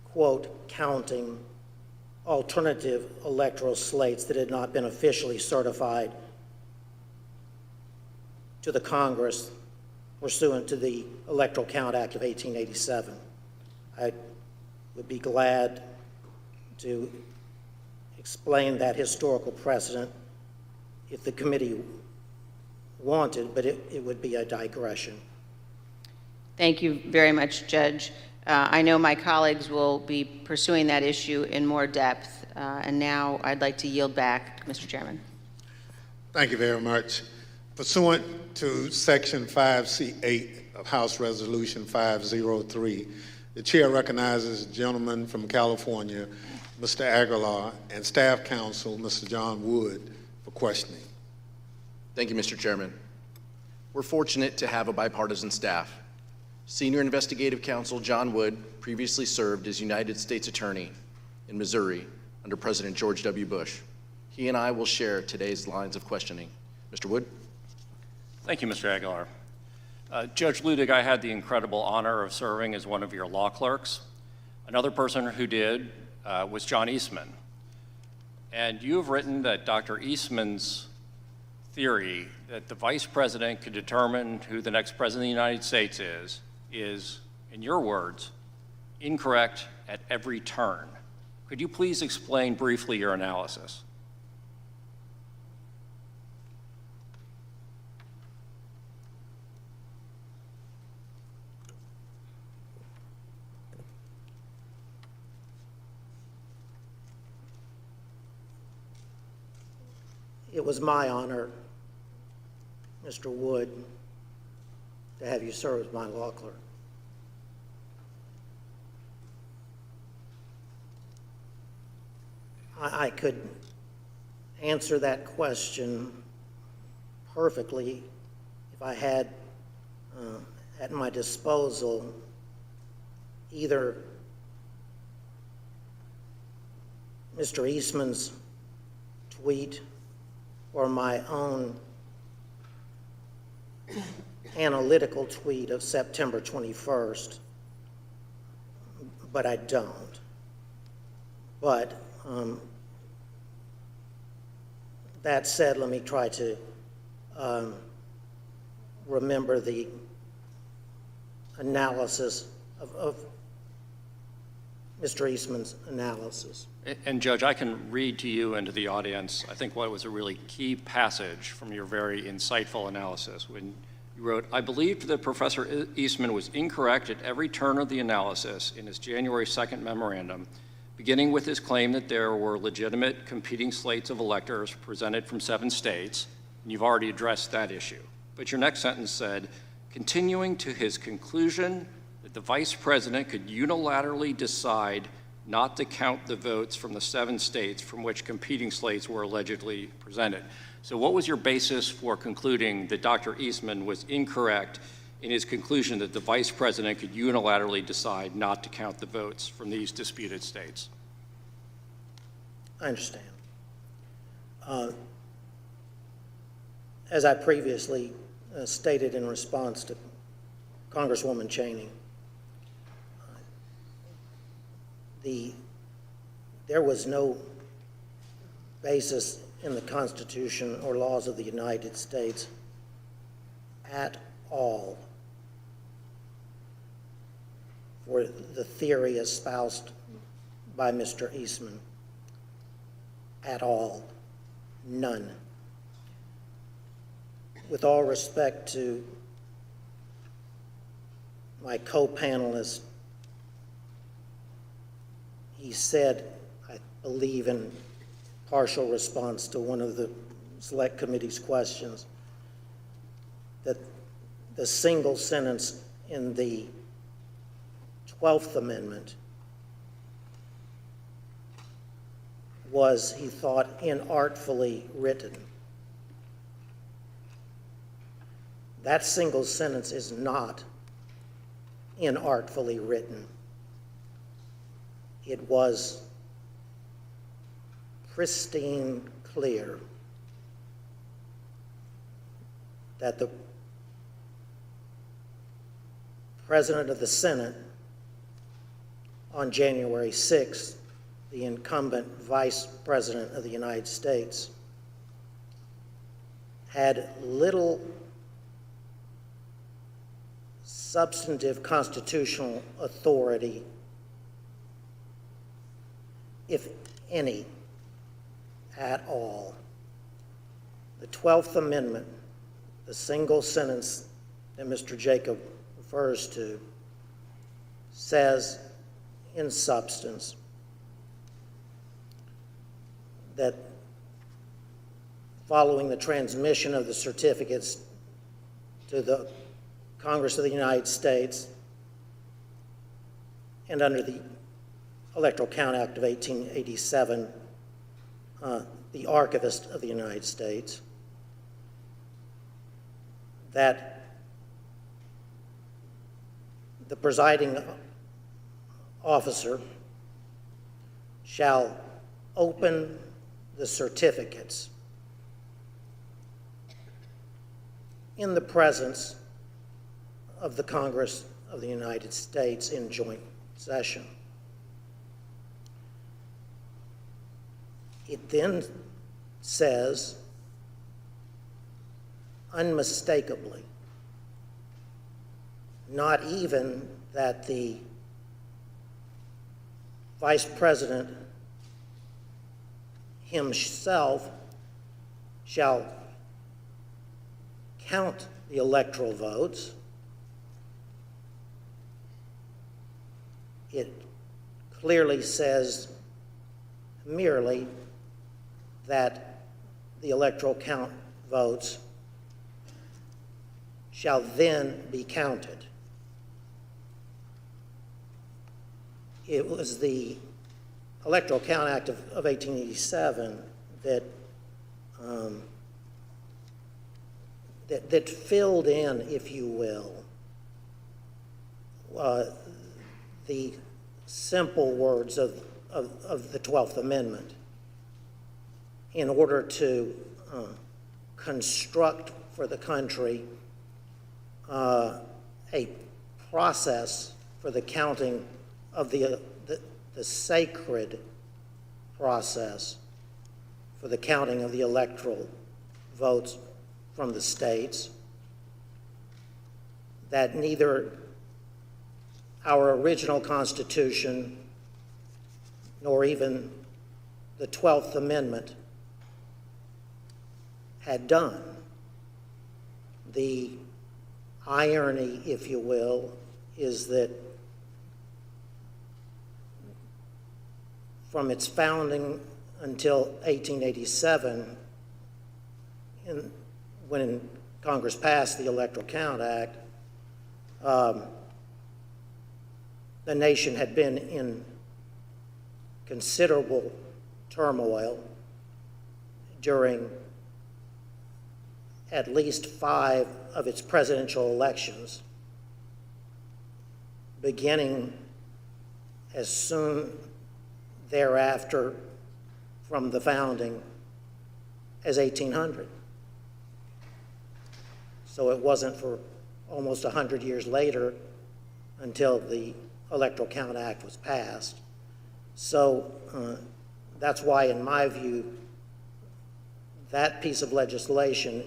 quote, counting alternative electoral slates that had not been officially certified to the Congress pursuant to the Electoral Count Act of 1887. I would be glad to explain that historical precedent if the committee wanted, but it would be a digression. Thank you very much, Judge. I know my colleagues will be pursuing that issue in more depth, and now I'd like to yield back, Mr. Chairman. Thank you very much. Pursuant to Section 5C8 of House Resolution 503, the chair recognizes the gentleman from California, Mr. Aguilar, and Staff Counsel, Mr. John Wood, for questioning. Thank you, Mr. Chairman. We're fortunate to have a bipartisan staff. Senior Investigative Counsel John Wood previously served as United States Attorney in Missouri under President George W. Bush. He and I will share today's lines of questioning. Mr. Wood? Thank you, Mr. Aguilar. Judge Ludig, I had the incredible honor of serving as one of your law clerks. Another person who did was John Eastman. And you have written that Dr. Eastman's theory that the Vice President could determine who the next President of the United States is, in your words, incorrect at every turn. Could you please explain briefly your analysis? It was my honor, Mr. Wood, to have you serve as my law clerk. I could answer that question perfectly if I had at my disposal either Mr. Eastman's tweet or my own analytical tweet of September 21st, but I don't. But that said, let me try to remember the analysis of Mr. Eastman's analysis. And Judge, I can read to you and to the audience, I think what was a really key passage from your very insightful analysis when you wrote, "I believed that Professor Eastman was incorrect at every turn of the analysis in his January 2nd memorandum, beginning with his claim that there were legitimate competing slates of electors presented from 7 states, and you've already addressed that issue. But your next sentence said, continuing to his conclusion that the Vice President could unilaterally decide not to count the votes from the 7 states from which competing slates were allegedly presented." So what was your basis for concluding that Dr. Eastman was incorrect in his conclusion that the Vice President could unilaterally decide not to count the votes from these disputed states? I understand. As I previously stated in response to Congresswoman Cheney, there was no basis in the Constitution or laws of the United States at all for the theory espoused by Mr. Eastman. At all. None. With all respect to my co-panelist, he said, I believe in partial response to one of the Select Committee's questions, that the single sentence in the 12th Amendment was, he thought, inartfully written. That single sentence is not inartfully written. It was pristine clear that the President of the Senate on January 6th, the incumbent Vice President of the United States, had little substantive constitutional authority, if any, at all. The 12th Amendment, the single sentence that Mr. Jacob refers to, says in substance that following the transmission of the certificates to the Congress of the United States and under the Electoral Count Act of 1887, the Archivist of the United States, that the presiding officer shall open the certificates in the presence of the Congress of the United States in joint session. It then says unmistakably, not even that the Vice President himself shall count the electoral votes. It clearly says merely that the electoral count votes shall then be counted. It was the Electoral Count Act of 1887 that filled in, if you will, the simple words of the 12th Amendment in order to construct for the country a process for the counting of the sacred process for the counting of the electoral votes from the states, that neither our original Constitution nor even the 12th Amendment had done. The irony, if you will, is that from its founding until 1887, when Congress passed the Electoral Count Act, the nation had been in considerable turmoil during at least 5 of its presidential elections, beginning as soon thereafter from the founding as 1800. So it wasn't for almost 100 years later until the Electoral Count Act was passed. So that's why, in my view, that piece of legislation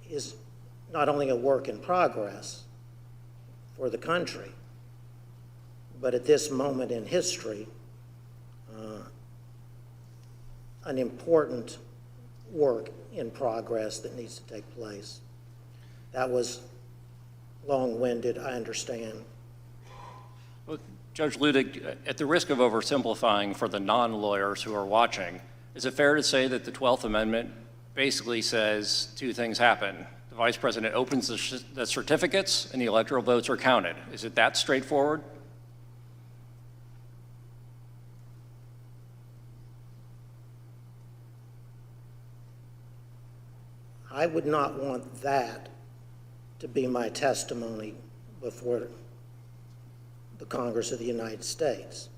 is not only a work in progress for the country, but at this moment in history, an important work in progress that needs to take place. That was long-winded, I understand. Well, Judge Ludig, at the risk of oversimplifying for the non-lawyers who are watching, is it fair to say that the 12th Amendment basically says 2 things happen? The Vice President opens the certificates and the electoral votes are counted. Is it that straightforward? I would not want that to be my testimony before the Congress of the United States.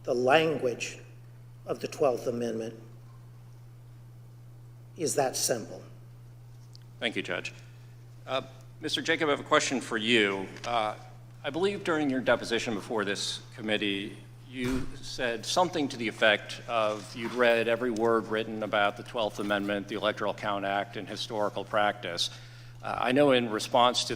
The language of the 12th Amendment is that simple. Thank you, Judge. Mr. Jacob, I have a question for you. I believe during your deposition before this committee, you said something to the effect of you'd read every word written about the 12th Amendment, the Electoral Count Act, and historical practice. I know in response to the